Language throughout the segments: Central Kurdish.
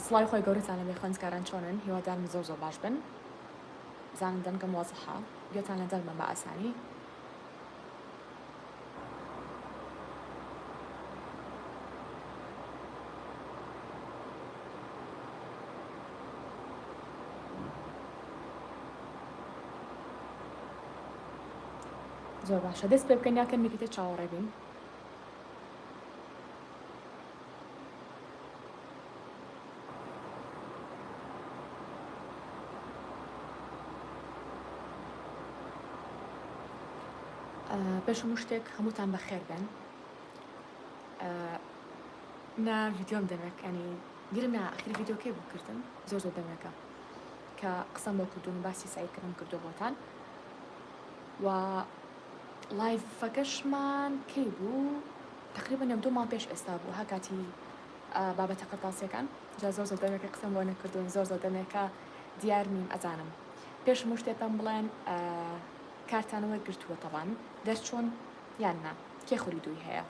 سڵای خۆی گەورەتان لەبێ خوێندکاران چۆنن هیوادارم زۆر باش بن زانن دەنگەم وازەحە گوێتان لە دەرمە بە ئاسانی زۆر باشە دەست پێ بکەین یاکەن میکتە چاوەڕێ بین پێش هەموو شتێک هەمووتان بەخێر بن نا ڤیدیۆم دەمێک ینی گرم نا ئەخری ڤیدیۆ کێ بوو کردم زۆر دەمێکە کە قسەم بۆ کردوون و باسی سعیدکردم کردو بۆتان و لایڤەکەشمان کەی بوو تقریبا یەک دوو مانگ پێش ئێستا بوو ها کاتی بابەتە قەرتاسیەکان جا زۆر دەمێکە قسەم بۆ نەکردوون زۆر دەمێکە دیار نیم ئەزانم پێش هەموو شتێکم بڵێن کارتان وەرگرتووە تەوان دەرچۆن یان نا کێ خولی دووی هەیە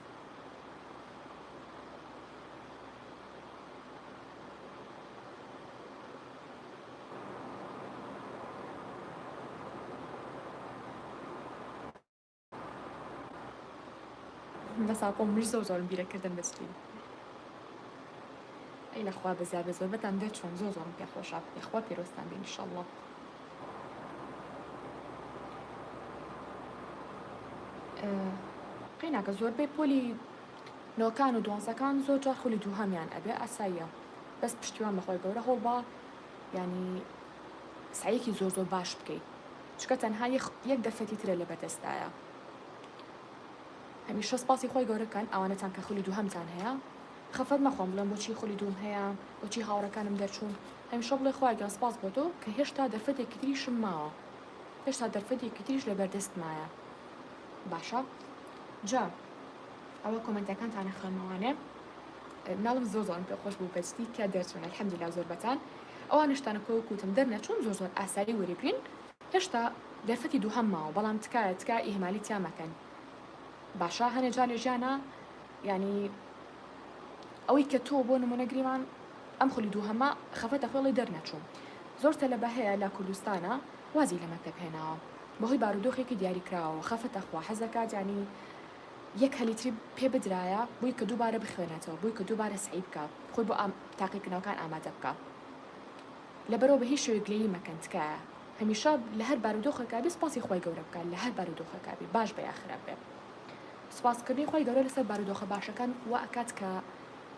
بەساپۆ مش زۆرم بیرەکردن بەستی ئەی لەخوا بەزیاد بە زۆربەتان دەرچۆن زۆرم پێخۆشە یخوا پیرۆستان بین ئینشەڵڵا قیناکە زۆربەی پۆلی نۆکان و دوانزەکان زۆر جار خولی دووهەمیان ئەبێ ئاساییە بەس پشتیوان بەخۆی گەورە هەوڵ بە ینی سعیەکی زۆر باش بکەیت چکە تەنها یەک دەفەتی ترە لە بەردەستایە هەمیشە سپاسی خۆی گەورەکەن ئەوانەتان کە خولی دووهەمتان هەیە خەفەت مەخۆم بڵێم بۆچی خولی دووم هەیە بۆچی هاوڕەکانم دەرچوون هەمیشە بڵێ خۆی گەان سپاس بۆ تۆ کە هێشتا دەرفەتێکی تریشم ماوە هێشتا دەرفەتێکی تریش لە بەردەست مایە باشە جا ئەوە کۆمنتەکانتانە خوێنەوانێ ناڵم زۆرم پێخۆش بوو بەستی کە دەرچوون الحەمدولیلا زۆربەتان ئەوانشتانە کۆکوتم دەرنەچوون زۆر ئاسایی وەریگرین هێشتا دەرفەتی دووهەم ماوە بەڵام تکایە ئیهمالی تیا مەکەن باشە هەنێ جا لە ژیانە ینی ئەوەی کە تۆ بۆ نمونەگریمان ئەم خولی دووهەمە خەفەتە خۆڵی دەرنەچوون زۆر تەلەبە هەیە لە کوردستانە وازی لە مەکتەب هێناوە بەهۆی بارودۆخێکی دیاریکراوە خەفەتە خوا حەزەکات ینی یەک هەلیتری پێ بدرایە بووی کە دووبارە بخوێنێتەوە بووی کە دووبارە سعی بکە خۆی بۆ تاقیکردنەوەکان ئامادە بکە لەبەرەوە بە هیچ شێوەیەک لێی مەکەن تکایە هەمیشە لە هەر بارودۆخێکا بێ سپاسی خۆی گەورە بکات لە هەر بارودۆخێکا بێ باش بە یاخرا بێ سپاسکردنی خۆی گەورە لەسەر بارودۆخە باشەکان وا ئەکات کە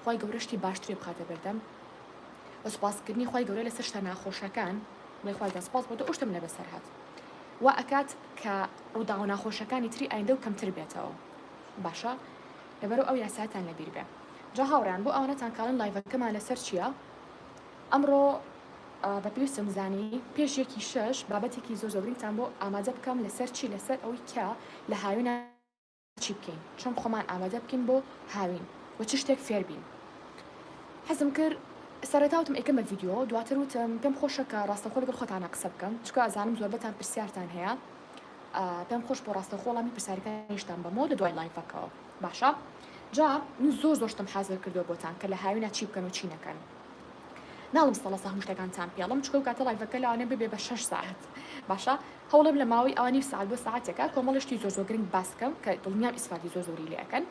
خۆی گەورەشتی باشتری بخاتە بەردەم و سپاسکردنی خۆی گەورە لەسەر شتە ناخۆشەکان بڵێ خۆی سپاس بۆ تۆ ئەو شتم لەبەسەر هات وا ئەکات کە ڕووداو و ناخۆشەکانی تری ئایندە و کەمتر بێتەوە باشە لەبەرەوە ئەو یاسایەتان لەبیر بێ جا هاوڕیان بۆ ئەوانەتان کاڵن لایڤەکەمان لەسەر چییە ئەمڕۆ بە پێویستم زانی پێش یەکی شەش بابەتێکی زۆر زۆرینتان بۆ ئامادە بکەم لەسەر چی لەسەر ئەوەی کە لە هاوینە چی بکەین چۆن خۆمان ئامادە بکەین بۆ هاوین و چ شتێک فێر بین حەزم کرد سەرەتاوتم ئەکەم بە ڤیدیۆ دواتر وتم پێم خۆشە کە ڕاستەخۆ لەگەڵ خۆتانە قسە بکەم چکە ئەزانم زۆربەتان پرسیارتان هەیە پێم خۆش بۆ ڕاستەخۆڵامی پرسیارەکانیشتان بەمەوە لە دوای لایڤەکەوە باشە جا من زۆر شتم حازر کردووە بۆتان کە لە هاوینە چی بکەن و چی نەکەن ناڵم سەڵەسە هەموو شتەکانتان پێڵم چکە و کاتە لایڤەکە لەوانێ ببێ بە 6 ساعت باشە هەوڵم لە ماوەی ئەوانی ساعت بۆ ساعتێکە کۆمەڵشتی زۆر گرنگ باس بکەم کە دڵنیام ئیسفادی زۆری لێ ئەەکەن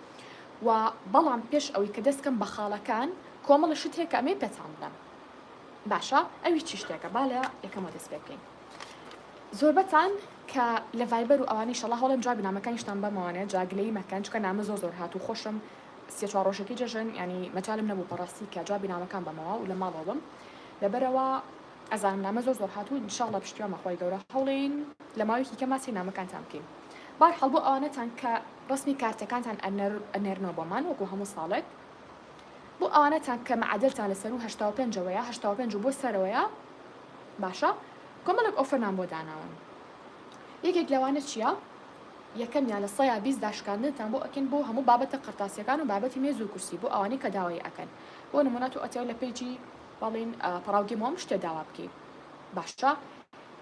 و بەڵام پێش ئەوەی کە دەستکەم بە خاڵەکان کۆمەڵە شتێکە ئەمێ پێتان بڵێم باشە ئەوی چی شتێکە با لە یەکەمەوە دەست پێ بکەین زۆربەتان کە لە ڤایبەر و ئەوانی شەڵا هەوڵم جا بنامەکانیشتان بەمەوانێت جاگلەی مەکەن چکە نامە زۆر هات و خۆشم سێ چوار ڕۆژێکی جەژن ینی مەجالم نەبوو بەڕاستی کە جا بنامەکان بەمەوە و لە ماڵەوەم لەبەرەوە ئەزانم نامە زۆر هاتوو ئینشاڵڵا پشتیوان بەخۆی گەورە هەوڵین لە ماوەیەکی کە ماسی نامەکانتان بکەین بەرحاڵ بۆ ئەوانەتان کە ڕسمی کارتەکانتان ئەنێرنەوە بۆمان وەکو هەموو ساڵێک بۆ ئەوانەتان کە مەعادلتان لەسەر و 85ەوەیە 85 بۆ سەرەوەیە باشە کۆمەڵێک ئۆفەرمان بۆ داناون یەکێک لەوانە چییە یەکەمیان لە 120 داشکاندنتان بۆ ئەکەن بۆ هەموو بابەتە قەرتاسیەکان و بابەتی مێز و کورسی بۆ ئەوانی کە داوای ئەکەن بۆ نمونەت و ئەتیاو لە پێیجی بەڵین پەراوگەمەوەم شتێ داوا بکەیت باشە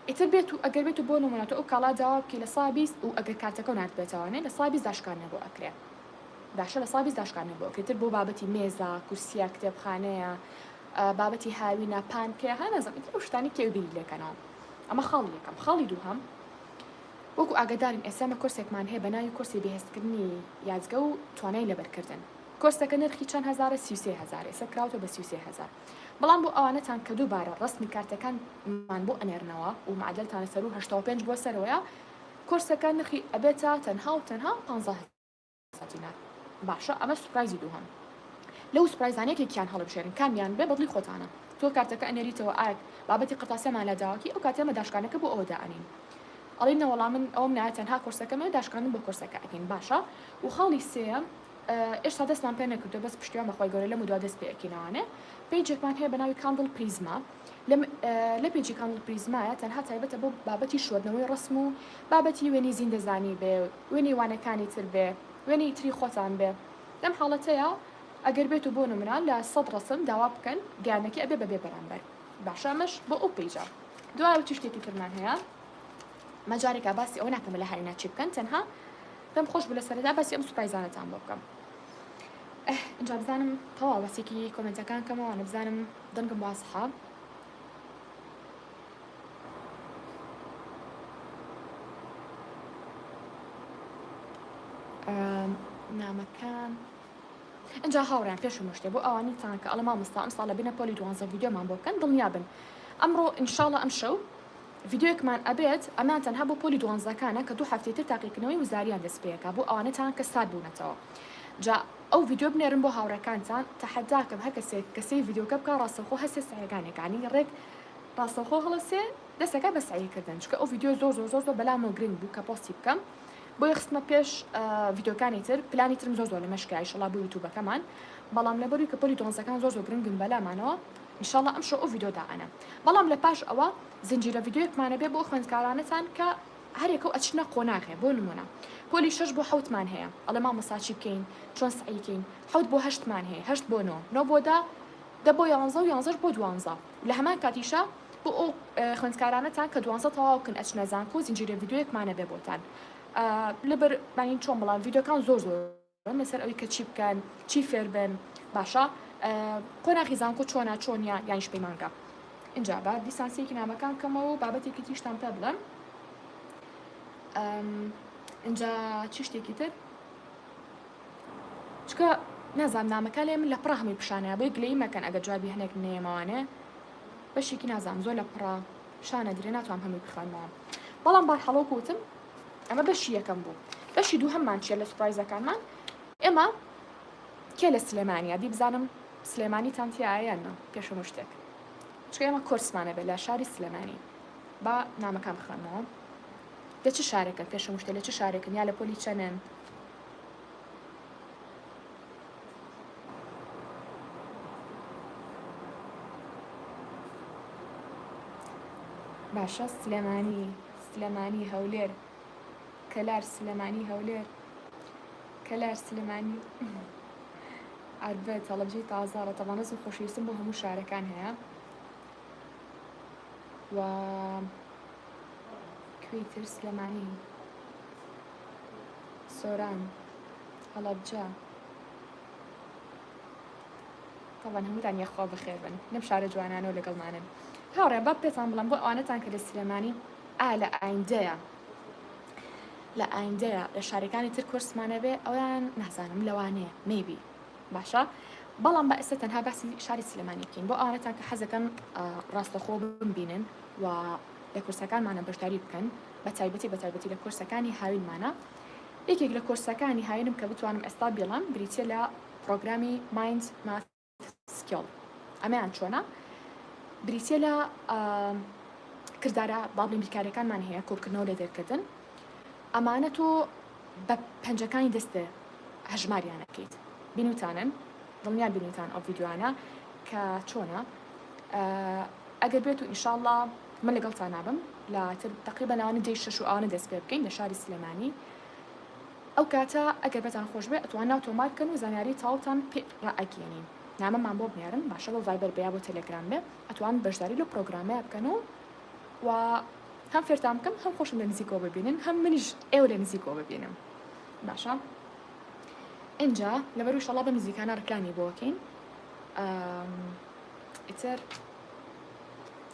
ئیتر بێت و ئەگەر بێت و بۆ نمونەتە ئەو کاڵا داوا بکەی لە 120 و ئەگەر کارتەکە و نات بێتەوانێ لە 120 داشکاندنە بۆ ئەکرێت باشە لە 120 داشکاندنە بۆ ئەکرێتتر بۆ بابەتی مێزە کورسیە کتێبخانەیە بابەتی هاوینە پانکێ هەنەزەمێت ئەو شتانی کێوبیری لەکەنەوە ئەمە خاڵی یەکەم. خاڵی دووهەم وەکو ئاگادارین ئێسامە کورسێکمان هەیە بە ناوی کورسی بەهێزکردنی یاجگە و توانای لەبەرکردن. کورسەکە نرخی چەند هەزارە 33,000 ئێستا کراوتە بە 33,000. بەڵام بۆ ئەوانەتان کە دووبارە ڕستمی کارتەکانمان بۆ ئەنێرنەوە و معدلتانە سەر و 85 بۆ سەرەوەیە کورسەکە نرخی ئەبێتە تەنها و تەنها 15,000 دینار. باشە ئەمە سوپرایزی دووهەم. لەو سوپرایزانێکێکیان هەڵبژێرن کامیان بێ بەدڵی خۆتانە. تۆ کارتەکە ئەنێریتەوە ئاک بابەتی قرتاسەمان لە داواکی ئەو کاتێمە داشکانەکە بۆ ئەوە دائەنین. ئەڵێنە وەڵام من ئەوم نایە تەنها کورسەکەمە داشکاندن بۆ کورسەکە ئەکەین باشە. و خاڵی سێەم ئێستا دەستمان پێ نەکردو بەس پشتیوان بەخوای گەورە لەم دوا دەست پێکینەوانێ پیجێکمان هەیە بە ناوی کاندڵ پریزما لە پیجی کاندڵ پریزمایە تەنها تایبەتە بۆ بابەتی شۆردنەوەی ڕسم و بابەتی وێنی زیندەزانی بێ وێنی وانەکانی تر بێ وێنی تری خۆتان بێ لەم حاڵەتەیە ئەگەر بێت و بۆ نمرە لە 100 ڕسم داوا بکەن گیانەکە ئەبێ بەبێ بەرامبەر باشە ئەمەش بۆ ئەو پیجە. دوای چ شتێکی ترمان هەیە مەجارێکە باسی ئەو ناکەم لە هەرێنا چی بکەن تەنها دەم خۆش بە لە سەرەتا باسی ئەم سوپایزانەتان بۆ بکەم. اینجا بزانم تەواو بەسێکی کۆمنتەکان کەمەوە بزانم دەنگم واسحە. نامەکان اینجا هاوڕیان پێشم شتێ بۆ ئەوانی تان کە ئەڵە مامۆستا ئەم ساڵە بینە پۆلی 12 ڤیدیۆمان بۆ بکەن دڵنیا بن ئەمڕۆ ئینشاڵڵا ئەم شەو ڤیدیۆیەکمان ئەبێت ئەمان تەنها بۆ پۆلی 12کانە کە 2 هەفتەی تر تاقیکردنەوەی وزاریان دەست پێەکە بۆ ئەوانەتان کە سات بوونەتەوە. جا ئەو ڤیدیۆ بنێرن بۆ هاوڕەکانتان تەحەداکەم هەر کەسێک کەسەی ڤیدیۆکە بکە ڕاستەوخۆ هەستێ سەیەکانێکانی ڕێک ڕاستەوخۆ هەڵەسێ دەستەکە بە سعیکردن چکە ئەو ڤیدیۆ زۆر بەلامەوە گرنگ بوو کە پۆستی بکەم بۆ یخستمە پێش ڤیدیۆکانی تر پلانی ترم زۆر لە مەشکای ئینشەڵڵا بۆ یوتیوبەکەمان بەڵام لەبەروی کە پۆلی 12کان زۆر گرنگن بەلامانەوە ئینشەڵڵا ئەم شەو ئەو ڤیدیۆ داعەنە. بەڵام لە پاش ئەوە زنجیرە ڤیدیۆیەکمانە بێ بۆ خوێندکارانەتان کە هەرێکە و ئەچنە قۆناغێ بۆ نمونە پۆلی 6 بۆ 7مان هەیە ئەڵێ مامۆستا چی بکەین چۆن سعیکەین 7 بۆ 8مان هەیە 8 بۆ 9 بۆ 10 بۆ 11 و 11 بۆ 12 لە هەمان کاتیشە بۆ ئەو خوێندکارانەتان کە 12 تەواوکن ئەچنە زانکۆ زنجیرە ڤیدیۆیەکمانە بێ بۆتان لەبەر بانین چۆن بەڵام ڤیدیۆکان زۆر لەسەر ئەوی کە چی بکەن چی فێر بن باشە قۆناغی زانکۆ چۆنا چۆنیا یانیش پەیمانگە. اینجا بە دیسانسیەکی نامەکان کەمەوە بابەتێکی تیشتان پێ بڵێم. اینجا چی شتێکی تر چکە نازانم نامەکە لێ من لە پڕە هەمووی پیشانەیە بۆی گلەی مەکەن ئەگەر جوابی هەنێک نێمەوانێ بەشێکی نازانم زۆر لە پڕە پیشانە درێ ناتوانم هەمووی بخوێنمەوە بەڵام بەرحەڵۆ گوتم ئەمە بەشی یەکەم بوو. بەشی دووهەممان چیە لە سوپرایزەکانمان ئێمە کێ لە سلێمانیە دی بزانم سلێمانیتان تیایەنە پێشەم شتێک چکە ئێمە کورسمانە بێت لە شاری سلێمانی با نامەکان بخوێنمەوە لە چه شارێکن پێشەم شتێ لە چه شارێکن یا لە پۆلی چەنن باشە سلێمانی هەولێر کەلار سلێمانی هەولێر کەلار سلێمانی ئەربێت هەڵەبجەی تازاڕە تەوانەزم خۆشەویستم بۆ هەموو شارەکان هەیە و کوێتر سلێمانی سۆران هەڵەبجە تەوان هەمووتان یەخوا بەخێر بن لەم شارە جوانانەوە لەگەڵمانن. هاوڕێن با پێتان بڵم بۆ ئەوانەتان کە لە سلێمانی لە ئایندەیە لە شارەکانی تر کورسمانە بێ ئەویان نازانم لەوانەیە مەیبی باشە بەڵام بە ئێستا تەنها باسی شاری سلێمانی بکەین بۆ ئەوانەتان کە حەزەکەن ڕاستەخۆ ببینن و لە کورسەکانمانە بەشداری بکەن بە تایبەتی لە کورسەکانی هاوینمانە یەکێک لە کورسەکانی هاوینم کە بتوانم ئێستا بێڵم بریتە لە پرۆگرامی مایند ماث سکیل ئەمەیان چۆنە بریتە لە کردارە بابلین بیرکاریەکانمان هەیە کۆکردنەوە لە دەرکردن ئەمانە تۆ بە پەنجەکانی دەستێ هەژماریانەکەیت بینوتانن دڵنیا بینوتان ئەو ڤیدیۆانە کە چۆنە ئەگەر بێت و ئینشاءڵڵا من لەگەڵتان نابم لە تقریبا ناوانە دەی 6 و ئەوانە دەست پێ بکەین لە شاری سلێمانی ئەو کاتە ئەگەر بێتان خۆش بێ ئەتوان ناو تۆمار بکەن و زانیاری تاوتان پێ ڕائەگەێنین نامەمان بۆ بنێرن باشە بۆ ڤایبەر بەیا بۆ تەلەگرام بێ ئەتوان بەشداری لە پرۆگرامەیە بکەن و هەم فێرتان بکەم هەم خۆشم لە نزیکەوە ببینن هەم منیش ئێوە لە نزیکەوە ببینم باشە. اینجا لەبەر ئینشەڵڵا بە نزیکانە ڕکلامی بۆکەین ئیتر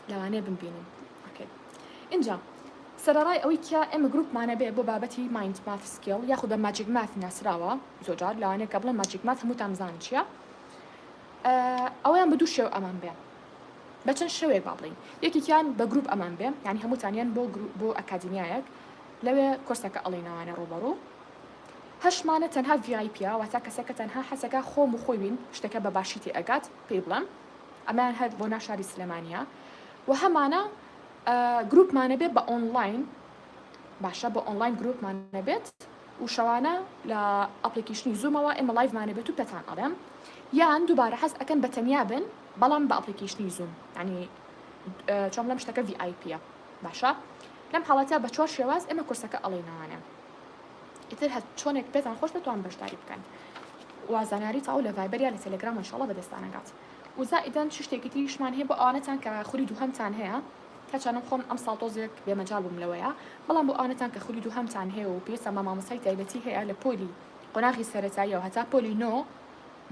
لەوانەیە بمبینن. ئۆکێ اینجا سەرەڕای ئەوەی کە ئێمە گروپمانە بێ بۆ بابەتی مایند ماث سکیل یاخود بە ماجیک ماث ناسراوە زۆرجار لەوانەیە کە بڵێن ماجیک ماث هەمووتان بزانن چییە ئەویان بە دوو شێو ئەمان بێ بە چەند شێوەیەک با بڵین یەکێکیان بە گروپ ئەمان بێ یعنی هەمووتانیان بۆ ئەکادمیایەک لەوێ کورسەکە ئەڵێناوانە ڕوبەڕوو هەشمانە تەنها VIP واتە کەسێکە تەنها حەسەکە خۆم و خۆی بین شتەکە بە باشی تێ ئەگات پێی بڵێم ئەمان هەر بۆ ناشاری سلێمانیە و هەمانە گروپمانە بێت بە ئۆنلاین باشە بە ئۆنلاین گروپمانە بێت و شەوانە لە ئەپلیکیشنی زوومەوە ئێمە لایڤمانە بێت و پێتان ئەڵێم یان دووبارە حەز ئەکەن بە تەنیا بن بەڵام بە ئەپلیکیشنی زووم ینی چۆن لەم شتەکە VIP باشە لەم حاڵەتە بە 4 شێواز ئێمە کورسەکە ئەڵێناوانە ئیتر هەر چۆنێک پێتان خۆش دەتوان بەشداری بکەن وازاناری تاو لە ڤایبەر لە تەلەگرام ئینشاڵڵا بەدەستانەگات و زائیدەن شتێکی تریشمان هەیە بۆ ئەوانەتان کە خولی دووهەمتان هەیە کەچانم خۆم ئەم ساڵ تۆزێک بێمەجال بووم لەوەیە بەڵام بۆ ئەوانەتان کە خولی دووهەمتان هەیە و پێویستە مامۆسای تایبەتی هەیە لە پۆلی قۆناغی سەرەتاییەوە هەتا پۆلی نۆ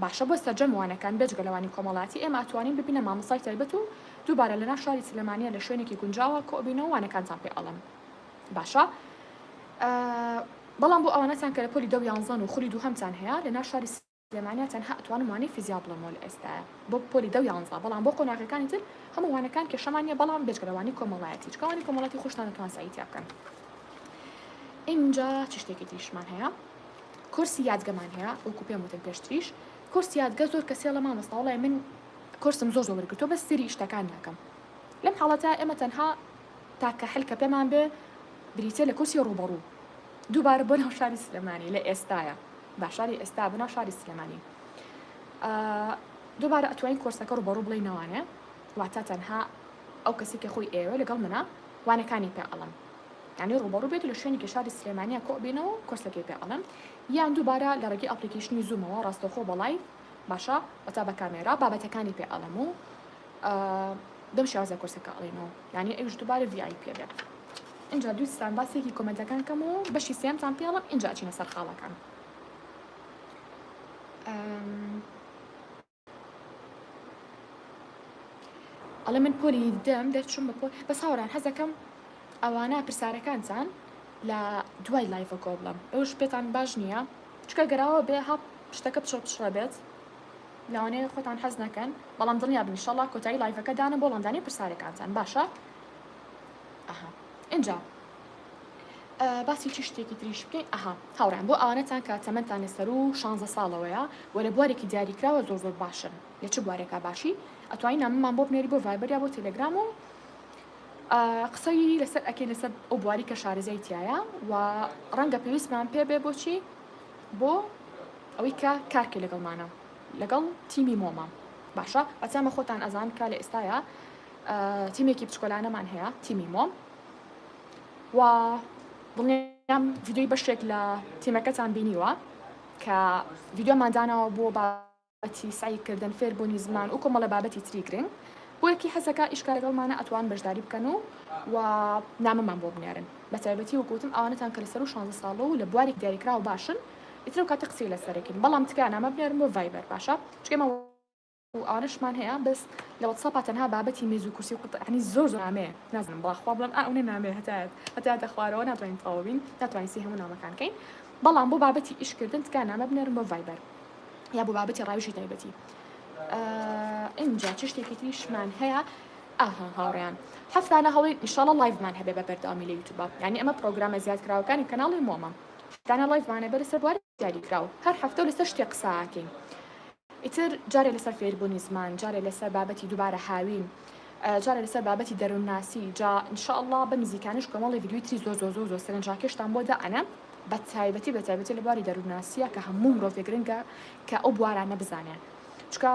باشە بۆ سەرجەموانەکان بێجگەلەوانی کۆمەڵاتی ئێمە ئەتوانین ببینە مامۆسای تایبەت و دووبارە لەنا شاری سلێمانیە لە شوێنێکی گونجاوە کۆبینەوە وانەکانتان پێ ئەڵم باشە بەڵام بۆ ئەوانەتان کە لە پۆلی 11 و خولی دووهەمتان هەیە لەنا شاری سلێمانیا تەنها ئەتوانم وانەی فیزیا بڵێمەوە لە ئێستاە بۆ پۆلی 11 بەڵام بۆ قۆناغەکانی تر هەموو وانەکان کێشەمانیە بەڵام بێجگەلەوانی کۆمەڵایەتی چکەوانی کۆمەڵاتی خۆشتان دەتوان سایتیا بکەن اینجا چ شتێکی تریشمان هەیە کورسی یادگەمان هەیە وەکو پێم وتم پێشتریش کورسی یادگە زۆر کەسێ لە مامۆستا وڵای من کورسم زۆر وەرگرتووە بەس سری شتەکان ناکەم لەم حاڵەتە ئێمە تەنها تاکە حلکە پێمان بێ بریتە لە کورسی ڕوبەڕوو دووبارە بۆ ناو شاری سلێمانی لە ئێستایە باشاری ئێستا بناو شاری سلێمانی دووبارە ئەتوانین کورسەکە ڕوبەڕوو بڵێنەوانێ واتە تەنها ئەو کەسی کە خۆی ئێوە لەگەڵ منە وانەکانی پێ ئەڵم یعنی ڕوبەڕوو بێت لە شوێنی شاری سلێمانیە کۆبینەوە کورسەکەی پێ ئەڵم یان دووبارە لە ڕێگەی ئەپلیکیشنی زوومەوە ڕاستەخۆ بەڵای باشە وەتا بە کامێرا بابەتەکانی پێ ئەڵم و دەم شێوازە کورسەکە ئەڵێنەوە یعنی ئەوش دووبارە VIP بێت اینجا دووستان باسێکی کۆمەنتەکان کەم و بەشی سێمتان پێڵم اینجا ئەچینە سەر خاڵەکان ئەڵێ من پۆلی دەم دەرچوم بە پۆل بەس هاوڕان حەز دەکەم ئەوانە پرسیارەکانتان لە دوای لایڤە کۆ بڵم ئەوش پێتان باش نییە چکە گەراوە بێ هەب شتەکە پشڕە بێت لەوانەیە خۆتان حەز نەکەن بەڵام دڵنیا بن ئینشاڵڵا کۆتایی لایڤەکە دانە بۆ لەندانی پرسیارەکانتان باشە ئەها اینجا باسی چی شتێکی تریش بکەین ئەها هاوڕان بۆ ئەوانەتان کە تەمەنتان لەسەر و 16 ساڵەوەیە و لە بوارێکی دیاریکراوە زۆر زۆر باشن لە چ بوارێکە باشی ئەتوانین نامەمان بۆ بنێری بۆ ڤایبەر یا بۆ تەلەگرام و قسەی لەسەر ئەکەین لەسەر ئەو بواری کە شارەزای تایە و ڕەنگە پێویستمان پێ بێ بۆچی بۆ ئەوەی کە کارکە لەگەڵمانە لەگەڵ تیمی مۆمە باشە ئەچامە خۆتان ئەزان کە لە ئێستاە تیمێکی بچکۆلانەمان هەیە تیمی مۆم و دڵنیام ڤیدیۆی بەشێک لە تیمەکەتان بینیوە کە ڤیدیۆماندانەوە بۆ بابەتی سعیکردن فێربوونی زمان و کۆمەڵە بابەتی تری گرنگ بۆ یەکی حەزەکە ئیشکار لەگەڵمانە ئەتوان بەشداری بکەن و نامەمان بۆ بنێرن بە تایبەتی وەکوتم ئەوانەتان کە لەسەر و 16 ساڵە و لە بواری دیاریکراوە باشن ئیتر و کاتە قسەی لەسەرەکەین بەڵام تکە نامە بنێرن بۆ ڤایبەر باشە چکەمە ئەوانەشمان هەیە بەس لە وەتسەپا تەنها بابەتی مێز و کورسی و قوتعنی زۆر نامێ نازانم بەڵاخوا بڵێم ئەوە نامێ هەتایە خوارەوە ناتوانین تەواوین ناتوانین سی هەموو نامەکان کەین بەڵام بۆ بابەتی ئیشکردن تکە نامە بنێرن بۆ ڤایبەر یا بۆ بابەتی ڕاویشی تایبەتی اینجا چ شتێکی تریشمان هەیە ئاها هاوڕێیان هەفتانە هەڵی ئینشاڵڵا لایڤمان هەبێ بە بەردەوامی لە یوتیوبە یعنی ئەمە پرۆگرامە زیادکراوەکانی کەناڵی مۆمە دانە لایڤمانە بە لەسەر بواری دیاریکراوە هەر هەفتە و لەسەر شتێک قساکەین ئیتر جارێ لەسەر فێربوونی زمان جارێ لەسەر بابەتی دووبارە هاوین جارێ لەسەر بابەتی دەروونناسی جا ئینشاءڵڵا بە نزیکانش کۆمەڵی ڤیدیۆی تری زۆر سەرنجاکێشتان بۆ دائەنە بە تایبەتی لە بواری دەروونناسیە کە هەموو مرۆڤ گرنگە کە ئەو بوارانە بزانێن چکە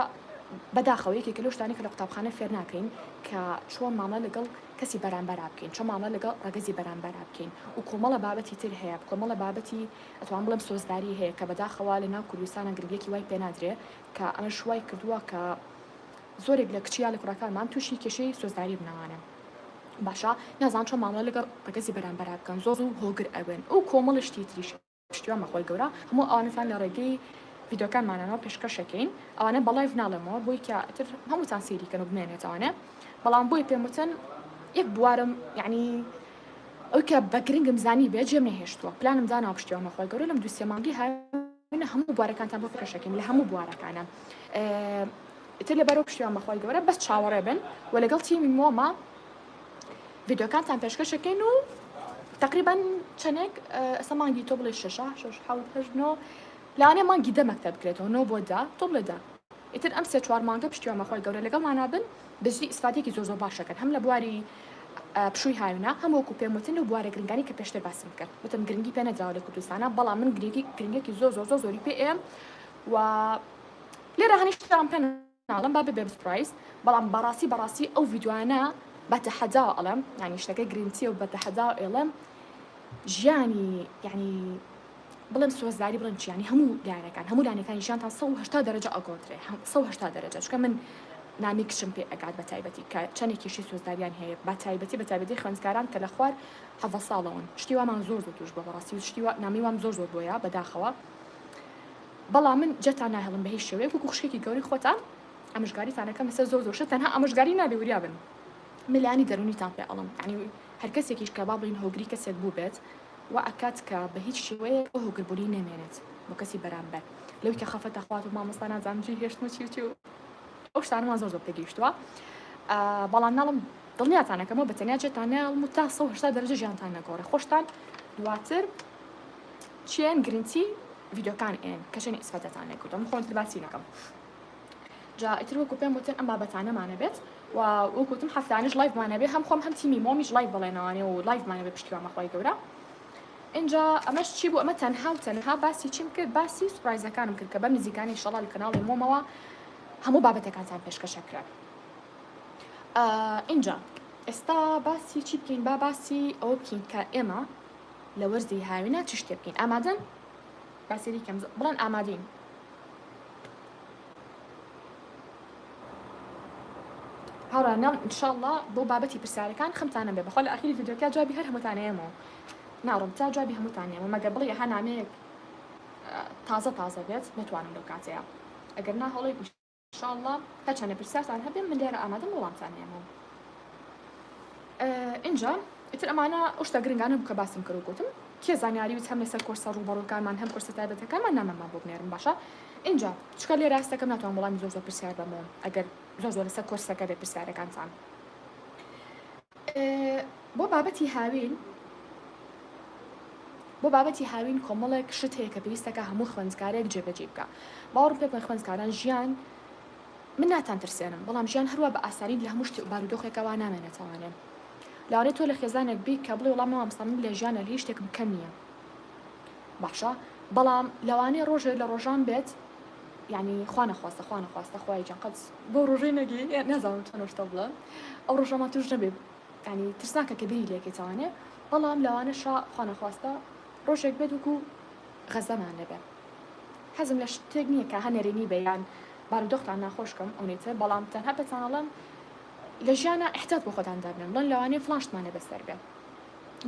بەداخەوە یەکێکە لەو شتانی کە لە قوتابخانە فێر ناکەین کە چۆن ماڵە لەگەڵ کەسی بەرامبەر بکەین چۆن ماڵە لەگەڵ ڕەگەزی بەرامبەر بکەین و کۆمەڵە بابەتی تر هەیە کۆمەڵە بابەتی ئەتوان بڵێم سۆزداری هەیە کە بەداخەوە لە ناو کوردستانە گرنگێکی وای پێ نادرێ کە ئەمە شوای کردووە کە زۆرێک لە کچیا لە کوڕەکانمان تووشی کێشەی سۆزداری بنەوانە باشە نازان چۆن ماڵە لەگەڵ ڕەگەزی بەرامبەر بکەن زۆر و هۆگر ئەبن و کۆمەڵ شتی تریش شتیوە مەخۆی گەورە هەموو ئەوانەتان لە ڕێگەی ڤیدۆکانمانەوە پێشکەشەکەین ئەوانە بەڵایڤ ناڵێمەوە بۆی کە ئیتر هەمووتان سەیریکەن و بمێنێتەوانێ بەڵام بۆی پێم وتن یەک بوارم یعنی ئەوی کە بە گرنگم زانی بێت جێم نەهێشتووە پلانم داناوە پشتیوانە خۆی گەورە لەم دوو سێ مانگی هاوینە هەموو بوارەکانتان بۆ پێشەکەین لە هەموو بوارەکانە ئیتر لەبەرەوە پشتیوان بەخۆی گەورە بەس چاوەڕێ بن و لەگەڵ تیمی مۆمە ڤیدۆکانتان پێشکەشەکەین و تقریبا چەندێک ئەستا مانگی تۆ بڵێ 6 لەوانەیە مانگی دە مەکتەب بکرێتەوە 9 بۆ 10 تۆ بڵێ 10 ئیتر ئەم سێ چوار مانگە پشتیوان بەخۆی گەورە لەگەڵمانە بن بەجددی ئیسفادێکی زۆر باشەکەن هەم لە بواری پشووی هاوینە هەم وەکو پێم وتن و بوارە گرنگانی کە پێشتر باسم کرد وتم گرنگی پێ نەدراوە لە کوردستانە بەڵام من گرنگێکی زۆری پێ ئێم و لێرە هەنیشتان پێ ناڵم با بێ سپرایز بەڵام بەڕاستی ئەو ڤیدیۆانە بەتەحەدا ئەڵێم یعنی شتەکەی گرنگچیە و بەتەحەدا ئێڵێم ژیانی یعنی بڵێم سۆزداری بڵێم چی ینی هەموو لایەنەکان هەموو لایەنەکانی ژیانتان 180 دەرەجە ئەگۆترێ 180 دەرەجە چکە من نامی کچم پێ ئەگات بە تایبەتی کە چەندێکیشی سۆزداریان هەیە بە تایبەتی خوێندکاران کە لە خوار 7 ساڵەوەن شتی وامان زۆر توش بە بەڕاستی و شتی نامی وام زۆر بۆیە بەداخەوە بەڵام من جەتان ناهێڵم بە هیچ شێوەیەک وەکو خوشکێکی گەوری خۆتان ئەمژگاریتانەکەم لەسەر زۆر شت تەنها ئەمژگاری نابێ وریا بن ملیانی دەرونیتان پێ ئەڵم ینی هەر کەسێکیش کە با بڵین هۆگری کەسێک بوو بێت و ئەکات کە بە هیچ شێوەیە ئەو هۆگربوونی نەمێنێت بۆ کەسی بەرامبەر لەوی کە خەفەتە خوات و مامۆستا نازانجی هێشتمە چی ئەو شتانەمان زۆر پێگەیشتووە بەڵام ناڵم دڵنیاتانەکەمەوە بە تەنیا جێتانە تا 180 دەرەجە ژیانتان نەگۆڕێ خۆشتان دواتر چیان گرنگی ڤیدۆکان ئێن کەشێنی ئیسفادەتان نەکردم خۆن باسی نەکەم جا ئیتر وەکو پێم وتن ئەم بابەتانەمانە بێت و وەکوتم هەفتانش لایڤمانە بێ هەم خۆم هەم تیمی مۆمیش لایڤ بڵێنەوەنێ و لایڤمانە بێ پشتیوان بەخوای گەورە اینجا ئەمەش چی بوو ئەمە تەنها باسی چیم کرد باسی سوپرایزەکانم کرد کە بەم نزیکانی ئینشەڵا لە کەناڵی مۆمەوە هەموو بابەتەکانتان پێشکەشە کرا اینجا ئێستا باسی چی بکەین باسی ئەوە بکەین کە ئێمە لە وەرزی هاوینە چ شتێ بکەین ئامادەن باسیری کەم بڵێن ئامادەین هاوڕانە ئینشاءڵڵا بۆ بابەتی پرسیارەکان خەمتانە بێ بەخۆ لە ئاخری ڤیدیۆکە جوابی هەر هەمووتانەیەمەوە ناڕۆم تا جوابی هەمووتانەیەمە مەگەر بڵێ ها نامەیەک تازە بێت نتوانم لەو کاتەیە ئەگەر نا هەڵەی ئینشاءڵڵا هەرچەندە پرسیارتان هەبێ من لێرە ئامادەم وەڵامتانەیەمەوە اینجا ئیتر ئەمانە ئەو شتە گرنگانە بوو کە باسم کرد و گوتم کێ زانیاری وت هەم لەسەر کۆرسە ڕووبەڕووکانمان هەم کۆرسە تایبەتەکانمان نامەمان بۆ بنێرم باشە اینجا چکە لێرە ئاستەکەم ناتوان وەڵامی زۆر پرسیار بەمەوە ئەگەر زۆر لەسەر کۆرسەکە بێت پرسیارەکانتان بۆ بابەتی هاوین کۆمەڵێک شت هەیە کە پێویستەکە هەموو خوێندکارێک جێبەجێ بکە باوەڕم پێ بڵێ خوێندکاران ژیان من ناتان ترسێنم بەڵام ژیان هەروە بە ئاسانی لە هەموو شتێک بارودۆخێکەوە نامێنێتەوانێ لەوانەیە تۆ لە خێزانێک بیت کە بڵێ وەڵام مامۆستا لە ژیانە هیچ شتێکم کەم نییە باشە بەڵام لەوانەیە ڕۆژێک لە ڕۆژان بێت یعنی خوا نەخواستە خوای جان قەت بۆ ڕۆژەی نەگەی نازانم چەند شتە بڵێ ئەو ڕۆژەما توش نەبێ ینی ترسناکە کە بیری لێکێتەوانێ بەڵام لەوانەشە خوا نەخواستە ڕۆژێک بێت وەکو غەزەمان لەبێ حەزم لە شتێک نییە کە هەنێرێنی بەیان بارودۆختان ناخۆشکەم ئەوێتە بەڵام تەنها پێتانەڵێم لە ژیانە احتیاط بۆ خۆتان دابنێن بڵێن لەوانەیە فڵانشتمانە بەسەر بێ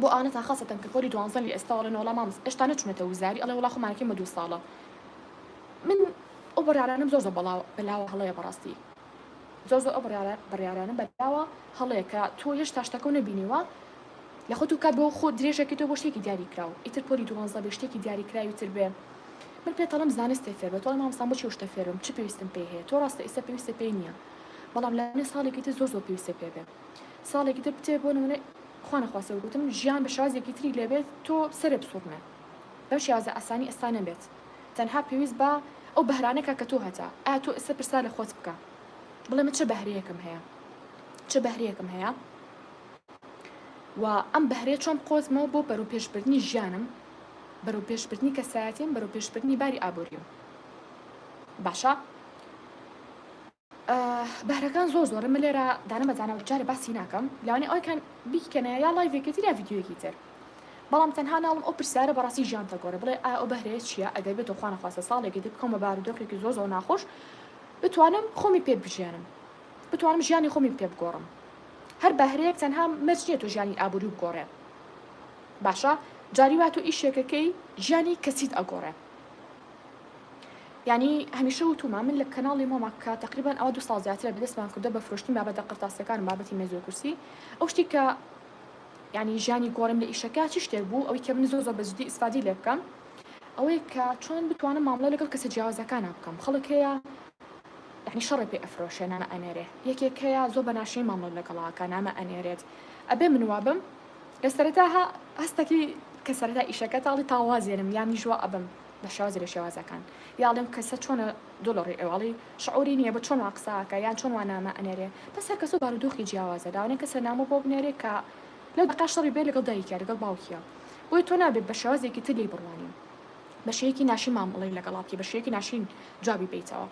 بۆ ئەوانە تا خاستەن کە پۆلی 12 لە ئێستا وەڵێن وەڵام مامۆستا ئێشتا نەچوونەتە وزاری ئەڵێ وەڵا خۆمانەکەی بە 2 ساڵە من ئەو بەڕیارانم زۆر بەلاوە هەڵەیە بەڕاستی زۆر ئەو بڕیارانە بەلاوە هەڵەیە کە تۆ هێشتا شتەکە نەبینیوە لە خۆت و کات بۆ خۆ درێژەکەی تۆ بۆ شتێکی دیاری کراوە ئیتر پۆلی 12 بێ شتێکی دیاری کراوی تر بێ من پێتەڵم زانستی فێر بێت تۆ مامۆستا بۆ چی شتە فێرم چ پێویستم پێ هەیە تۆ ڕاستە ئێستا پێویستە پێی نییە بەڵام لەوانەیە ساڵێکی تر زۆر پێویستە پێ بێ ساڵێکی تر بتێ بۆ نمونە خوا نەخواستە گوتم ژیان بە شێوازێکی تری لێبێت تۆ سەرە بسوڕنە بەم شێوازە ئاسانی ئێستا نەبێت تەنها پێویست بە ئەو بەهرانەکە کە تۆ هەتا ئایا تۆ ئێستا پرسا لە خۆت بکە بڵێ من چه بەهرەیەکم هەیە و ئەم بەهرەیە چۆن قۆزمەوە بۆ بەرەو پێشبردنی ژیانم بەرەو پێشبردنی کەسایەتیم بەرەو پێشبردنی باری ئابووریم باشە بەهرەکان زۆرە من لێرە دانە بەزانە جارە باسی ناکەم لەوانەیە ئەوکان بیکەنە یا لایڤێکی تر یا ڤیدیۆیەکی تر بەڵام تەنها ناڵم ئەو پرسیارە بەڕاستی ژیانتە گۆڕێ بڵێ ئایا ئەو بەهرەیە چییە ئەگەر بێت خوا نەخواستە ساڵێکی تر بکەمە بارودۆخێکی زۆر ناخۆش بتوانم خۆمی پێ بژێنم بتوانم ژیانی خۆمی پێ بگۆڕم هەر بەهرەیەک تەنها مەرج نییە تۆ ژیانی ئابووری بگۆڕێ باشە جاری وا تۆ ئیشێکەکەی ژیانی کەسیت ئەگۆڕێ يعني هەمیشە وتومە من لە کەناڵی مۆمە کە تقریبان ئەوە 2 ساڵ زیاترە بەدەستمان کردە بە فرۆشتنی بابەتە قرتاسیەکان و بابەتی مێز و کورسی ئەو شتی کە یعنی ژیانی گۆڕم لە ئیشەکە چ شتێک بوو ئەوەی کە من زۆر بە زودی ئیسفادی لێ بکەم ئەوەی کە چۆن بتوانم مامەڵە لەگەڵ کەسە جیاوازەکانە بکەم خەڵک هەیە یعنی شەڕی پێ ئەفرۆشێ نامە ئەنێرێ یەکێک هەیە زۆر بەناشەی مامەڵە لەگەڵاکە نامە ئەنێرێت ئەبێ من وابم لە سەرەتا هەستێکی کە سەرەتا ئیشەکە تاڵی تاوازێنم یا میژوە ئەبم بە شێوازی لە شێوازەکان یاڵێم کەسە چۆنە دۆڵەڕی ئێواڵی شعوری نییە بە چۆن وا قساکە یان چۆن وا نامە ئەنێرێ بەس هەر کەس و بارودۆخی جیاوازە داوانێ کەسە نامە بۆ بنێرێ کە لەو دقا شەڕی بێ لەگەڵ دایکە لەگەڵ باوکیە بۆی تۆ نابێت بە شێوازێکی تر لێی بڕوانی بە شەیەکی ناشی مامەڵی لەگەڵاکی بە شەیەکی ناشین جوابی بیتەوە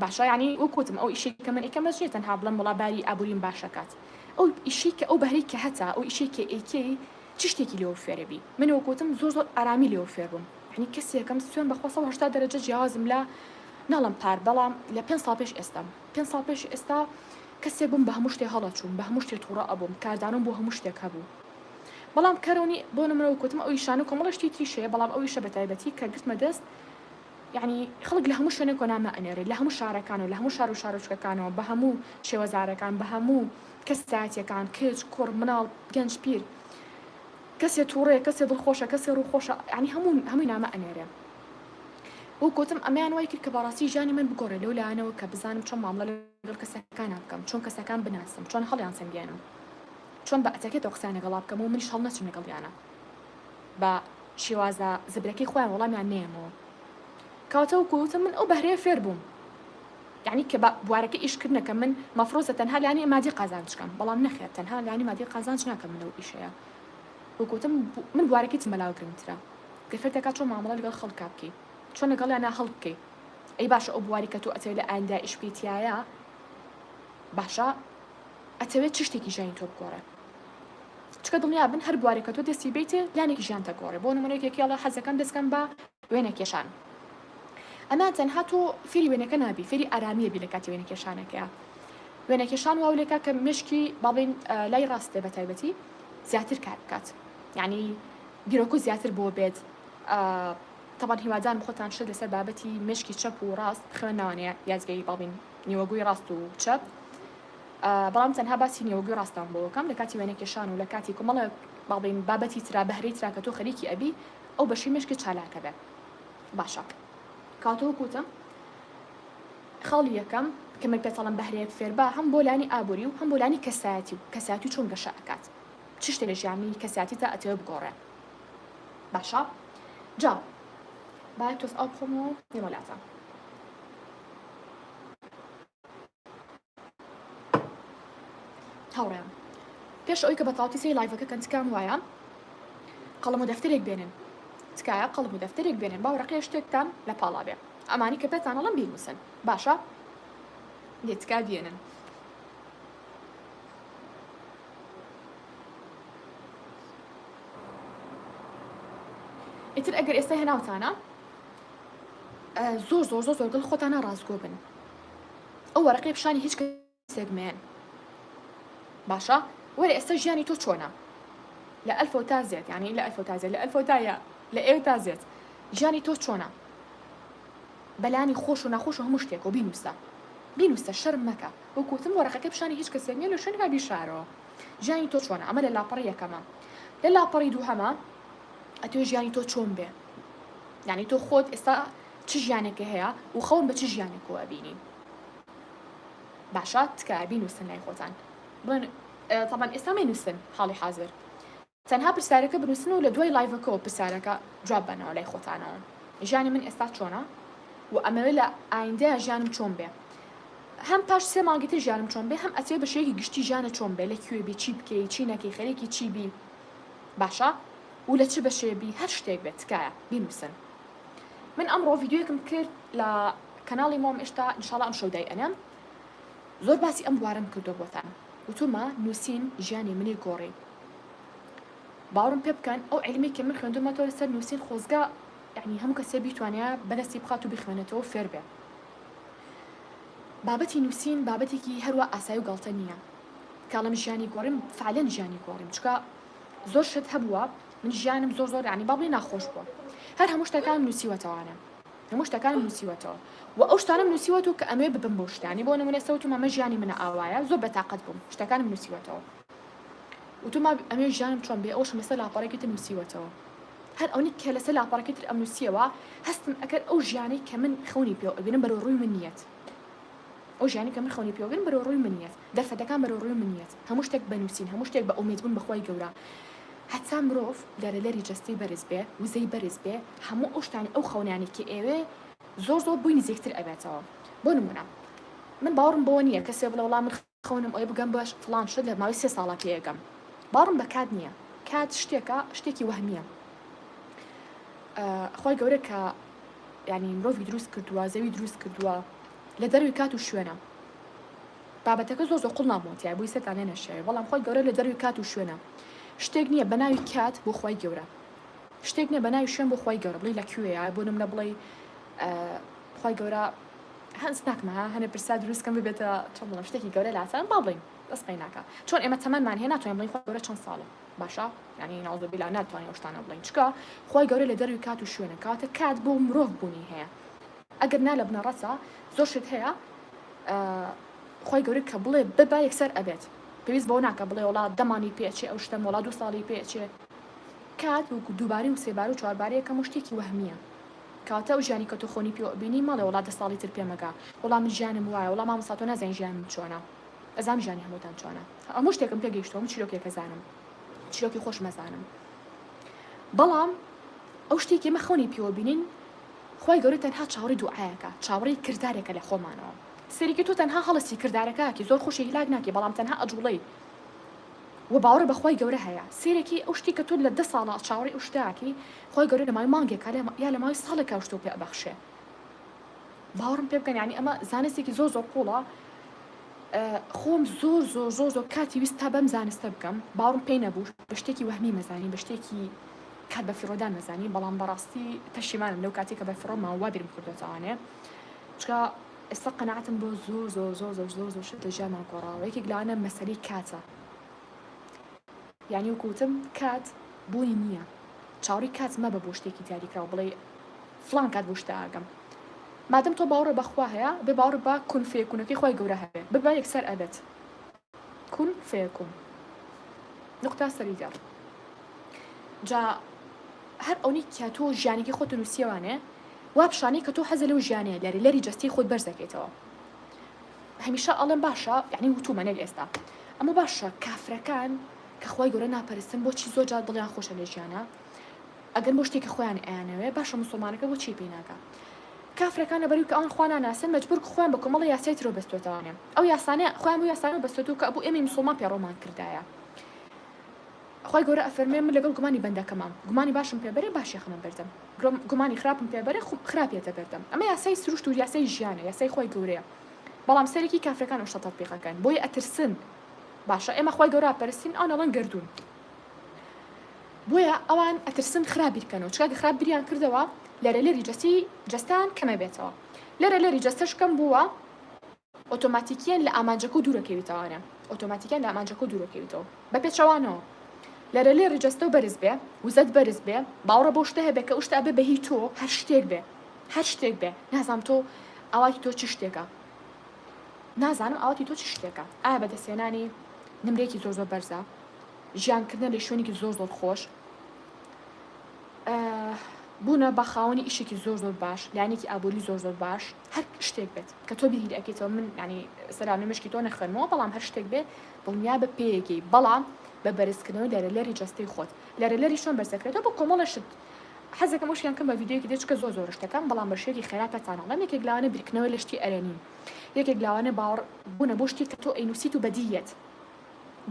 باشە یعنی وەکوتم ئەو ئیشی کە من ئەەکەم بەچێت تەنها بڵم وڵا باری ئابووریم باشەکات ئەو ئیشی کە ئەو بەهری کە هەتا ئەو ئیشی کە ئەیکەی چ شتێکی لێوە فێرەبی من وەکوتم زۆر ئارامی لێوە فێر بووم یعنی کەسێکم سوێن بەخوا 180 دەرەجە جیاوازم لە ناڵم پار بەڵام لە 5 ساڵ پێش ئێستا 5 ساڵ پێش ئێستا کەسێک بووم بە هەموو شتێ هەڵەچووم بە هەموو شتێ تووڕە ئەبووم کاردانم بۆ هەموو شتێک هەبوو بەڵام کەرەوەنی بۆ نمرە وەکوتم ئەو ئیشانە کۆمەڵشتی تریشەیە بەڵام ئەو ئیشە بەتایبەتی کە گرتمە دەست یعنی خەڵک لە هەموو شوێنێک نامە ئەنێرێ لە هەموو شارەکان و لە هەموو شار و شارۆچکەکانەوە بە هەموو شێوەزارەکان بە هەموو کەساتیەکان کچ کوڕ مناڵ گەنج پیر کەسێ تووڕێ کەسێ دڵخۆشە کەسێ ڕووخۆشە ینی هەمووی نامە ئەنێرێ وەکوتم ئەمەیان وای کرد کە بەڕاستی ژیانی من بگۆڕێ لەو لایەنەوە کە بزانم چۆن مامڵە لەگەڵ کەسەکان بکەم چۆن کەسەکان بناسم چۆن هەڵیان سەنگێنم چۆن بە ئەتەکێتەوە قسانە گەڵا بکەم و منیش هەڵ نەچم لەگەڵیانە بە شێوازە زبرەکەی خۆیان وەڵامیان نێمەوە کەواتە وەکوتم من ئەو بەهرەیە فێر بووم یعنی کە بوارەکە ئیشکردنەکە من مەفرۆزە تەنها لانی مادی قازانج بکەم بەڵام نەخێت تەنها لانی مادی قازانج ناکەم لەو ئیشەیە وەکوتم من بوارەکەی تمەلاو گرنگترە گەفێتەکە چۆن مامەڵە لەگەڵ خەڵکا بکەی چۆن لەگەڵیانە هەڵ بکەی ئەی باشە ئەو بواری کە تۆ ئەتەوێت لە ئایندا ئیش پێیتایە باشە ئەتەوێت چ شتێکی ژیانی تۆ بگۆڕێ چکە دڵنیا بن هەر بواری کە تۆ دەستی بیتێ لانێکی ژیان تەگۆڕێ بۆ نمونەیەکێکی ئەڵە حەزەکەم دەستکەم بە وێنە کێشان ئەمە تەنها تۆ فێری وێنەکە نابی فێری ئارامیە بی لە کاتی وێنە کێشانەکەیە وێنە کێشان واو لێکا کە مشکی باڵێن لای ڕاستێ بە تایبەتی زیاتر کار بکات یعنی بیرۆکو زیاتر بۆ بێت طبعا هیوادارم خۆتان شت لەسەر بابەتی مشکی چەپ و ڕاست خوێن ناوانەیە یازگەی باڵین نیوەگوی ڕاست و چەپ بەڵام تەنها باسی نیوەگوی ڕاستان بۆ بکەم لە کاتی وێنە کێشان و لە کاتی کۆمەڵە باڵین بابەتی ترا بەهرەی ترا کە تۆ خەریکی ئەبی ئەو بەشی مشکی چالاکە بێت باشە کاتۆ وەکوتم خاڵی یەکەم کە من پێتەڵم بەهرەیەک فێربا هەم بۆ لانی ئابووری و هەم بۆ لانی کەسایەتی و کەسایەتی چۆن گەشە ئەکات چ شتێ لە ژیانی کەسایەتی تا ئەتەوێت بگۆڕێ باشە جا باید تۆس ئەو بخۆمەوە نێوەلاتە هاوڕێم پێش ئەوەی کە بە تاڵتی سەی لایڤەکە کەنتکان وایە قەڵەم و دەفتەرێک بێنن تکایە قەڵەم و دەفتەرێک بێنن باوەڕقی شتێکتان لە پاڵا بێ ئەمانی کە پێتان ئەڵەم بیرنووسن باشە لێ تکا بێنن ئیتر ئەگەر ئێستا هێناوتانە زۆر گەڵ خۆتانە ڕازگۆ بن ئەو وەرەقەی پیشانی هیچ کەسێک مێن باشە وەرە ئێستا ژیانی تۆ چۆنە لە ئەلفە تا زێت یعنی لە ئەلفە تا زێت لە ئەلفە تایە لە ئێوە تا زێت ژیانی تۆ چۆنە بەلانی خۆش و ناخۆش و هەموو شتێک و بینوسە شەرم مەکە وەکوتم وەرەقەکەی پیشانی هیچ کەسێک نیە لە شوێنێکا بیشارەوە ژیانی تۆ چۆنە ئەمە لە لاپەڕی یەکەمە لە لاپەڕی دووهەمە ئەتوێ ژیانی تۆ چۆن بێ یعنی تۆ خۆت ئێستا چ ژیانێکە هەیە و خەون بە چ ژیانێکەوە بینی باشە تکە بینوسن لای خۆتان بڵێن طبعا ئێستا مێنووسن حاڵی حاضر تەنها پرسیارەکە بنووسن و لە دوای لایڤەکەەوە پرسیارەکە جواب بەنەوە لای خۆتانەوە ژیانی من ئێستا چۆنە و ئەمەوێت لە ئایندەیە ژیانم چۆن بێ هەم پاش 3 مانگی تر ژیانم چۆن بێ هەم ئەتوێ بە شێوەیەکی گشتی ژیانە چۆن بێ لەکوێ بێ چی بکەی چی نەکەی خەرێکی چی بی باشە و لە چ بەشێبی هەر شتێک بێت تکایە بینووسن من ئەمڕۆ ڤیدیۆیەکم کرد لە کەناڵی مۆم ئێشتا ئینشاڵڵا ئەم شەو دایئەنێم زۆر باسی ئەم بوارەم کردو بۆتان وتومە نووسین ژیانی منی گۆڕی باوەڕم پێ بکەن ئەو عیلمی کە من خوێندومەتەوە لەسەر نووسین خۆزگا یعنی هەموو کەسێ بیتوانێت بەدەستی بخات و بخوێنێتەوە فێر بێ بابەتی نووسین بابەتێکی هەروە ئاسایی و گاڵتە نییە کاڵم ژیانی گۆڕیم فعلەن ژیانی گۆڕیم چکە زۆر شت هەبووە من ژیانم زۆر یعنی باڵی ناخۆش بووە هەر هەموو شتەکانم نووسیوەتەوانە هەموو شتەکانم نووسیوەتەوە و ئەو شتانم نووسیوەت و کە ئەمێ ببم بۆ شتانی بۆ نمونە سەوت و مامە ژیانی منە ئاوایە زۆر بەتاقەت بووم شتەکانم نووسیوەتەوە وتوما ئەمێ ژیانم چۆن بێ ئەوش مەسە لاپەڕێکی تر نووسیوەتەوە هەر ئەوەی کە لەسەر لاپەڕێکی تر ئەم نووسیەوە هەستم ئەکرد ئەو ژیانی کە من خەونی پێ ئەبینم بەرەو ڕووی من نیەت ئەو ژیانی کە من خەونی پێوەبین بەرەو ڕووی من نیەت دەرفەتەکان بەرەو ڕووی من نیەت هەموو شتێک بنووسین هەموو شتێک بە ئومێدبوون بەخوای گەورە حتا مرۆڤ لەرەلەری جەستەی بەرز بێ وزەی بەرز بێ هەموو ئەو شتانی ئەو خەونیانی کە ئێوێ زۆر بووی نزیکتر ئەبێتەوە بۆ نمونە من باوەڕم بۆ نییە کەسێ بڵێ وەڵام من خەونم ئەوێ بگەم باش فڵان شت لە ماوەی 3 ساڵە پێیەکەم باوەڕم بە کات نییە کات شتێکی وەهمیە خۆی گەورە کە یعنی مرۆڤی دروست کردووە زەوی دروست کردووە لە دەروی کات و شوێنە بابەتەکە زۆر قوڵ نامۆتیای بووی سێتان لێ نەشێ بەڵام خۆی گەورە لە دەروی کات و شوێنە شتێک نییە بە ناوی کات بۆ خۆی گەورە شتێک نییە بە ناوی شوێن بۆ خۆی گەورە بڵی لەکوێیە بۆ نمونە بڵێ خۆی گەورە هەنس ناکمە هەنە پرسا دروستکەم ببێتە چۆن بڵێم شتێکی گەورە لاسان با بڵین دەست پێی ناکە چۆن ئێمە تەمەنمان هەیە ناتوانین بڵین خۆی گەورە چەند ساڵە باشە یعنی ناوزە بیلا ناتوانین ئەو شتانە بڵین چکە خۆی گەورە لە دەروی کات و شوێنە کاتە کات بۆ مرۆڤ بوونی هەیە ئەگەر نا لە بنەڕەتە زۆر شت هەیە خۆی گەورە کە بڵێ ببا یەکسەر ئەبێت پێویست بۆ ناکە بڵێ وڵات دەمانی پێچێ ئەو شتە وڵات 2 ساڵی پێچێ کات و دووباری و سێبار و چواربارەیەکە شتێکی وەهمیە کاتە ئەو ژیانی کە تۆ خۆنی پێبینی ماڵێ وڵات 10 ساڵی تر پێمەگا وەڵام من ژیانم وایە وەڵام مامۆستا تۆ نازانین ژیانم چۆنە ئەزانم ژیانی هەمووتان چۆنە هەموو شتێکم پێگەیشتەوە چیرۆکێکە زانم چیرۆکی خۆش مەزانم بەڵام ئەو شتێکی ئێمە خۆنی پێوەبینین خۆی گەورە تەنها چاوەڕی دوعایەکە چاوەڕی کردارێکە لە خۆمانەوە سەریکە تۆ تەنها هەڵەسی کردارەکەکی زۆر خۆشی هیلاک ناکێ بەڵام تەنها ئەجوڵەی و باوەڕ بەخوای گەورە هەیە سێرێکی ئەو شتی کە تۆ لە 10 ساڵە چاوەڕی ئەو شتاکی خۆی گەورە لە ماوەی مانگێکە یا لە ماوەی ساڵێکە ئەو شتۆ پێ ئەبەخشێ باوەڕم پێ بکەن یعنی ئەمە زانستێکی زۆر قوڵە خۆم زۆر کاتی ویست تا بەم زانستە بکەم باوەڕم پێی نەبوو بە شتێکی وەهمی مەزانی بە شتێکی کات بە فیڕۆدا مەزانی بەڵام بەڕاستی پەشیمانم لەو کاتێک کە بە فیڕۆ ماوە بیرم کردوێتەوانێ چکە ئێستا قەناعەتم بۆ زۆر شت لە ژیانمان گۆڕاوە یەکێک لەوانە مەسەلەی کاتە یعنی وەکوتم کات بوونی نییە چاوەڕی کات مەبە بۆ شتێکی دیاریکراوە بڵێ فڵان کات بۆ شتە ئاگەم مادەم تۆ باوەڕە بەخوا هەیە بێ باوەڕ بە کون فێکونەکەی خۆی گەورە هەبێ ببا یەکسەر ئەبێت کون فێکون نقطە سەریدا جا هەر ئەوەی کە تۆ ژیانێکی خۆت نووسیەوانێ وا پیشانەی کە تۆ حەزە لەو ژیانەیە لەری جەستی خۆت بەرزەکەیتەوە هەمیشە ئەڵێم باشە یعنی وتومەنێک ئێستا ئەمە باشە کافرەکان کە خۆی گەورە ناپەرستن بۆچی زۆر جار دڵیان خۆشە لە ژیانە ئەگەر بۆ شتێکی خۆیان ئەیانەوێ باشە موسڵمانەکە بۆچی پێی ناکە کافرەکان لەبەری کە ئەوان خوا ناناسن مەجبور خۆیان بە کۆمەڵی یاسای ترۆ بەستوێتەوانێ ئەو یاسانەیە خۆیان بۆ یاسانە بەستوێت و کە ئەبوو ئێمەی موسڵمان پێڕۆمان کردایە خۆی گەورە ئەفەرمێ من لەگەڵ گومانی بەندەکەمام گومانی باشم پێبەرێ باشی خەمە بەردەم گومانی خراپم پێبەرێ خراپێتە بەردەم ئەمە یاسای سروشت و یاسای ژیانە یاسای خۆی گەورەیە بەڵام سەرێکی کافرەکان ئەو شتە تەطبیقەکەن بۆیە ئەترسن باشە ئێمە خۆی گەورە پەرستین ئەو نەڵەن گردوون بۆیە ئەوان ئەترسن خراپی بکەنەوە چکە خراپ بریان کردەوە لەرەلەری جەستان کەمە بێتەوە لەرەلەری جەستەش کەم بووە ئۆتۆماتیکیان لە ئامانجەکە و دوورەکەویتەوانە ئۆتۆماتیکیان لە ئامانجەکە و دوورەکەویتەوە بە پێچەوانەوە لەرەلەری جەستە و بەرز بێ وزەت بەرز بێ باوەڕە بۆ شتە هەبێ کە ئەو شتە ئەبێ بە هی تۆ هەر شتێک بێ نازانم تۆ ئاواتی تۆ چ شتێکە نازانم ئاواتی تۆ چ شتێکە ئایا بەدەستێنانی نمرێکی زۆر بەرزە ژیانکردن لە شوێنێکی زۆر خۆش بوونە بە خاوەنی ئیشێکی زۆر باش لایەنێکی ئابووری زۆر باش هەر شتێک بێت کە تۆ بیری ئەکەیتەوە من ینی سەرانە مشکی تۆ نەخێنمەوە بەڵام هەر شتێک بێ دڵنیا بە پێیەکەی بەڵام بە بەرزکردنەوەی لەرەلەری جەستەی خۆت لەرەلەری شۆن بەرزەکرێتەوە بۆ کۆمەڵە شت حەزەکەم ئەوشیان کەم بە ڤیدیۆیەکی دێت چکە زۆر شتەکەم بەڵام بە شێوەیەکی خێراپەتانەڵەم یەکێک لەوانە بیرکردنەوەی لە شتی ئەرێنی یەکێک لەوانە باوەڕ بوونە بۆ شتێک کە تۆ ئەینووسیت و بەدیەت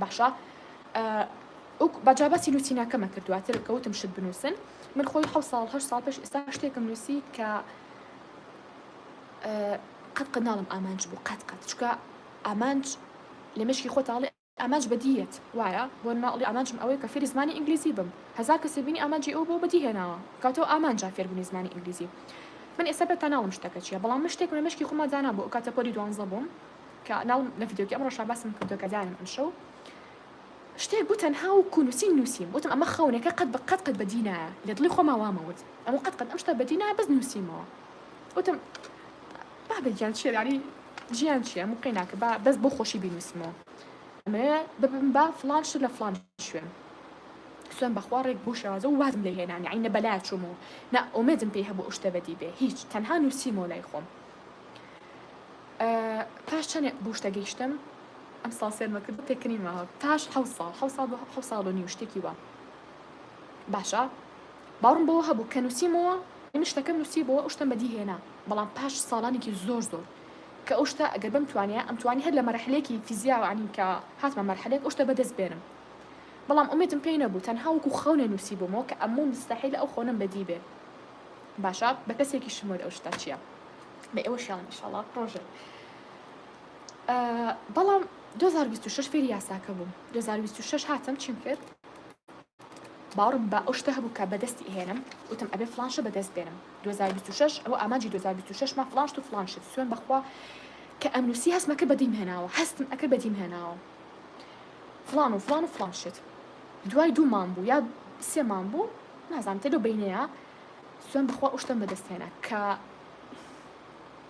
باشە بەجابەتی نووسینەکەمە کردواتر کەوتم شت بنووسن من خۆی 7 ساڵ 8 ساڵ پێش ئێستا شتێکم نووسی کە قەت ناڵم ئامانج بوو قەت چکە ئامانج لە مشکی خۆتاڵێ ئامانج بەدیەت وایە بۆ ناڵی ئامانجم ئەوەی کە فێری زمانی ئینگلیزی بم هەزار کەسێ بینی ئامانجی ئەو بۆ بەدی هێناوە کاتەوە ئامانجا فێربوونی زمانی ئینگلیزی من ئێستا بێتە ناڵم شتەکە چییە بەڵام شتێک لە مشکی خۆما جانا بوو کاتە پۆلی 12 بووم کە ناڵم لە ڤیدیۆکی ئەمڕۆ شاباسم کردو کە دانم ئەمشەو شتێک بوو تەنها و نووسیم وتم ئەمە خەونێکە قەت بەدی نایە لە دڵی خۆما وامەوت ئەمە قەت ئەم شتە بەدی نایە بەس نووسیمەوە وتم بابل جان شيء يعني جيان شيء مقيناك بس بو خوشي بينسمو ما ببن فلان شو لفلان شو سوين بخوارك بوش رازو وازم ليه يعني عين بلاد شمو نا ومدن بيها بو اشتبدي به هيج تنها نسيمو لايخم باش تاني بوش تاقيشتم ام صاصير ما كنت تكني معها باش حوصال ونيوشتكي وا باشا بارم بو هبو كنسيمو مشتكم نسيبو اشتم بدي هنا بلان باش صالاني كي زور كأشتا أقرب أم تواني هاد لمرحلة فيزياء يعني كهات مرحلة أشتا بدز بينم بلام أميتم بينا بو تنها وكو خونا نسيبو مو كأمو مستحيل أو خونا بديبه باشا بكسيكي شمول أشتا تشيا بأوش يعني إن شاء الله بروجي بلام 2026 فيري ياساكا بو 2026 هاتم چين كرد باورم با أشتا هبو كبدستي هينم وتم أبي فلانش بدز بينم 2026 أو أماجي 2026 ما فلانش تو فلانش سوين بخوا كأمنوسي هس ما كبديم هناو حست أكل بديم هناو فلان وفلان وفلان شت دواي دو مامبو يا سي مامبو ما زعم تلو بينيا سوين بخوا أشتم بدست هنا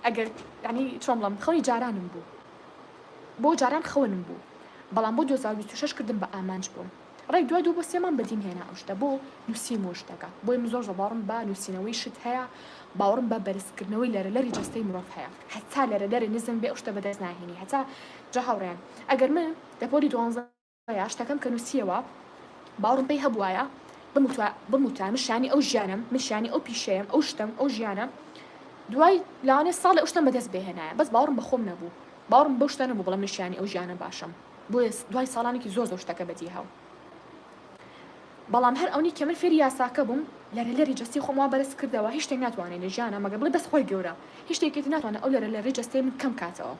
أجر يعني شو ملام خوني جاران بو جاران خون بو بلان بو 2026 كردم بأمانج بو رأي دواي دو بس يمان بديم هنا أشتا بو نسيمو أشتاكا بو يمزور جبارم با نسينوي شت هيا باورم با برسكرنوي لري جستي مروف هيا حتى لري نزم بي أشتا بدز ناهيني حتى جهورين أجر من دبولي دوانزا أشتاكم كنسيوا باورم بي هبوايا بموتا مش يعني أو جانم مش يعني أو بيشيم أو شتم أو جانم دواي لاني صالة أشتم بدز بي هنا بس باورم بخوم نبو باورم بوشتن بو بلا مش يعني أو جانم باشم بو دواي صالاني كي زور أشتاكا بديها بەڵام هەر ئەوەی کەمن فێری یاساکە بووم لەرە جەستی خۆم بەرز کردەوە هیچ شتێک ناتوانێت لە ژیانە مەگەر بڵێ بەس خۆی گەورە هیچ شتێکی ناتوانێت ئەو لەرە جەستەی من کەم کاتەوە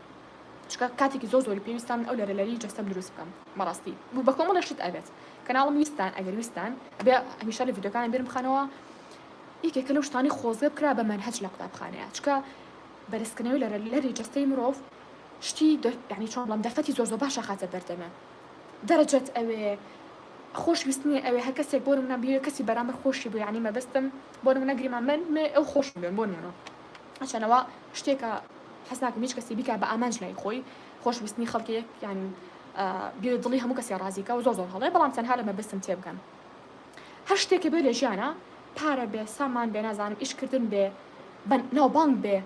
چکە کاتێکی زۆری پێویستان ئەو لەرەی جەستەم دروست بکەم بەڕاستی بوو بە کۆمەڵ شت ئەبێت کەناڵم ویستان ئەگەر ویستان بێ هەمیشە لە ڤیدیۆکانە بێرم بخەنەوە یەکێکە لەو شتانی خۆزگە بکرا بە منهەج لە قوتابخانەیە چکە بەرزکردنەوەی لەرەی جەستەی مرۆڤ شتی یعنی چۆن بڵێم دەفەتی زۆر باشە خاتە بەردەمە دەرەجەت ئەوێ خۆشویستنی ئەوێ هەر کەسێک بۆ منە بیر کەسی بەرامبەر خۆشی بوو یعنی مەبەستم بۆ منە گریمان من ئەو خۆش بێن بۆ منە ئەچەنەوە شتێکە حەز ناکەم هیچ کەسی بیکە بە ئامانج لای خۆی خۆشویستنی خەڵکێک یعنی بیر دڵی هەموو کەسی ڕازیکە و زۆر هەڵێ بەڵام تەنها لە مەبەستم تێبگەن هەر شتێکە بێ لە ژیانە پارە بێ سامان بێ نازانم ئیشکردن بێ ناوبانگ بێ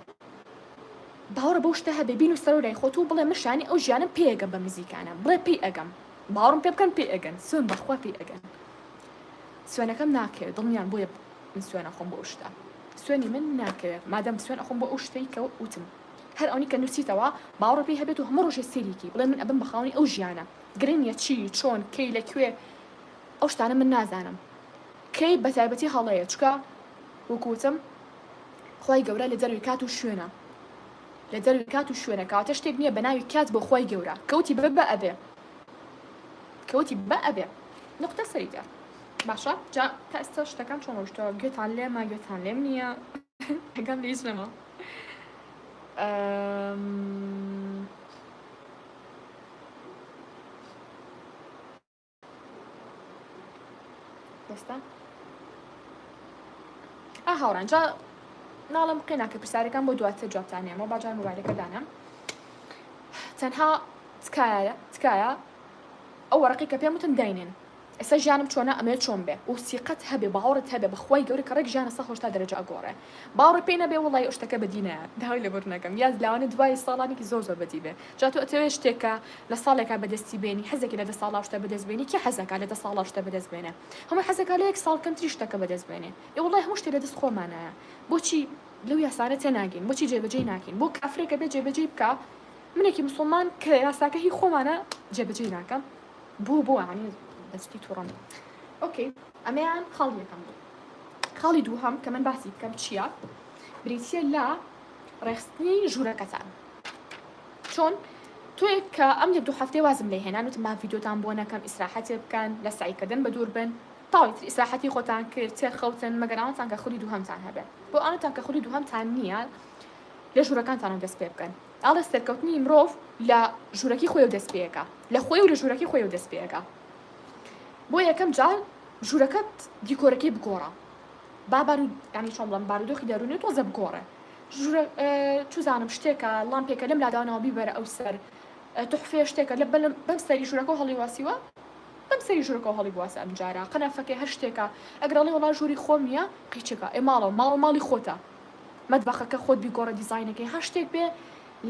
باوەڕە بەو شتە هەبێ بین و سەر لای خۆت و بڵێ مشانی ئەو ژیانم پێ ئەگەم بە نزیکانە بڵێ پێی ئەگەم باوەڕم پێ بکەن پێ ئەگەن سوێن بەخوا پێی ئەگەن سوێنەکەم ناکەوێت دڵنیان بۆیە من سوێنە خۆم بۆ ئەو شتە سوێنی من ناکەوێت مادەم سوێن ئەخۆم بۆ ئەو شتەی کە وتم هەر ئەوەی کە نووسیتەوە باوەڕە پێی هەبێت و هەموو ڕۆژێ سێریکی بڵێ من ئەبم بەخاوەنی ئەو ژیانە گرنگە چی چۆن کەی لەکوێ ئەو شتانە من نازانم کەی بە تایبەتی هەڵەیە چکە وەکوتم خۆی گەورە لە دەروی کات و شوێنە لە دەروی کات و شوێنە کاتە شتێک نییە بە ناوی کات بۆ خۆی گەورە کەوتی بە ئەبێ کەوتی بە ئەبێ نقطە سەریدا باشە جا تا ئێستا شتەکان چۆن ڕۆشتەوە گوێتان لێمە گوێتان لێم نییە هەگەم لە هیچ نەما دەستا هاوڕان جا ناڵم قیناکە پرسیارەکان بۆ دواتر جوابتان هەیە باجار مۆبایلەکە دانم تەنها تکایە ئەو وەرەقی کە پێم وتن داینێن ئێستا ژیانم چۆنە ئەمەوێت چۆن بێ و سیقەت هەبێ باوەڕت هەبێ بەخوای گەورە کە ڕێک ژیانە 180 دەرەجە ئەگۆڕێ باوەڕی پێی نەبێ وەڵای ئەو شتەکە بەدینایە داوای لەبەر نەکەم یاز لەوانە دوای ساڵانێکی زۆر بەدی بێ جا تۆ ئەتەوێت شتێکە لە ساڵێکا بەدەستی بێنی حەزێکی لە 10 ساڵا شتە بەدەست بێنی کێ حەزەکە لە 10 ساڵا شتە بەدەست بێنێ هەموو حەزەکە لە 1 ساڵ کەمتری شتەکە بەدەست بێنێ وڵای هەموو شتێ لە دەست خۆمانایە بۆچی لەو یاسانە تێناگەین بۆچی جێبەجێ ناکەین بۆ کافرێکە بێ جێبەجێ بکە منێکی مسلمان کە یاساکە هی خۆمانە جێبەجێ ناکەم بۆ عنی دەستی تووڕم ئۆکەی ئەمەیان خاڵی یەکەم بوو خاڵی دووهەم کە من باسی بکەم چییە بریتیە لە ڕێخستنی ژوورەکەتان چۆن تۆیەک کە ئەم یەک دوو هەفتەی وازم لێ هێنان وتم ڤیدیۆتان بۆ نەکەم ئیسراحەتێ بکەن لە سعیکردن بە دوور بن تاوی ئیسراحەتی خۆتان کرد تێخەوتن مەگەرانتان کە خولی دووهەمتان هەبێت بۆ ئەوتان کە خولی دووهەمتان نییە لە ژوورەکانتان دەست پێ بکەن ئاڵە سەرکەوتنی مرۆڤ لە ژوورەکی خۆی و دەست پێەکە لە خۆی و لە ژوورەکەی خۆی و دەست پێەکە بۆ یەکەم جار ژوورەکەت دیکۆرەکەی بگۆڕە با ینی چۆن بڵێم بارودۆخی دەرونی تۆزە بگۆڕێ ژوورە توزانم شتێکە لامپێکە لەم لاداوانەوە بیبەرە ئەو سەر تحفێ شتێکە لە بەم سەری ژوورەکە هەڵی واسیوە بەم سەری ژوورەکە هەڵی بواسە ئەم جارە قەنەفەکەی هەر شتێکە ئەگەڕڵی وڵا ژووری خۆم نییە قیچەکە ماڵەوە ماڵی خۆتە مەتبەخەکە خۆت بیگۆڕە دیزاینەکەی هەر شتێک بێ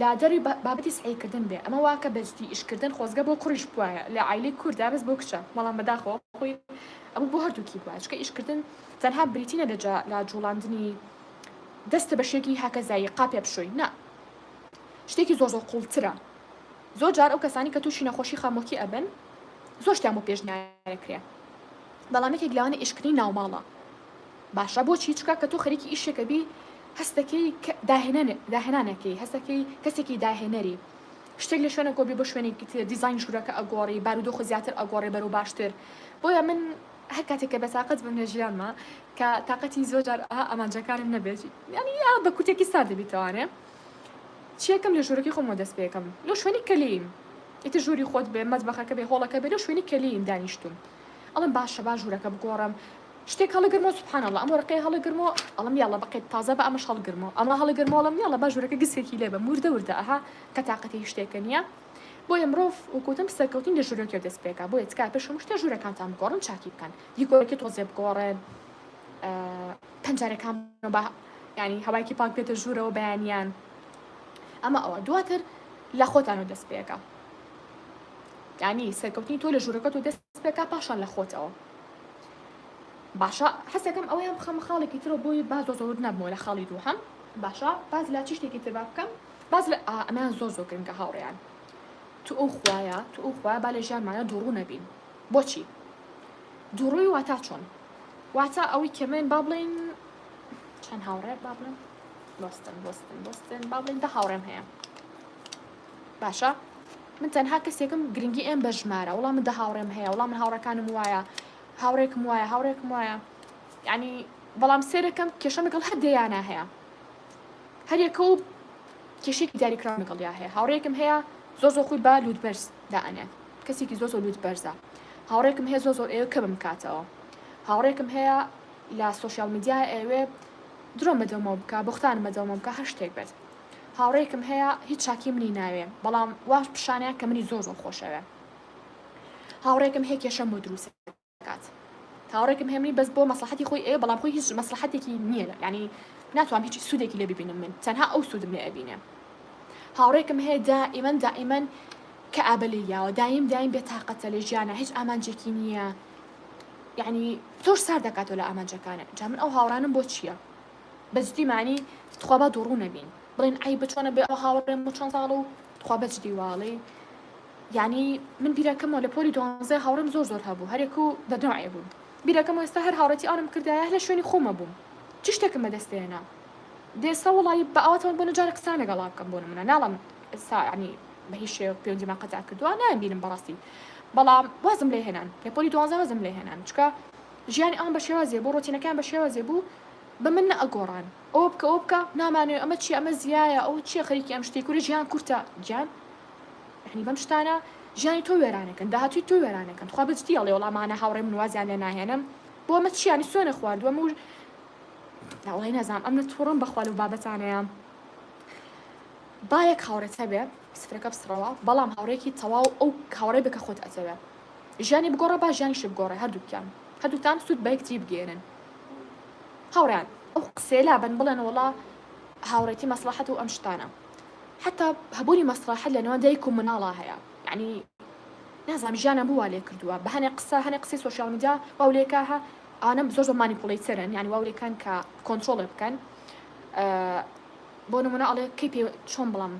لا دەری بابەتی سعیکردن بێ ئەمە واکە بەجددی ئیشکردن خۆزگە بۆ کوڕیش بواە لە عیلی کووردا بەس بۆ کچە بەڵام بەداخۆ خۆی ئەمە بۆ هەردووکی بووە چکە ئیشکردن تەنها بریتینە لە جوڵاندنی دەستە بەشێکی هاکەزایی قاپێ بشۆی نا شتێکی زۆر قوڵترە زۆر جار ئەو کەسانی کە تووشی نەخۆشی خامۆکی ئەبن زۆر شتیان بۆ پێشنیارەکرێ بەڵام یەکێک لەوانە ئیشکردنی ناوماڵە باشە بۆچی چکە کە تۆ خەریکی ئیشێکە بی هەستەکەی داهێنانەکەی هەستەکەی کەسێکی داهێنەری شتێک لە شوێنە گۆبی بۆ شوێنێکی دیزاین ژوورەکە ئەگۆڕی بارودۆخ زیاتر ئەگۆڕێ بەرەو باشتر بۆیە من هەر کاتێککە بە تااقەت بم لە ژیانمە کە تااقەتی زۆر جار ئەمانجەکانم نەبێت ینی یا بە کوتێکی سا دەبیتەوانێ چیەکەم لە ژوورەکەی خۆمە دەست پێەکەم لەو شوێنی کەلیم ئیتر ژووری خۆت بێ مەتبەخەکە بێ هۆڵەکە بێ لەو شوێنی کەلیم دانیشتوم ئەڵم باشە با ژوورەکە بگۆڕم شتێک هەڵەگرمەوە سوبحانەڵڵا ئەم وەرەقەی هەڵەگرمەوە ئەڵم یاڵە بەقێت تازە بە ئەمەش هەڵگرمەوە ئەمە هەڵەگرمەوەڵم یاڵە با ژوورەکە گسێکی لێ بە وردە ئەها کە تااقەتی شتێکە نییە بۆیە مرۆڤ وەکوتم سەرکەوتین لە ژوورەکە دەست پێکا بۆیە چکار پێشم شتە ژوورەکانتان بگۆڕن چاکی بکەن دیکۆرەکە تۆزێ بگۆڕن پەنجارەکان بە ینی هەوایکی پاک بێتە ژوورەوە بەیانیان ئەمە ئەوە دواتر لە خۆتانەوە دەست پێکە ینی سەرکەوتنی تۆ لە ژوورەکە تۆ دەست پێکا پاشان لە خۆتەوە باشە حەسەکەم ئەوەیان بخەمە خاڵێکی ترە بۆی باز زۆر نەبمەوە لە خاڵی دووهەم باشە باز لا چی شتێکی تر بکەم باز لە ئەمان زۆر گرنگە هاوڕێیان تو ئەو خوایە با لە ژیانمانە دووڕوو نەبین بۆچی دووڕووی واتا چۆن واتا ئەوەی کە من با بڵێن چەند هاوڕێ با بڵێن بۆستن با بڵێن دە هاوڕێم هەیە باشە من تەنها کەسێکم گرنگی ئێم بە ژمارە وڵام من دە هاوڕێم هەیە وڵام من هاوڕەکانم وایە هاوڕێکم وایە ینی بەڵام سێرەکەم کێشە لەگەڵ هەر دەیانە هەیە هەر یەکە و کێشێکی دیاریکرا لەگەڵیا هەیە هاوڕێکم هەیە زۆر خۆی با لوودبەرز دائەنێ کەسێکی زۆر لوودبەرزە هاوڕێکم هەیە زۆر ئێوە کە بمکاتەوە هاوڕێکم هەیە لە سوۆشیال میدیا ئێوێ درۆ مەدەمەوە بکە بختان مەدەمەوە بکە هەر شتێک بێت هاوڕێکم هەیە هیچ چاکی منی ناوێ بەڵام واش پیشانەیە کە منی زۆر خۆشەوێ هاوڕێکم هەیە کێشە بۆ دروست کات هاوڕێکم هێمنی بەس بۆ مەسلحەتی خۆی ئێ بەڵام خۆی هیچ مەسلحەتێکی نییە ینی ناتوانم هیچ سوودێکی لێ ببینم من تەنها ئەو سوودم لێ ئەبینێ هاوڕێکم هەیە دائیمەن کە ئابلیاوە دایم بێتاقەتە لە ژیانە هیچ ئامانجێکی نییە یعنی زۆر سار دەکاتەوە لە ئامانجەکانە جا من ئەو هاوڕانم بۆ چییە بەجددی معنی تخوا با دووڕوو نەبین بڵێن ئەی بچۆنە بێ ئەو هاوڕێم بۆ چەند ساڵ و تخوا بەجددی واڵێ یعنی من بیرەکەمەوە لە پۆلی 12 هاوڕێم زۆر هەبوو هەرێک و بەدنوعێ بوون بیرەکەم ئێستا هەر هاوڕێتی ئانم کردایە لە شوێنی خۆمە بووم چ شتێکم بەدەستێنا دێستا وڵی بە ئەوەتەوە بۆ نەجارە قسان لەگەڵا بکەم بۆ نمونە ناڵم ئێستا ینی بە هیچ شێوە پەیوەندیمان قەتع کردووە نامبینم بەڕاستی بەڵام وازم لێ هێنان لە پۆلی 12 وازم لێ هێنان چکە ژیانی ئەم بە شێوازێ بۆ ڕۆتینەکان بە شێوازێ بوو بە من نەئەگۆڕان ئەوە بکە نامانێ ئەمە چی ئەمە زیایە ئەو چیە خەریکی ئەم شتێک کوری ژیان کورتە گیان یعنی بەم شتانە ژیانی تۆ وێرانەکەن داهاتووی تۆ وێرانەکەن خوا بەجددی ئەڵێ وەڵامانە هاوڕێ من وازیان لێ ناهێنم بۆ ئەمە چیانی سوێنە خواردووە و وڵی نەزانم ئەم تووڕم بەخوال و بابەتانەیە با یەک هاوڕێت هەبێ سفرەکە بسڕەوە بەڵام هاوڕێکی تەواو ئەو هاوڕێ بکە خۆت ئەتەوێ ژیانی بگۆڕە با ژیانیش بگۆڕێ هەردووتان سوود بەیەکتی بگێنن هاوڕیان ئەو قسێلا بن بڵێن وڵا هاوڕێتی مەسلحەت و ئەم شتانە حتا هەبوونی مەسلحەت لەنەوە دایک و مناڵە هەیە یعنی نازانم ژیانە بووە لێ کردووە بە هەنێ قسەی سۆشیال میدیا واو لێکاها ئانە زۆر مانیپوڵیتەرن یعنی واو لێکان کە کۆنترۆڵ بکەن بۆ نمونە ئەڵێ کەی پێ چۆن بڵام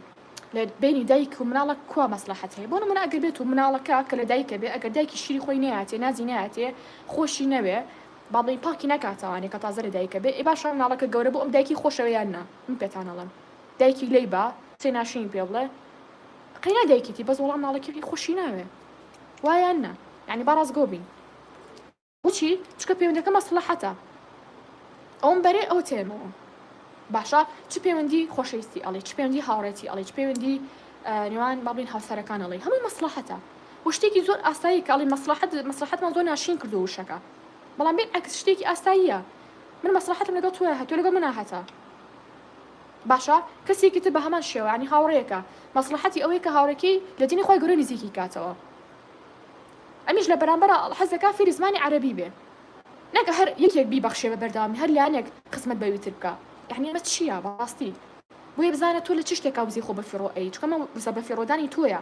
لە بینی دایک و مناڵە کوا مەسلحەت هەیە بۆ نمونە ئەگەر بێت و مناڵەکە کە لە دایکە بێ ئەگەر دایکی شیری خۆی نەهاتێ نازی نەهاتێ خۆشی نەوێ با بڵێن پاکی نەکاتەوانێ کە تازە لە دایکە بێ ئێ باشە مناڵەکە گەورە بۆ ئەم دایکی خۆشەوە یان نا من پێتان ئەڵێم دایکی لێی با سێ ناشینی پێ بڵێ قەینا دایکیتی بەس وەڵام مناڵەکەی خۆشی ناوێ وایان نا یعنی با ڕاستگۆ بین بۆچی چکە پەیوەندەکە مەسلحەتە ئەوم بەرێ ئەو تێمەوە باشە چ پەیوەندی خۆشەویستی ئەڵێ چ پەیوەندی هاوڕێتی ئەڵێ چ پەیوەندی نێوان با بڵێن هاوسەرەکان ئەڵێ هەمووی مەسلحەتە و شتێکی زۆر ئاسایی کە ئەڵێ مەسلحەتمان زۆر ناشین کردو وشەکە بەڵام بێن عەکس شتێکی ئاساییە من مەسلحەتم لەگەڵ تۆیە هەتۆ لەگەڵ منە هەتە باشە کەسێکی تر بە هەمان شێوە ینی هاوڕەیەکە مەسلحەتی ئەوەیە کە هاوڕێکی لە دینی خۆی گەورە نزیکی کاتەوە ئەمیش لە بەرامبەر حەز دەکا فێری زمانی عەرەبی بێ نەکە هەر یەکێک بیبەخشێ بە بەردەوامی هەر لایەنێک خزمەت بەویتر بکە یعنی ئەمە چییە بەڕاستی بۆیە بزانە تۆ لە چ شتێکا وزی خۆ بە فێڕۆئی چکەمە وزە بە فێڕۆدانی تۆیە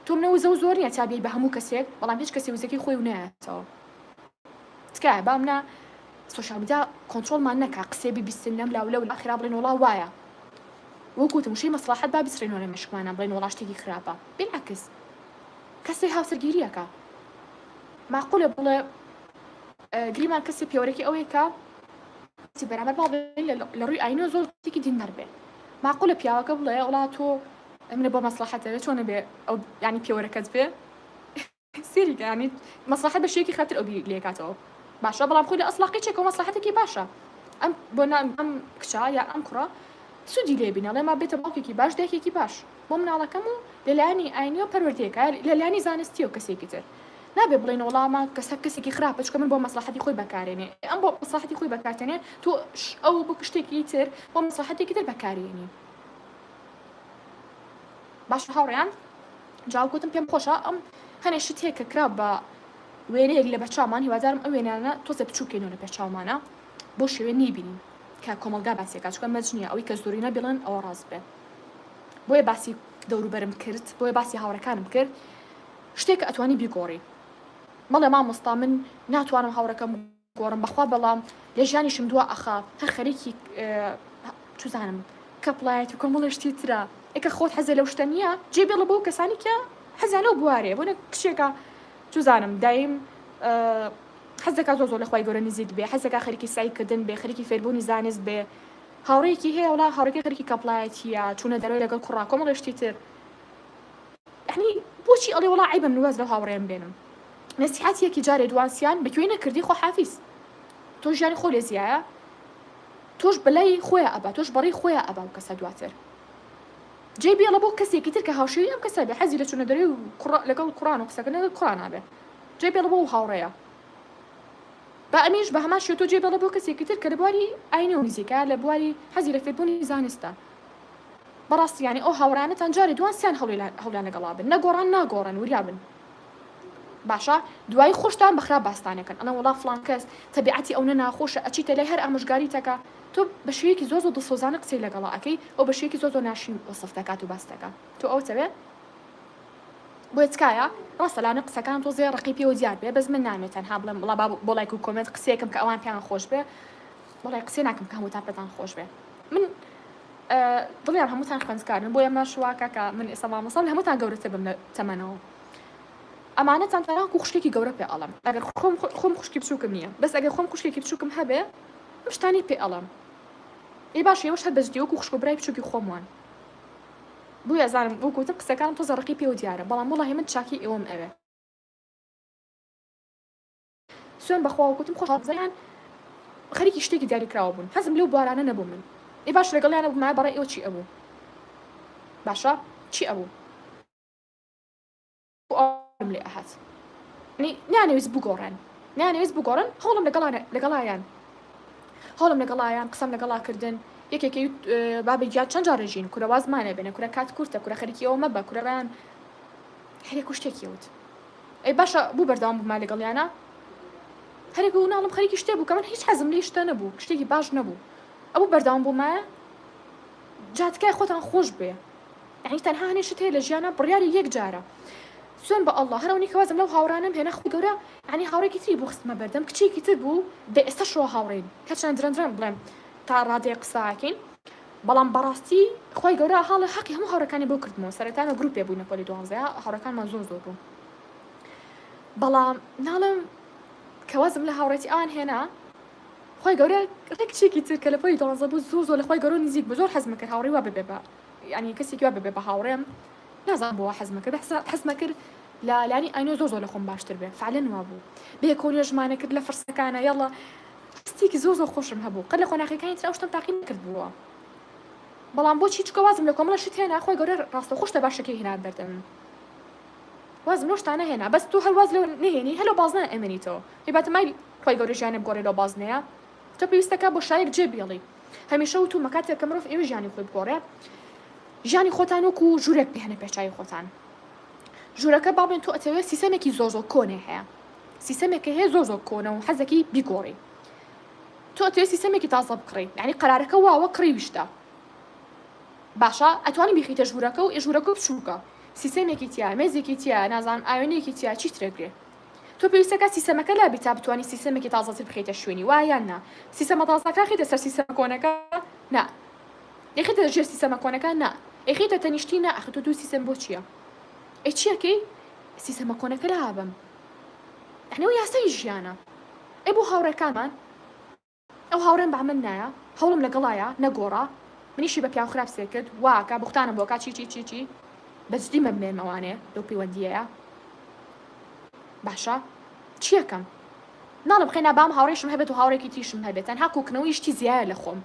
تۆ منە وزە و زۆر نییە چابی بە هەموو کەسێک بەڵام هیچ کەسی وزەکەی خۆی و نایەتەوە تکایە با منە سۆشیال میدیا کۆنترۆڵمان نەکا قسێبی بیستن لەم لاو لەو ئاخرا بڵێن وڵا وایە وەکوتم وشەی مەسلحەت با بیسرێنەوە لە مشکمانە بڵێن وڵا شتێکی خراپە بالعکس کەسێک هاوسەرگیریەکە معقولە بڵێ گریمان کەسی پێوەرێکی ئەوەیە کە بەرامبەر باڵ لە ڕووی ئاینۆ زۆر شتێکی دینەر بێ معقولە پیاوەکە بڵێ وڵا تۆ منە بۆ مەسلحەتەوێت چۆنە بێ ئەو ینی پێوەرەکەت بێ سێریکە ینی مەسلحەت بە شێوەیەکی خەتر ئەو لێکاتەوە باشە بەڵام خۆی لە ئەسلاقی چێکەوە مەسلحەتێکی باشە ئەم بۆ ئەم کچە یا ئەم کوڕە سوودی لێ بینە لێ ما بێتە باوکێکی باش دایکێکی باش بۆ مناڵەکەم و لەلایانی ئاینی و پەروەردەیەکە لەلایانی زانستی و کەسێکی تر نابێ بڵێن وەڵامە کەسێکی خراپە چکە من بۆ مەسلحەتی خۆی بەکارێنێ ئەم بۆ مەسلحەتی خۆی بەکارتێنێ تۆ ئەو بۆ شتێکی تر بۆ مەسلحەتێکی تر بەکارێنی باش هاوڕێیان جاوکوتم پێم خۆشە ئەم هەنێ شت هەیە کە کرا بە وێنەیەک لە بەرچاومان هیوادارم ئەو وێنانە تۆزە بچووکەینەوە لە پێچاومانە بۆ شێوێ نەیبینین کە کۆمەلگا باسیەکە چکە مەرج نییە ئەوەی کە زۆرینە بڵێن ئەوە ڕاست بێ بۆیە باسی دەوروبەرم کرد بۆیە باسی هاوڕەکانم کرد شتێک کە ئەتوانی بیگۆڕی مەڵێ مامۆستا من ناتوانم هاوڕەکەم گۆڕم بەخوا بەڵام لە ژیانیشم دووە ئەخا هەر خەریکی چزانم کەپڵایەت و کۆمەڵی شتی ترە ئێکە خۆت حەزە لەو شتە نییە جێبێ لە بۆ کەسانی کە حەزیانە بوارێ بۆنە کشێکە چزانم دایم حەز دەکات زۆر لە خوای گەورە نزیک بێ حەز دەکات خەریکی سایکردن بێ خەریکی فێربوونی زانست بێ هاوڕێیەکی هەیە وڵا هاوڕێکی خەریکی کەپڵایەتیە چوونە دەرەوەی لەگەڵ کوڕا کۆمەڵی شتی تر یعنی بۆچی ئەڵێ وڵا عیبم نواز لەو هاوڕێم بێنم نەسیحەتێکی جارێ دوانسیان بەکوێ نەکردی خۆ حافیز تۆ ژیانی خۆ لێ زیایە تۆش بەلای خۆیە ئەبا تۆش بەڕێی خۆیە ئەبا و کەسە دواتر جێ بێڵە بۆ کەسێکی تر کە هاوشێوی ئەم کەسە بێ حەزی لە چوونە دەرەوی لەگەڵ کوڕان و قسەکردن لەگەڵ کوڕان نابێ جێ بێڵە بۆ هاوڕێیە بە ئەمیش بە هەمان شێوە تۆ جێ بێڵە بۆ کەسێکی تر کە لە بواری ئاینە و نزیکە لە بواری حەزی لە فێربوونی زانستە بەڕاستی یانی ئەو هاوڕانەتان جارێ دوانسیان هەوڵیان لەگەڵا بن نەگۆڕان ناگۆڕن وریا بن باشە دوای خۆشتان بەخرا باستانەکەن ئەڵە وڵا فڵان کەس تەبیعەتی ئەو نەناخۆشە ئەچیتە لای هەر ئامۆژگاری تەکە تۆ بە شێوەیەکی زۆر دڵسۆزانە قسەی لەگەڵا ئەەکەی ئەو بە شێوەیەکی زۆر ناشین وەسف دەکات و باس دەکات تۆ ئەو تەوێ بۆیە تکایە ڕاستە لانە قسەکان تۆ زێ ڕقی پێوە زیاد بێ بەس من نامێت تەنها بڵێم وڵا بۆ لایک و کۆمنت قسەیەکم کە ئەوان پێیان خۆش بێ وڵای قسەی ناکەم کە هەمووتان پێتان خۆش بێ من دڵیان هەمووتان خوێندکارن بۆیە ماشواکە کە من ئێستا مامۆستا لە هەمووتان گەورەتر بم لە تەمەنەوە ئەمانەتان تەنها و خوشکێکی گەورە پێ ئەڵم ئەگەر خۆم خوشکی بچووکم نییە بەس ئەگەر خۆم خوشکێکی بچووکم هەبێ ئەم شتانی پێ ئەڵم ئێ باش ئێوەش هەر بەزدی وەکو خوشک و برای بچووکی خۆموان بۆیە زانم وەکوتم قسەکان تۆ زەڕقی پێوە دیارە بەڵام وەڵاهی من چاکی ئێوەم ئەوێ سوێن بەخوا وەکوتم خۆشحاڵزەیان خەریکی شتێکی دیاریکراوە بوون حەزم لەو بوارانە نەبوو من ئێ باش لەگەڵیانە بوومە بەڕای ئێوە چی ئەبوو باشە چی ئەبوو لێ ئەهات نانەویست بگۆڕێن نانەویست بگۆڕن هەوڵم لەگەڵایان هەوڵم لەگەڵایان قسەم لەگەڵاکردن یەکێکی بابێکیان چەند جارەژین کورە وازمانە بێنە کورە کات کورتە کورە خەریکی ئەوە مەبە کورەڕیان هەرێک و شتێکیوت ئەی باشە بوو بەردەوام بووما لەگەڵیانە هەرێک و ناڵم خەریکی شتێ بوو کە من هیچ حەزم لێ شتە نەبوو شتێکی باش نەبوو ئەوە بەردەوام بوومایە جاتکای خۆتان خۆش بێ یعنی تەنها هەنێ شت هەیە لە ژیانە بڕیاری یەک جارە سوێن بە ئەڵڵا هەرەونی کەوازم لەو هاوڕانم هێنا خوی گەورە ینی هاوڕێکی تری بۆ خستمە بەردەم کچێکی تر بوو بێ ئێستا شەوە هاوڕێن کەچیان درەندرەن بڵێم تا ڕادێ قساکەین بەڵام بەڕاستی خۆی گەورە هاڵە حەقی هەموو هاوڕەکانی بۆ کردمەوە سەرەتانە گروپێ بووینە پۆلی 12 هاوڕەکانمان زۆر بوو بەڵام ناڵم کەوازم لە هاوڕێتی ئەوان هێنا خۆی گەورە ڕێکچێکی تر کە لە پۆلی 12 بوو زۆر لە خۆی گەورە نزیک بوو زۆر حەزمە کرد هاوڕێی وا ببێ بە ینی کەسێکی وا ببێ بە هاوڕێم نازانم بۆ حەزمە کرد حەزمە کرد لا لانی ئاینۆ زۆر لە خۆم باشتر بێ فعلەن وا بوو بێ کۆنێژمانە کرد لە فرسەکانە یاڵە شتێکی زۆر خۆشم هەبوو قەت لە خۆناخەکانی تر ئەو شتم تاقی نەکرد بووە بەڵام بۆچی چکە وازم لە کۆمەڵە شت هێنا خۆی گەورە ڕاستە خۆشتە باشەکەی هێنا بەردەم وازم لەو شتانە هێنا بەس تۆ هەرواز لەو نهێنی هەلۆ بازنە ئەمەنیتەوە هیباتە مای خۆی گەورە ژیانم گۆڕی لەو بازنەیە تۆ پێویستەکە بۆ شایەک جێ بێڵی هەمیشە وتو مەکاتێک کە مرۆڤ ئێوە ژیانی خۆی بگۆڕێ ژیانی خۆتان وەکو ژوورێک بهێنە پێشچاوی خۆتان ژوورەکە باڵێن تۆ ئەتەوێت سیستەمێکی زۆر کۆنێ هەیە سیستەمێکە هەیە زۆر کۆنە و حەزەکی بیگۆڕی تۆ ئەتەوێت سیستەمێکی تازە بکڕی یعنی قەرارەکە واوە کڕیویشتە باشە ئەتوانی بیخیتە ژوورەکە و ژوورەکە بچووکە سیستەمێکی تیا مێزێکی تیا نازان ئاوێنێکی تیا چی ترێگرێ تۆ پێویستەکە سیستەمەکە لابی تا بتوانانی سیستەمێکی تازەتر بخیتە شوێنی وایان نا سیستەمە تازەکە خیتە سەر سیستەمە کۆنەکە نا یەخیتە ژێر سیستەمە کۆنەکە نا یەخیتە تەنیشتی نا ئەخ تۆ دوو سیستەم بۆ چییە ئەی چیەکەی سیستەمە کۆنەکە لابم یعنی ئەو یاسای ژیانە ئەی بۆ هاوڕێکانمان ئەو هاوڕێن بە من نایە هەوڵم لەگەڵایە نەگۆڕا منیشی بە پیاو خراپ سێ کرد واکە بوختانم بۆکە چی بەجددی مەبنێمەوانێ لەو پەیوەندیەیە باشە چیەکەم ناڵم خێنا بام هاوڕێشم هەبێت و هاوڕێکی تریشم هەبێتەن هاکوکنەوەی شتی زیایە لە خۆم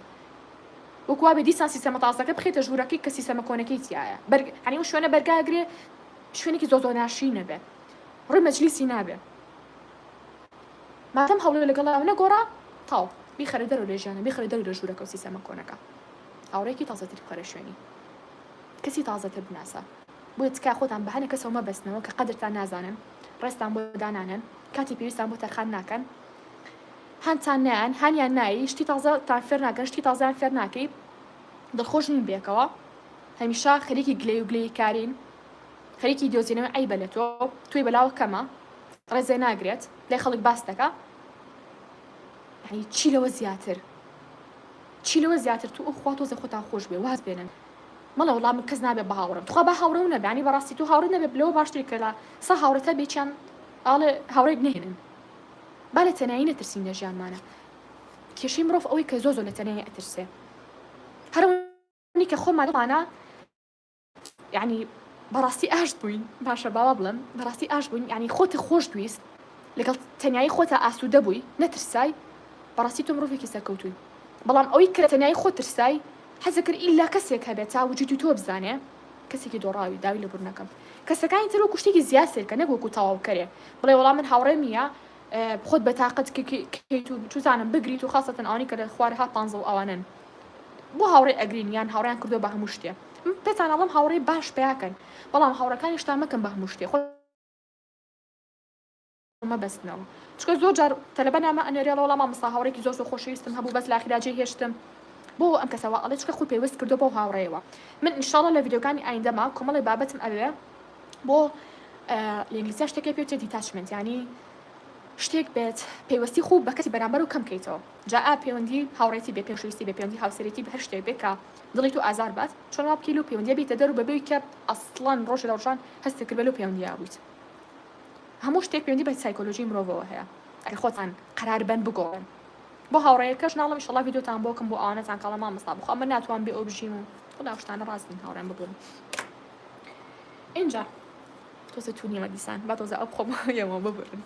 وەکوا بێ دیسان سیستەمە تازەکە بخێتە ژوورەکەی کە سیستەمە کۆنەکەی تایە هەنی ئەو شوێنە بەرگاگرێ شوێنێکی زۆ ناشی نەبێ ڕووی مەجلیسی نابێ مادەم هەوڵێ لەگەڵ ئەو نەگۆڕا تاو بیخەرە دەرەوە لە ژیانە بیخەرە دەرەوە لە ژوورەکە و سیستەمە کۆنەکە هاوڕێکی تازەتر بخەرە شوێنی کەسی تازەتر بناسە بۆیە تکا خۆتان بە هەنێ کەسەوە مەبەستنەوە کە قەدرتان نازانن ڕێستان بۆ دانانن کاتی پێویستان بۆ تەرخان ناکەن هەندتان نیان هەنیان نایی شتی تازەتان فێر ناکەن شتی تازیان فێر ناکەی دڵخۆش نین بێکەوە هەمیشە خەریکی گلەی و گلەی کارین خەریکی دۆزینەوەی ئەی بە لە تۆ توی بەلاوە کەمە ڕێزێ ناگرێت لێ خەڵک باس دەکە یعنی چی لەوە زیاتر تو ئەو خوا تۆزە خۆتان خۆش بێ واز بێنن مەڵە وەڵام من کەس نابێت بە هاوڕم تخوا بە هاوڕە و نەبێ ینی بەڕاستی تو هاوڕێ نەبێت لەوە باشتری کە لە سە هاوڕێتە بێچیان ئاڵێ هاوڕێک نهێنن با لە تەنایی نەترسین لە ژیانمانە کێشەی مرۆڤ ئەوەی کە زۆر لە تەنایی ئەترسێ هەرەوەی کە خۆمان دڵانە یعنی بەڕاستی ئاش بووین باشە باوا بڵم بەڕاستی ئاش بووین یعنی خۆتی خۆش دویست لەگەڵ تەنایی خۆتە ئاسوودە بووی نەترسای بەڕاستی تۆ مرۆڤێکی سەرکەوتووی بەڵام ئەوەی کە لە تەنایی خۆت ترسای حەزە کرد ئیلا کەسێک هەبێت تا وجودی تۆ بزانێ کەسێکی دۆڕاوی داوی لە بوور نەکەم کەسەکانی تر وەکو شتێکی زیاسر کە نەبووکو تەواوکەرێ بڵێ وەڵام من هاوڕێمیە خۆت بە تااقەت کەیت و توزانم بگریت و خاستن ئەوانی کە لە خوارها پانزە و ئەوانن بۆ هاوڕێ ئەگرین یان هاوڕیان کردو بە هەموو شتێ پێتان ئەڵم هاوڕێ باش پیاکەن بەڵام هاوڕەکانی شتا مەکەن بە هەموو شتێ مەبەستنەوە چکە زۆر جار تەلەبە نامە ئەنێریاڵە وەڵام مامۆستا هاوڕێکی زۆر خۆشەویستم هەبوو بەس لاخیراجێ هێشتم بۆ ئەم کەسەوە ئەڵێ چکە خۆی پێویست کردو بۆ هاوڕێەوە من ئینشاڵڵا لە ڤیدیۆکانی ئایندەما کۆمەڵی بابەتم ئەوێ بۆ لە ئینگلیزیە شتێکی پێوتێ دیتاچمنت ینی شتێک بێت پێوەستی خوب بە کەسی بەرامبەر و کەم کەیتەوە جا پەیوەندی هاوڕێتی بێ پێشویستی بێ پەیوەندی هاوسەرێتی بە هەر شتێک بێت کە دڵی تو ئازار بات چۆن وا بکەیت و پەیوەندیە بیتە دەر و بەبێی کە ئەسڵەن ڕۆژ لە ڕۆژان هەستی کرد بە لەو پەیوەندیە بوویت هەموو شتێک پەیوەندی بە سایکۆلۆژی مرۆڤەوە هەیە ئەگەر خۆتان قەرار بن بگۆڕن بۆ هاوڕێیەکەش ناڵم ئینشەڵڵا ڤیدیۆتان بۆکەم بۆ ئەوانەتان کاڵە مامۆستا بخوا من ناتوان بێ ئەو بژیم و خۆدا شتانە ڕاستین هاوڕێم ببوون اینجا تۆزە تونیەوە دیسان با تۆزە ئەو خۆمەوە ببرن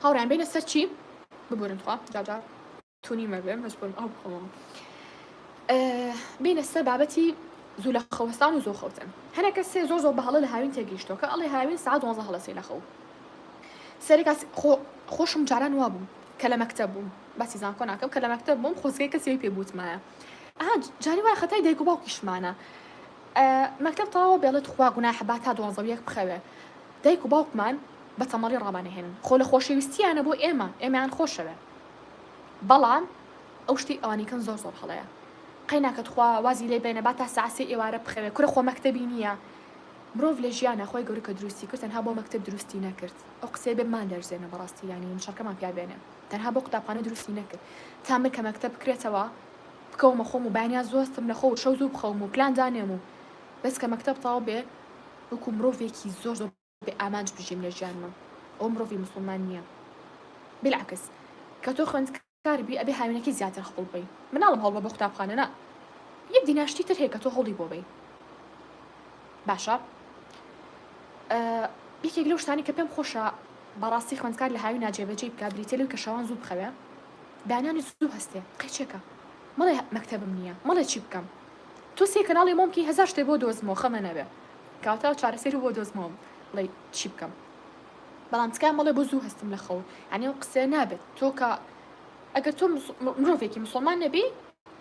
هاوڕیان بینە سەر چی ببورن خوا جاجار تونی مەبێ مەجبورم ئەو بخۆمەوە بینە سەر بابەتی زوو لە خەوەستان و زۆر خەوتن هەنە کەسێ زۆر بە هەڵە لە هاوین تێگەیشتەوە کە ئەڵێ هاوین ساعت 12 هەڵەسەی لە خەو سەرێک خۆشم جاران وا بووم کە لە مەکتەب بووم باسی زانکۆ ناکەم کە لە مەکتەب بووم خۆزگەی کەسێوی پێ بوتمایە جاری وایە خەتای دایک و باوکیشمانە مەکتەب تەواوە بێڵێت خوا گوناحە با تا 12 بخەوێ دایک و باوکمان بە تەمەڵی ڕابانەهێنن خۆ لە خۆشەویستیانە بۆ ئێمەیان خۆشەوێ بەڵام ئەو شتی ئەوانیکەن زۆر هەڵەیە قەیناکەت خوا وازی لێ بێنە با تا ساعسێ ئێوارە بخەوێ کورە خۆ مەکتەبی نییە مرۆڤ لە ژیانە خۆی گەورە کە دروستی کرد تەنها بۆ مەکتەب دروستی نەکرد ئەو قسەی بێمان دەرزێنە بەڕاستی ینی شەڕکەمان پیا بێنێ تەنها بۆ قوتابخانە دروستی نەکرد تا من کە مەکتەب بکرێتەوە بکەومە خۆم و بانیان زۆستم لە خۆ شەو زوو بخەوم و پلان دانێم و بەس کە مەکتەب تاو بێ وەکو مرۆڤێکی زۆر بێ ئامانج بژیم لە ژیانمە ئەو مرۆڤی مسلمان نییە بالعکس کە تۆ خوێندکاربی ئەبێ هاوینەکەی زیاتر هەڵ بی مناڵم هەڵبە بۆ قوتابخانە نا یەک دیناشتی تر هەیە کە تۆ هەڵی بۆ بی باشە یەکێک لەو شتانی کە پێم خۆشە بەڕاستی خوێندکار لە هاوی ناجێبەجێ بکە بریتێ لەو کە شەوان زوو بخەوێ بەیانیانی زوو هەستێ قەیچێکە مەڵێ مەکتەبم نییە مەڵێ چی بکەم تۆ سێ کەناڵی مۆمکی 1000 شتێ بۆ دۆزمەوە خەمە نەبێ کاتە چارەسەر بۆ دۆزمەوە بڵێ چی بکەم بەڵام تکای مەڵێ بۆ زوو هەستم لە خەو یعنی ئەو قسە نابێت تۆ کە ئەگەر تۆ مرۆڤێکی مسلمان نەبی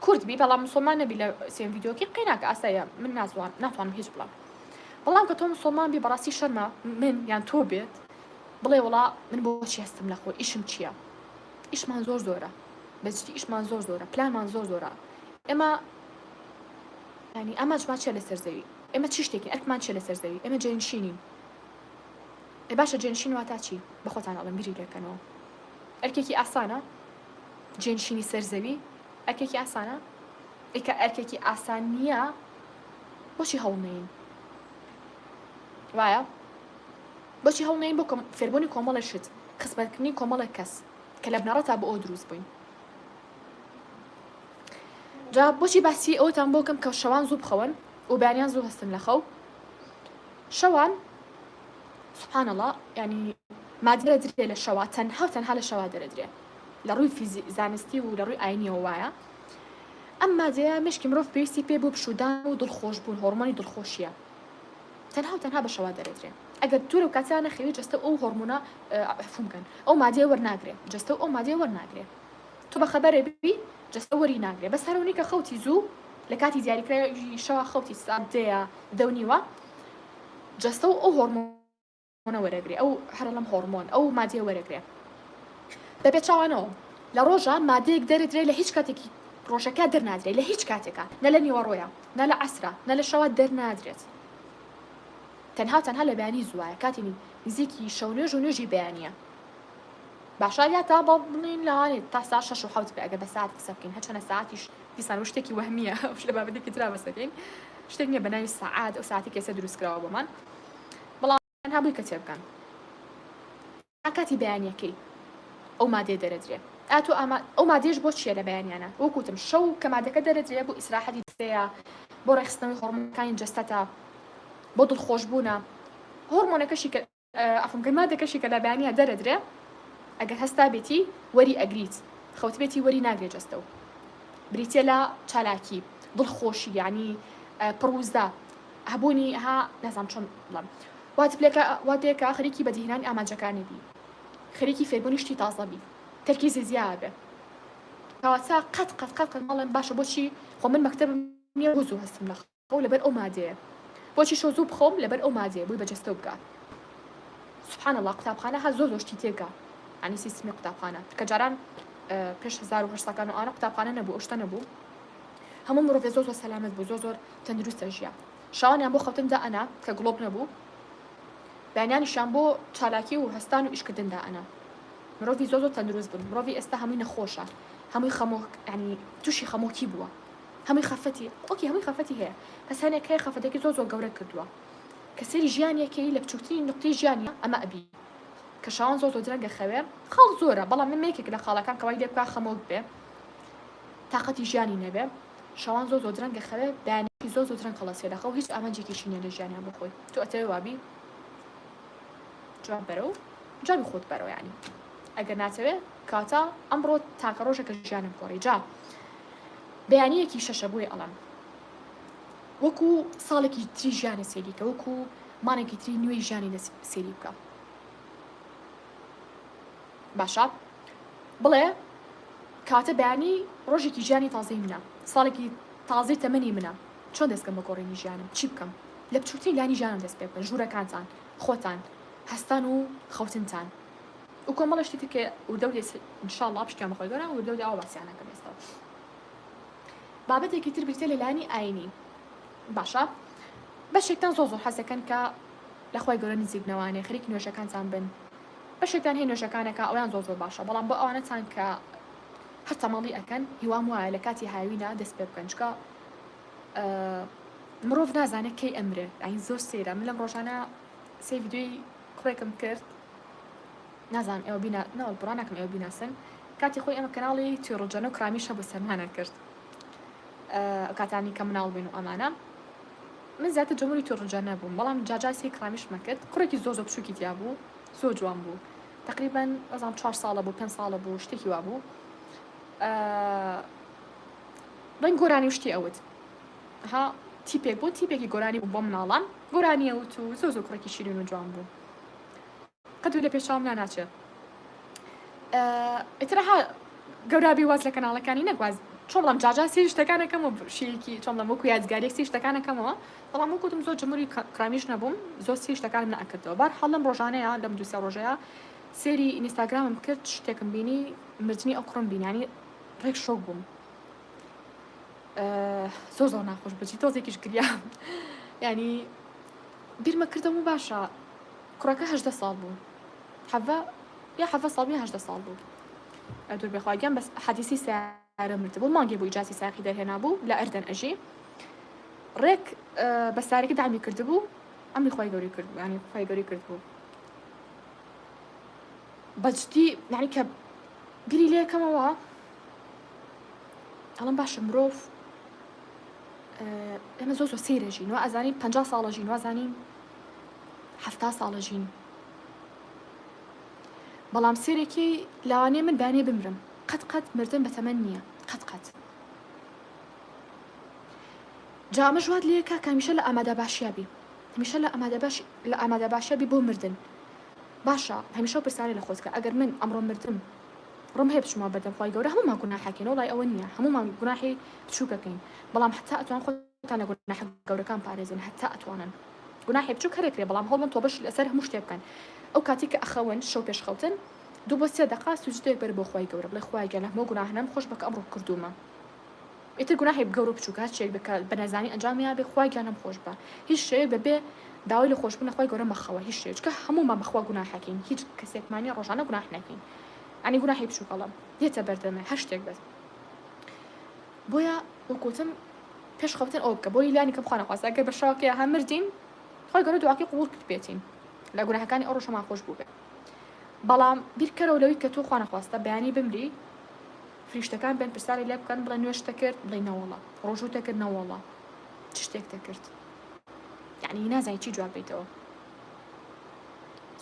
کورد بی بەڵام مسلمان نەبی لە سێم ڤیدیۆکی قەیناکە ئاسایە من ناتوانم هیچ بەڵام کە تۆ مسلمان بی بەڕاستی شەرمە من یان تۆ بێت بڵێ وڵا من بۆچی هەستم لە خۆ ئیشم چییە ئیشمان زۆر زۆرە بەجددی ئیشمان زۆر زۆرە پلانمان زۆر زۆرە ئێمە ینی ئەماجمان چێ لەسەر زەوی ئێمە چی شتێکی ئەرکمان چێ لەسەر زەوی ئێمە جێنشینین باشە جێنشین واتە چی بەخۆتان ئەڵم بیری لەکەنەوە ئەرکێکی ئاسانە جێنشینی سەرزەوی ئەرکێکی ئاسانە ئێکە ئەرکێکی ئاسان نییە بۆچی هەوڵنین وایە بۆچی هەوڵنین بۆ فێربوونی کۆمەڵە شت خزمەتکردنی کۆمەڵە کەس کە لە بنەڕەتا بۆ ئەو دروست بووین جا بۆچی باسی ئەوتان بۆ کەم کە شەوان زوو بخەون و بەیانیان زوو هەستن لە خەو شەوان سبحان الله ینی مادە درێ لە شەوا تەنها لە شەوا دەرەدرێ لە ڕووی زانستی و لە ڕووی ئاینیەوە وایە ئەم مادەیە مشکی مرۆڤ پێویستی پێ بۆ پشودان و دڵخۆش بوون هۆرمۆنی دڵخۆشیە تەنها بە شەوا دەرەدرێ ئەگەر توورە و کاتیان نەخەوی جەستە ئەو هۆرمۆنە عفو بکەن ئەو مادەیە وەرناگرێ جەستە ئەو مادەیە وەرناگرێ تۆ بە خەبەرێ ببی جەستە وەری ناگرێ بەس هەرەوەی کە خەوتی زوو لە کاتی دیاریکراوی شەوا خەوتی ساعتەیە دەونیوە جەستە و ئەو هۆرمۆنە وەرەگرێ ئەو هەرە لەم هۆرمۆن ئەو مادەیە وەرەگرێ بەبێ چاوانەوە لە ڕۆژە مادەیەک دەرەدرێ لە هیچ کاتێکی ڕۆژەکە دەرنادرێت لە هیچ کاتێکە نە لە نیوەڕۆیە نە لە عەسرە نە لە شەوا دەرنادرێت تەنها لە بەیانی زوایە کاتی نزیکی شەو نوێژ و نوێژی بەیانیە باشە یا تا بە بڵین لاوانێت تا ساعت 6 و 7 بێ ئەگە بە ساعت قسە بکەین هەرچەنە ساعتیش دیسان شتێکی وەهمیە لە بابەتێکی ترا بەسەکەین شتێک نییە بە ناوی ساعات ئەو ساعتی کەسە دروستکراوە بۆمان بەڵام تەنها بووی کە تێبکەن کاتی بەیانیەکەی ئەو مادەیە دەرەدرێت ئاتۆ ئەو مادێش بۆ چیە لە بەیانیانە وەکوتم شەو کە مادەکە دەرەدرێت بۆ ئیسراحەتی دەستەیە بۆ ڕێخستنەوەی هۆرمۆنەکانی جەستەتە بۆ دڵخۆشبوونە هۆرمۆنەکەشی کە ئەفمکە مادەکەشی کە لە بەیانیە دەرەدرێ ئەگەر هەستا بێتی وەری ئەگریت خەوت بێتی وەری ناگرێت جەستە و بریتێ لە چالاکی دڵخۆشی یعنی پڕوزدا هەبوونی ها نازانم چۆن بڵێم واتێکە خەریکی بەدیهێنانی ئامانجەکانی بی خەریکی فێربوونی شتی تازە بی تەرکیزی زیاد بێ کەواتە قەت ماڵێن باشە بۆچی خۆ من مەکتەبم نییە بۆ زوو هەستم لە خەو لەبەر ئەو مادەیە بۆچی شۆ زوو بخۆم لەبەر ئەو مادەیە بووی بەجەستە بکات سبحان الله قوتابخانە ها زۆر شتی تێگا ینی سیستمی قوتابخانە کە جاران پێش 1800 ئانە قوتابخانە نەبوو ئەو شتە نەبوو هەموو مرۆڤ زۆر سەلامەت بوو زۆر تەندروستە ژیان شەوانیان بۆ خەوتندا ئەنا کە گڵۆب نەبوو بەیانیانیشان بۆ چالاکی و هەستان و ئیشکردندا ئەنا مرۆڤی زۆر تەندروست بوون مرۆڤی ئێستا هەمووی نەخۆشە هەمووی خەمۆ ینی تووشی خەمۆکی بووە هەمووی خەفەتی ئۆکی هەمووی خەفەتی هەیە بەس هەنێک هەیە خەفەتێکی زۆر گەورە کردووە کە سەری ژیانیەکەی لە بچووکترین نقطەی ژیانی ئەمە ئەبی کە شەوان زۆر درەنگە خەوێ خەڵ زۆرە بەڵام من مێکێک لە خاڵەکان کەوای لێ بکا خەمۆک بێ تااقەتی ژیانی نەبێ شەوان زۆر درەنگە خەوێ بەیانێکی زۆر درەنگ خەڵەسێ لە خەو هیچ ئامانجێکیشی نیە لە ژیانیان بخۆی تۆ ئەتەوێ وابی جواب بەرەو جاوی خۆت بەرەوە ینی ئەگەر ناتەوێ کاتە ئەمڕۆ تاکە ڕۆژێکە ژیانم کۆڕی جا بەیانیەکی شەشە بووی ئەڵم وەکو ساڵێکی تری ژیانە سێریکە وەکو مانێکی تری نوێی ژیانی لە سێری بکە باشە بڵێ کاتە بەیانی ڕۆژێکی ژیانی تازەی منە ساڵێکی تازەی تەمەنی منە چۆن دەستکەم بە گۆڕینی ژیانم چی بکەم لە بچووترین لانی ژیانم دەست پێ بکەن ژوورەکانتان خۆتان هەستان و خەوتنتان و کۆمەڵە شتی کە وردەوری ئینشاءالله پشتیان بەخۆی گەۆران وردەوری ئەوە باسییانەکەم ئێستا بابەتێکی تر بریتە لە لانی ئاینی باشە بەشێکتان زۆر حەزەکەن کە لەخوای گەورە نزیکنەوانێ خەریکی نوێژەکانتان بن بەشێکتان هەیە نوێژەکانەکە ئەویان زۆر باشە بەڵام بۆ ئەوانەتان کە هەر تەماڵی ئەکەن هیوام وایە لە کاتی هاوینە دەست پێ بکەن چکە مرۆڤ نازانێت کەی ئەمرێ ئاین زۆر سێرە من لەم ڕۆژانە سێ ڤیدیۆی کوڕێکم کرد نازانم ئێوە ناوەڵ بڕانەکەم ئێوە بیناسن کاتی خۆی ئەمە کەناڵی توێڕۆجەنە و کرامیشە بۆ سەرمانە کرد کاتانی کە مناڵ بین و ئەمانە من زیاتر جمهوری توێڕۆجەنە بووم بەڵام جاجاسی کرامیشمە کرد کوڕێکی زۆر بچووکی تیا بوو زۆر جوان بوو تقریبا ئەزان 4 ساڵە بوو 5 ساڵە بوو شتێکی وا بوو بڵین گۆرانی شتی ئەوت ها تیپێک بۆ تیپێکی گۆرانی بۆ مناڵان گۆرانی ئەوت و زۆ کوڕێکی شیرین و جوان بوو قەت لە پێشام ناچێت ئیترها گەورابی واز لە کەناڵەکانی نەگواز چۆن بڵام جاجا سێ شتەکانەکەمەوە شیرکی چۆن بڵام وەکو یادگاریەک سێ شتەکانەکەمەوە بەڵام وەکوتم زۆر جمهوری کرامیش نەبووم زۆر سێ شتەکانم نەکردەوە بار حەڵم ڕۆژانەیە لەم دوو سێ ڕۆژەیە سێری ئینستاگرامم کرد شتێکم بینی مردنی ئەو کوڕم بینانی ڕێک شۆک بووم زۆر ناخۆش بچی تۆزێکیش گریام ینی بیرمە کردەوە باشە کوڕەکە 18 ساڵ بوو یا 7 ساڵ یا 18 ساڵ بوو دوور بێخواگەم بەس حەدیسی سیارە مرد بوو مانگی بوو ئیجازی ساقی دەرهێنا بوو لە ئەردەن ئەژی ڕێک بە سارێکی دامی کرد بوو ئەمری خۆی گەوری کرد بوو ینی خۆی گەوری کرد بوو بەجدی یعنی کە بیری لێ یەکەمەوە ئەڵم باشە مرۆڤ ئێمە زۆر سەیرەژین و ئەزانین 50 ساڵەژین وازانین 70 ساڵەژین بەڵام سێرێکی لاوانەیە من بانێ بمرم قەت مردن بە تەمەن نییە قەت جا ئەمە ژوات لێکە کە هەمیشە لە ئامادە باشیابی هەمیشە لە ئامادە باشیابی بۆ مردن باشە هەمیشە پرسیارە لە خۆت کە ئەگەر من ئەمڕۆ مردم ڕم هەیە بچمەوە بەردەم خۆی گەورە هەمومان گوناحەکەین وڵای ئەوە نییە هەمومان گوناحی بچووکەکەین بەڵام حتا ئەتوان خۆتان لە گوناح گەورەکان پارێزن حتا ئەتوانن گوناحی بچووک هەرێکرێ بەڵام هەوڵ من تۆ بەش لەسەر هەموو شتێ بکەن ئەو کاتی کە ئەخەون شەو پێش خەوتن 2 بۆ 3 دقا سوجدەیەک بەر بۆ خۆی گەورە بڵێ خوای گەلە هەموو گوناحنم خۆش بکە ئەمڕۆ کردومە ئیتر گوناحی گەورە بچووک هەرچێک بکە بە نەزانی ئەنجامیان بێ خوای گیانم خۆش بە هیچ شتێک بەبێ داوای لە خۆشبوون خۆی گەورە مەخەوە هیچ شتێک کە هەمومان بەخوا گوناحەکەین هیچ کەسێکمانی ڕۆژانە گوناح نەکەین ئەنی گوناحی بچووکەڵم دێتە بەردەمە هەر شتێک بەس بۆیە وەکوتم پێش خەوتن ئەو بکە بۆی لانی کەم خوا نەخواست ئەگەر بە شەواکەیە هەم مردین خۆی گەورە دواکەی قبوڵ کرد بێتین لە گوناحەکانی ئەو ڕۆژەمان خۆش بوو بێت بەڵام بیرکەرەوە لەوەی کە تۆ خوا نەخواستە بەیانی بمری فریشتەکان بێن پرسیاری لێ بکەن بڵێ نوێشتە کرد بڵێ نەوەڵە ڕۆژوتە کرد نەوەڵە چ شتێکتە کرد یعنی نازانی چی جواب بیتەوە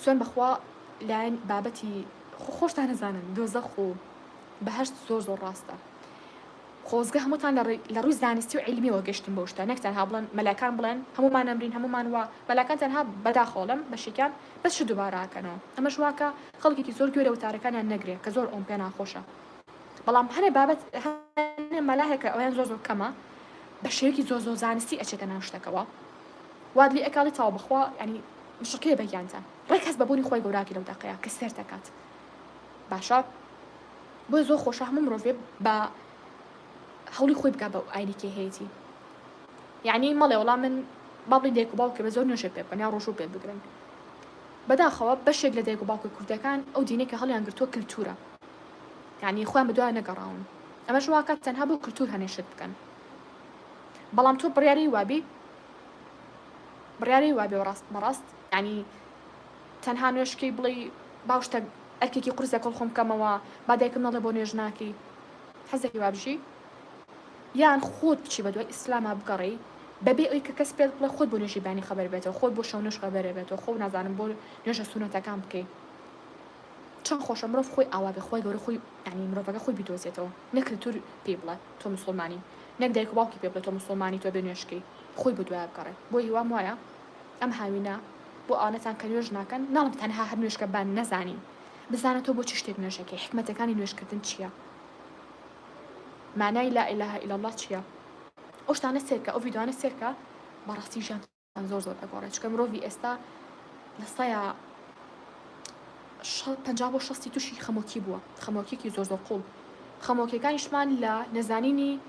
سوێن بەخوا لایەن بابەتی خۆشتان نەزانن دۆزەخ و بەهەشت زۆر ڕاستە خۆزگە هەمووتان لە ڕووی زانستی و عیلمیەوە گەشتن بەو شتە نەک تەنها بڵێن مەلایکان بڵێن هەمومان ئەمرین هەمومان وا مەلایکان تەنها بەداخەوەڵم بەشێکیان بەس ش دووبارەکەنەوە ئەمەش واکە خەڵکێکی زۆر گوێرە وتارەکانیان نەگرێت کە زۆر ئەوم پێ ناخۆشە بەڵام هەنێ بابەت هەنێ مەلاهەکە ئەویان زۆر کەمە بە شێوەیەکی زۆر زانستی ئەچێتە ناو شتەکەوە واد لێ ئەکاڵی تاو بخوا ینی مشکێ بەگیانتە ڕێک هەست بەبوونی خۆی گەوراکی لەو دەقەیە کە سێر دەکات باشە بۆ زۆر خۆشە هەموو مرۆڤێ بە هەوڵی خۆی بکات بە ئاینێکی هەیەی یعنی مەڵێ وەڵام من با بڵێ دایک و باوکێ بە زۆر نوێژێ پێ بکەن یا ڕۆژوو پێ بگرن بەداخەوە بەشێک لە دایک و باوکۆی کوردەکان ئەو دینەی کە هەڵیان گرتووە کلتورە یعنی خۆیان بەدوای نەگەڕاون ئەمەش واکات تەنها بۆ کلتور هەنێشت بکەن بەڵام تۆ بڕیاری وابێ بەڕاست یعنی تەنها نوێشکی بڵێ باوشتە ئەرکێکی قورسە کۆڵ خۆم بکەمەوە با دایکم نەڵێ بۆ نوێژ ناکەی حەزێکی وابژی یان خۆت بچی بەدوای ئیسلامە بگەڕی بەبێ ئەوی کە کەس پێت بڵێ خۆت بۆ نوێژی بانی خەبەر بێتەوە خۆت بۆ شەو نوێژ خەبەرە بێتەوە خۆ نازانم بۆ نوێژە سونەتەکان بکەی چەند خۆشە مرۆڤ خۆی ئاوا بێ خۆی گەورە خۆی یعنی مرۆڤەکە خۆی بیدۆزێتەوە نەک کلتور پێ بڵێ تۆ موسڵمانی نەک دایک و باوکی پێ بڵێ تۆ موسڵمانی تۆ بێ نوێژکەی خۆی بۆ دوای بگەڕێ بۆ هیوام وایە ئەم هاوینە بۆ ئەوانەتان کە نوێژ ناکەن ناڵم تەنها هەر نوێژکە بان نەزانین بزانە تۆ بۆ چ شتێک نوێژەکەی حکمەتەکانی نوێژکردن چییە مانای لا إله إلا الله چییە ئەو شتانە سێرکە ئەو ڤیدیۆانە سێرکە بەڕاستی ژیانتان زۆر ئەگۆڕێت چکە مرۆڤی ئێستا لە سەیە 50 بۆ 60 تووشی خەمۆکی بووە خەمۆکیێکی زۆر قوڵ خەمۆکیەکانیشمان لە نەزانینی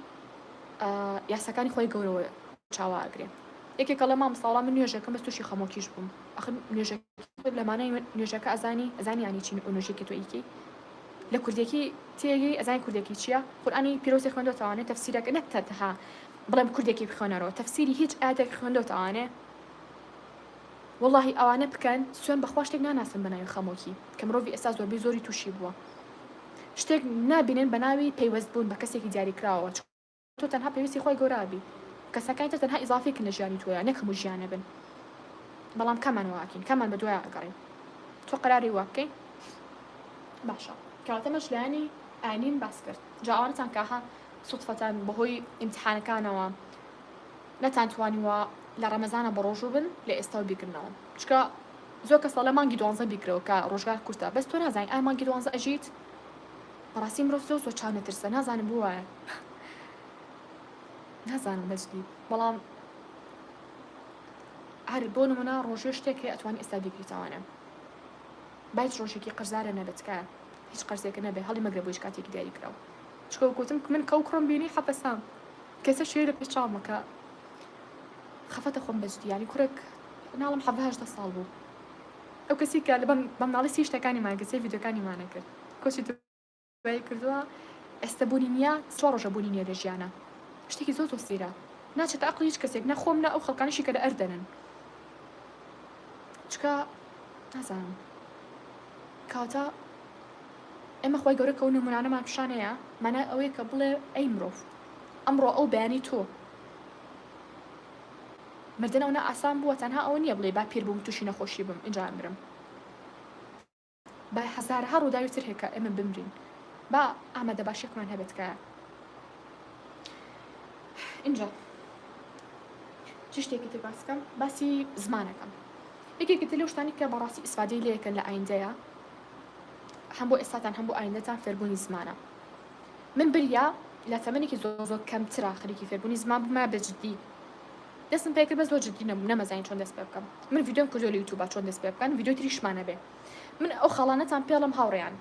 یاساکانی خۆی گەورەوە چاوا ئەگرێ یەکێکە لە مامۆستاوەڵام من نوێژەکەم بەس تووشی خەمۆکیش بووم ئەخ نوێژەکە لەمانەی نوێژەکە ئەزانی ینی چی نوێژێکی تۆ ئیکی لە کوردێکی تێگەی ئەزانی کوردێکی چییە قورئانی پیرۆزی خوێندۆتەوانێت تەفسیرەکە نەک تەنها بڵێم کوردێکی بخوێنەرەوە تەفسیری هیچ ئاەتێک خوێندۆتەوانێ واللهی ئەوانە بکەن سوێن بەخوا شتێک ناناسن بە ناوی خەمۆکی کە مرۆڤی ئێستا زۆربەی زۆری تووشی بووە شتێک نابینن بە ناوی پەیوەست بوون بە کەسێکی دیاریکراوە تۆ تەنها پێویستی خۆی گەورابی کەسەکانی تە تەنها ئیزافێکن لە ژیانی تۆیە نەک هەموو ژیانە بن بەڵام کامان واکەین کامان بە دوای ئەگەڕین تۆ قەراری وا بکەین باشە کەواتەمەش لایانی ئاینین باس کرد جا ئەوانتان کاها سوتفەتان بەهۆی ئیمتحانەکانەوە نەتانتوانیوە لە ڕەمەزانە بە ڕۆژوو بن لە ئێستا بیکردنەوە چکە زۆر کەس لە مانگی 12 بیکرەوە کە ڕۆژگار کورتە بەس تۆ نازانین ئا مانگی 12 ئەژیت بەڕاستی مرۆڤ زۆر چاو نەترسە نازانم بۆ وایە نازانم بەجدی بەڵام هەر بۆ نمونە ڕۆژێ شتێک هەیە ئەتوانی ئێستا بیکریتەوانە باید ڕۆژێکی قەرزارە نەبێتکە هیچ قەرزێکە نەبێ هەڵی مەگرە بۆیش کاتێکی دیاری کراوە چکە گوتم من کەو کڕم بینی حەپەسام کەسە شوێ لە پێش چاومەکە خەفەتە خۆم بەجدی یانی کوڕێک ناڵم 18 ساڵ بوو ئەو کەسی کە لە بەم ناڵی سی شتەکانی ماگەسێ ڤیدیۆکانی مانە کرد کۆچی دوای کردووە ئێستا بوونی نییە سڵ ڕۆژە بوونی نییە لە ژیانە شتێکی زۆر سیرە ناچێت عەقڵی هیچ کەسێک نەخۆم نە ئەو خەڵکانیشی کە لە ئەردەنن چکە نازانم کاتە ئێمە خۆی گەورە کەون نمونانەمان پیشانەیە مانە ئەوەیە کە بڵێ ئەی مرۆڤ ئەمڕۆ ئەو بەیانی تۆ مردن ئەوە ئاسان بووە تەنها ئەوە نییە بڵێ با پیر بووم تووشی نەخۆشی بم اینجا ئەمرم با هەزارها ڕووداوی تر هەیە کە ئێمە بمرین با ئامادە باشێکمان هەبێت کە اینجا چ شتێکی تر باس بکەم باسی زمانەکەم یەکێکی تر لەو شتانی کە بەڕاستی ئیسفادەی لێیەکەن لە ئایندەیە هەم بۆ ئێستاتان هەم بۆ ئایندەتان فێربوونی زمانە من بریا لە تەمەنێکی زۆر کەمترە خەریکی فێربوونی زمان بوومە بەجددی دەستم پێ کرد بە زۆر جددی نەبوو نەمەزانین چۆن دەست پێ بکەم من ڤیدیۆم کردو لە یوتیوبە چۆن دەست پێ بکەن ڤیدیۆ تریشمانە بێ من ئەو خەڵانەتان پێڵم هاوڕێیان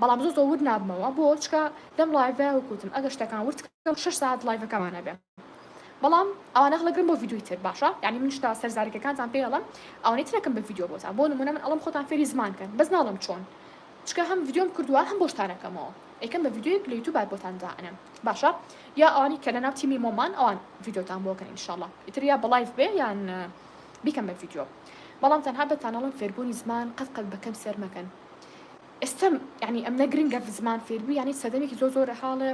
بەڵام زۆر ورد نابمەوە بۆ چکە لەم لایڤە وەکوتم ئەگەر شتەکان ورد کەم 6 ساعت لایڤەکەمانە بێ بەڵام ئەوانە هەڵەگرن بۆ ڤیدیۆی تر باشە یعنی من شتا سەرزاریەکانتان پێڵم ئەوانەی ترەکەم بە ڤیدیۆ بۆتان بۆ نمونە من ئەڵم خۆتان فێری زمانکەن بەس ناڵم چۆن چکە هەم ڤیدیۆم کردووە هەم بۆ شتانەکەمەوە ئەیکەم بە ڤیدیۆیەک لە یوتیوب بۆتان داەنم باشە یا ئەوانی کە لە ناو تیمی مۆمان ئەوان ڤیدیۆتان بۆکەن ئینشاءڵڵا ئیتر یا بە لایڤ بێ یان بیکەم بە ڤیدیۆ بەڵام تەنها بەتانەڵم فێربوونی زمان قەت بەکەم سەر مەکەن ئێستا یعنی ئەم نەگرنگە زمان فێربووی یعنی سەردەمێکی زۆر حاڵە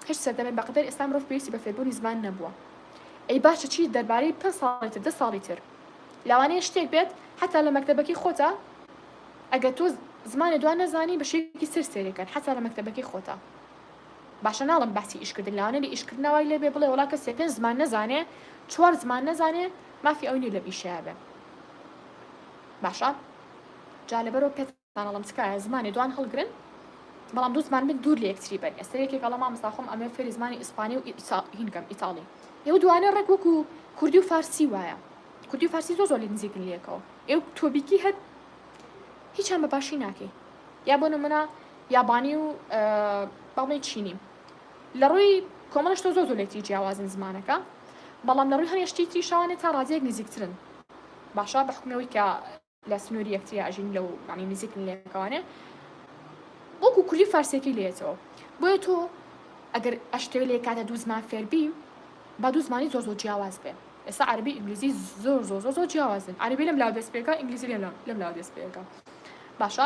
هیچ سەردەمێک بەقدر ئێستا مرۆڤ پێویستی بە فێربوونی زمان نەبووە ئەی باشە چی دەربارەی 5 ساڵی تر 10 ساڵی تر لەوانەیە شتێک بێت حتا لە مەکتەبەکەی خۆتە ئەگەر تۆ زمانی دوان نەزانی بە شێوەیەکی سەرسێریەکەن حتا لە مەکتەبەکەی خۆتە باشە ناڵم باسی ئیشکردن لەوانە لە ئیشکردنەوەی لێ بێ بڵێ وڵا کەسێ 5 زمان نەزانێ 4 زمان نەزانێ مافی ئەو نیە لە ئیشەیە بێ باشە جا لەبەرەوە پێتانەڵم چکایە زمانی دوان هەڵگرن بەڵام دوو زمان من دوور لە یەکتری بن ئێستا یەکێک ئەڵە مامۆستا خۆم ئەمێ فێری زمانی ئیسپانی و هینگەم ئیتاڵی ئێوە دوانە ڕێک وەکو کوردی و فارسی وایە کوردی و فارسی زۆر لێ نزیکن لێکەوە ئێوە تۆبیکی هەت هیچیان بە باشی ناکەی یا بۆ نمونە یابانی و باڵی چینی لە ڕووی کۆمەڵ شتۆ زۆر لێتی جیاوازن زمانەکە بەڵام لە ڕووی هەنێشتی تریشانێت تا ڕازەیەک نزیکترن باشە بە حکومەوەی کە لە سنووری یەکتری ئاژین لەو ینی نزیکن لێکەوانێ وەکو کوردی فارسیەکەی لێتەوە بۆیە تۆ ئەگەر ئەشتێ لێ کاتە دوو زمان فێربی با دوو زمانی زۆر جیاواز بێ ئێستا عەربی ئینگلیزی زۆر جیاوازن عەربی لەم لاو دەست پێکە ئینگلیزی لەم لاو دەست پێکە باشە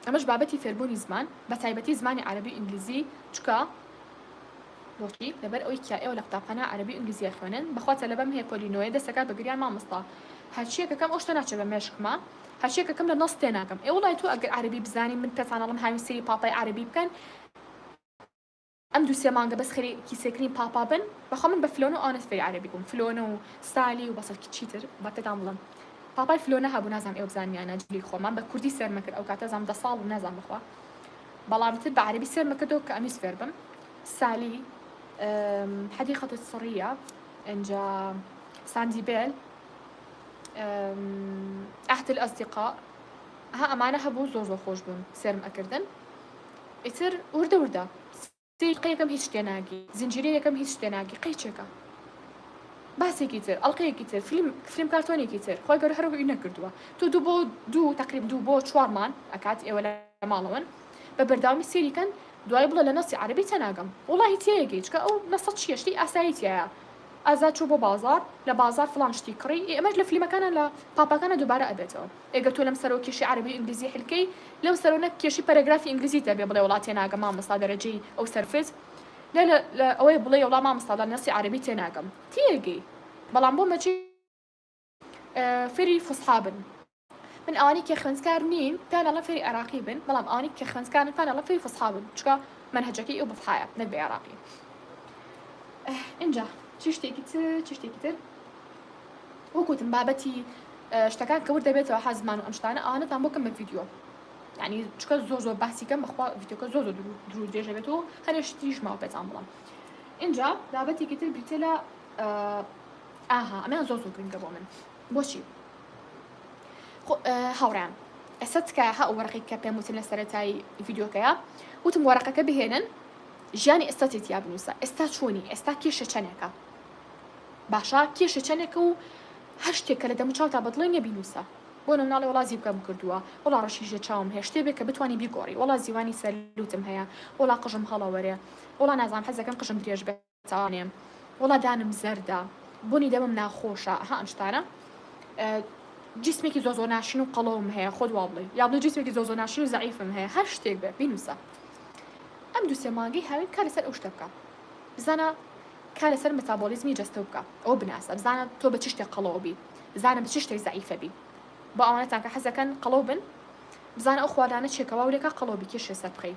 ئەمەش بابەتی فێربوونی زمان بە تایبەتی زمانی عەربی ئینگلیزی چکە بۆچی لەبەر ئەوەی کە ئێوە لە قوتابخانە عەربی ئینگلیزی خوێنن بەخواتە لەبەم هەیە کۆلینۆیە دەستەکات بە گریان مامۆستا هەرچیەکەکەم ئەو شتە ناچێت بە مێشکمە هەرچیەکەکەم لە نەس تێناکەم ئێوە وڵای تۆ ئەگەر عەربی بزانین من پێتانەڵم هاوین سەری پاپای عەربی بکەن ئەم دوو سێ مانگە بەس خەری کیسێکردنی پاپا بن بەخوا من بە فلۆنە و ئانەس فێری عەربی بووم فلۆنە و سالی و بەسەر چیتر با پێتان بڵم پاپای فلۆنە هەبوو نازانم ئێوە بزانیانە جلی خۆمان بە کوردی سەرمەکرد ئەو کاتە زانم 10 ساڵ و نازانم بخوا بەڵام تر بە عەربی سەرمەکردەوە کە ئەمیس فێر بم سالی حديقة السرية إنجا سانديبيل أحد الأصدقاء ها أمانة هبو زور خوش بون سيرم أكردن إتر وردا سيقي كم هيش تناقي زنجيرية كم هيش تناقي قيتشكا باسي كتير ألقي كتير فيلم كرتوني كتير خوي قرر هرو إنا كردوا تو تقريبا دو بو شوارمان أكاد ولا مالون ببرداومي سيري كان دوای بڵێ لە نەسی عەربی تەناگەم وڵی تێگەی چکە ئەو نەسە چیە شتی ئاساییتیایە ئازاد چوو بۆ بازار لە بازار فڵان شتی کڕی ئەمەش لە فیلمەکانە لە پاپەکانە دووبارە ئەبێتەوە ئێگە تۆ لەم سەرەوە کێشی عەربی ئینگلیزی حلکەی لەو سەرۆنە کێشی پەرەگرافی ئینگلیزی دەبێ بڵێ وڵات تێناگەم مامۆستا دەرەجەی ئەو سەرفز لە ئەوەی بڵێ وڵا مامۆستا لە نەسی عەربی تێناگەم تێگەی بەڵام بۆ مەچی فێری فوسحا بن من ئەوانی کە خوێندکار نین پێیان دەڵێن فێری عێراقی بن، بەڵام ئەوانی کە خوێندکارن پێیان دەڵێن فێری فوسحا بن، چونکە منهەجەکەی ئەو بەفحایە نەک بە عێراقی. اینجا چی شتێکی تر وەکوتم بابەتی شتەکان کە ورد دەبێتەوە حەزمان و ئەم شتانە ئەوانەتان بۆ کەم بە ڤیدیۆ، یعنی چکە زۆر باسی کەم بەخوا ڤیدیۆکە زۆر درو درێژە بێت و هەر شتیش ماوە پێتان بڵام. اینجا بابەتێکی تر بریتە لە ئەمەیان زۆر گرنگە بۆ من. بۆچی؟ هاوڕیان ئێستا تکایە ئەو وەرەقی کە پێم وتن لە سەرەتای ڤیدیۆکەیە وتم وەرەقەکە بهێنن ژیانی ئێستا تێتیا بنووسە، ئێستا چۆنی، ئێستا کێشە چەندێکە، باشە کێشە چەندێکە و هەر شتێکە لە دەمو چاوتا بەدڵی نەبینووسە. بۆ نموناڵێ وڵا زیبکەم کردووە، وڵا ڕەشیژە چاوم هەیە، شتێ بێت کە بتوانانی بیگۆڕی، وڵا زیوانی سەرلوتم هەیە، وڵا قژم هەڵەوەرێ، وڵا نازانم حەزەکەم قژم درێژ بێتوانێم، وڵا دانم زەردە، بۆنی دەمم ناخۆشە، ئەم شتانە جسمێکی زۆر ناشین و قەڵەوم هەیە خۆت وا بڵێ، یا بڵێ جسمێکی زۆر ناشین و زەعیفم هەیە، هەر شتێک بێ بینووسە. ئەم دوو سێ مانگەی هاوین کار لەسەر ئەو شتە بکە، بزانە کار لەسەر مێتابۆلیزمی جەستە بکە، ئەو بناسە، بزانە تۆ بە چ شتێک قەڵەوە بی، بزانە بە چ شتێک زەعیفە بی. بۆ ئەوانەتان کە حەزەکەن قەڵەو بن، بزانە ئەو خواردانە چێکەوە ولێکە قەڵەو بی کێشێ سەر بخەی.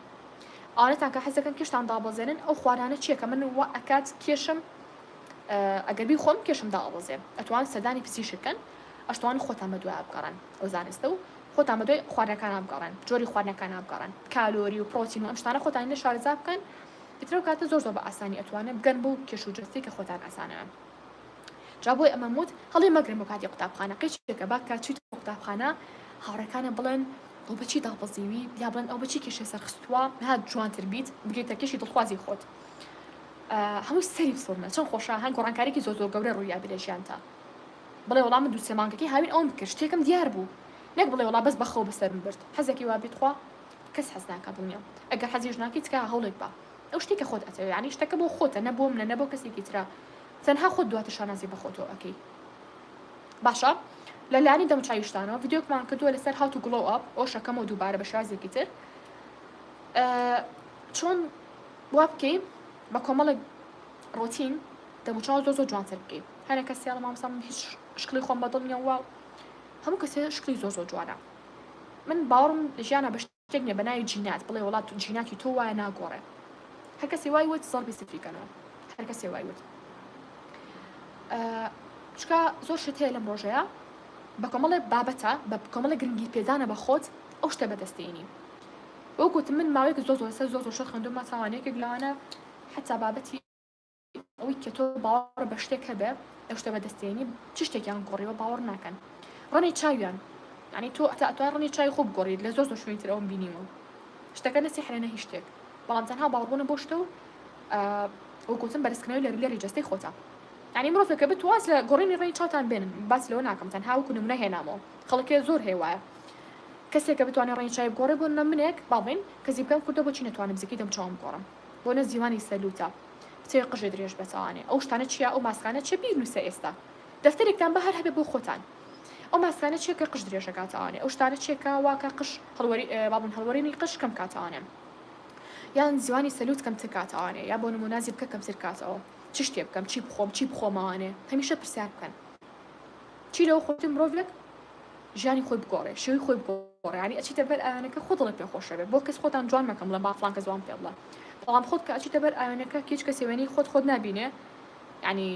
ئەوانەتان کە حەزەکەن کێشتان دابەزێنن، ئەو خواردانە چێکە من وا ئەکات کێشم ئەگەر بی خۆم کێشم دابەزێم، ئەتوان سەردانی پزیشکن، ئەشتوان خۆتان بە دوای بگەڕن ئەو زانستە و خۆتان بە دوای خواردنەکان بگەڕن، جۆری خواردنەکان بگەڕن، کالۆری و پرۆتین و ئەم شتانە خۆتان لە شارەزا بکەن، ئیترە کاتە زۆر بە ئاسانی ئەتوانن بگەن بۆ کێش و جستی کە خۆتان ئاسانە. جا بۆی ئەمە وت هەڵێ مەگرن بۆ کاتی قوتابخانە، قیچێکە با کاتچیت قوتابخانە هاوڕەکانە بڵێن ئەو بەچی دابەزیوی، یا بڵێن ئەو بەچی کێشە سەرخستووە، هات جوانتر بیت بگریتە کێشی دڵخوازی خۆت. هەموو سەری بسڵنە چەند خۆشە، هەنگ گۆڕانکارێکی زۆر گەورە ڕوویا بێ لە ژیانتا. بڵێ وەڵام من دوو سێ مانگەکەی هاوین ئەوم کرد، شتێکم دیار بوو، نەک بڵێ وەڵا بەس بەخەو بەسەرم برد، حەزێکی وا بیت خوا کەس حەز ناکات دڵنیام، ئەگەر حەزیش ناکەی تکا هەوڵێک بە ئەو شتێکە خۆت ئەتەوێ، یعنی شتەکە بۆ خۆتە، نە بۆ منە، نە بۆ کەسێکی ترە، تەنها خۆت دواتر شانازی بە خۆتەوە ئەەکەی. باشە لەلایەنی دەموچاویشتانەوە ڤیدیۆکمان کردووە لەسەر هاو تو گلۆ ئاپ، ئەو شەکەمەوە دووبارە بە شازێکی تر چۆن وا بکەی بە کۆمەڵێک ڕۆتین دەموچاو زۆر جوانتر بکەی. هەرە کەسیاڵە مامۆستا من هیچ شکلی خۆم بەدڵ نییە، وا هەموو کەسێ شکلی زۆر جوانە. من باوەڕم ژیانە بە شتێک نییە بە ناوی جینات، بڵێ وڵات جیناتی تۆ وایە ناگۆڕێ، هەر کەسی وای وت زەڵبی سفریکەنەوە، هەر کەسێ وای وت. چکە زۆر شت هەیە لەم ڕۆژەیە بە کۆمەڵێ بابەتە، بە کۆمەڵێ گرنگی پێدانە بە خۆت ئەو شتە بەدەستێنی. وەکوتم من ماوەیەک زۆر شت خوێندومە چاوانەیەکێک لەوانە حتا بابەتی ئەوەی کە تۆ باوەڕ بە شتێک هەبێ ئەو شتە بەدەستێنی چ شتێکیان گۆڕیوە باوەڕ ناکەن. ڕۆنی چاویان، یعنی تۆ ئەتوان ڕۆنی چای خۆ بگۆڕیت لە زۆر شوێنی تر ئەوم بینیوە، شتەکە نەسیحرە نە هیچ شتێک، بەڵام تەنها باوەڕبوونە بۆ شتە و وەکوتم بەدەستکردنەوەی لە لێری جەستەی خۆتە. یعنی مرۆڤێکە بتواز لە گۆڕینی ڕێی چاوتان بێنن، باس لەوە ناکەم، تەنها وەکو نمونە هێنامەوە، خەڵکێ زۆر هەیە وایە کەسێکە بتوانێت ڕێی چای بگۆڕێ بۆ منێک باڵێن کەسی بکەم کردو بۆچی نەتوانم بزیکی دەم چاوم بگۆڕم، بۆ نە زیوانی سەلوتە کچێ قژێ درێژ بەچوانێ، ئەو شتانە چیە، ئەو ماسکانە چێ بینووسە ئێستا دەفتەرێکتان بە هەر هەبێ بۆ خۆتان، ئەو ماسکانە چێکە قژ درێژە کاتەوانێ، ئەو شتانە چێکە واکە قش باڵن هەڵوەرینی قش کەم کاتەوانێ، یان زیوانی سەلوت کەم تر کاتەوانێ، یا بۆ نمونازی بکە کەم تر کاتەوە، چ شتێ بکەم، چی بخۆم، چی بخۆمەوانێ، هەمیشە پرسیار بکەن چی لەو خۆتی مرۆڤێک ژیانی خۆی بگۆڕێ، شێوی خۆی بگۆڕێ، یعنی ئەچیتە بەر ئاوێنەکە خۆ دڵی پێ خۆشە بێ، بۆ کەس خۆتان جوان مەکەم بڵێ با فڵان کەس جوان پێ بڵێ، بەڵام خۆت کە ئەچیتە بەر ئاوێنەکە هیچ کەسێ وێنەی خۆت نابینێ، یعنی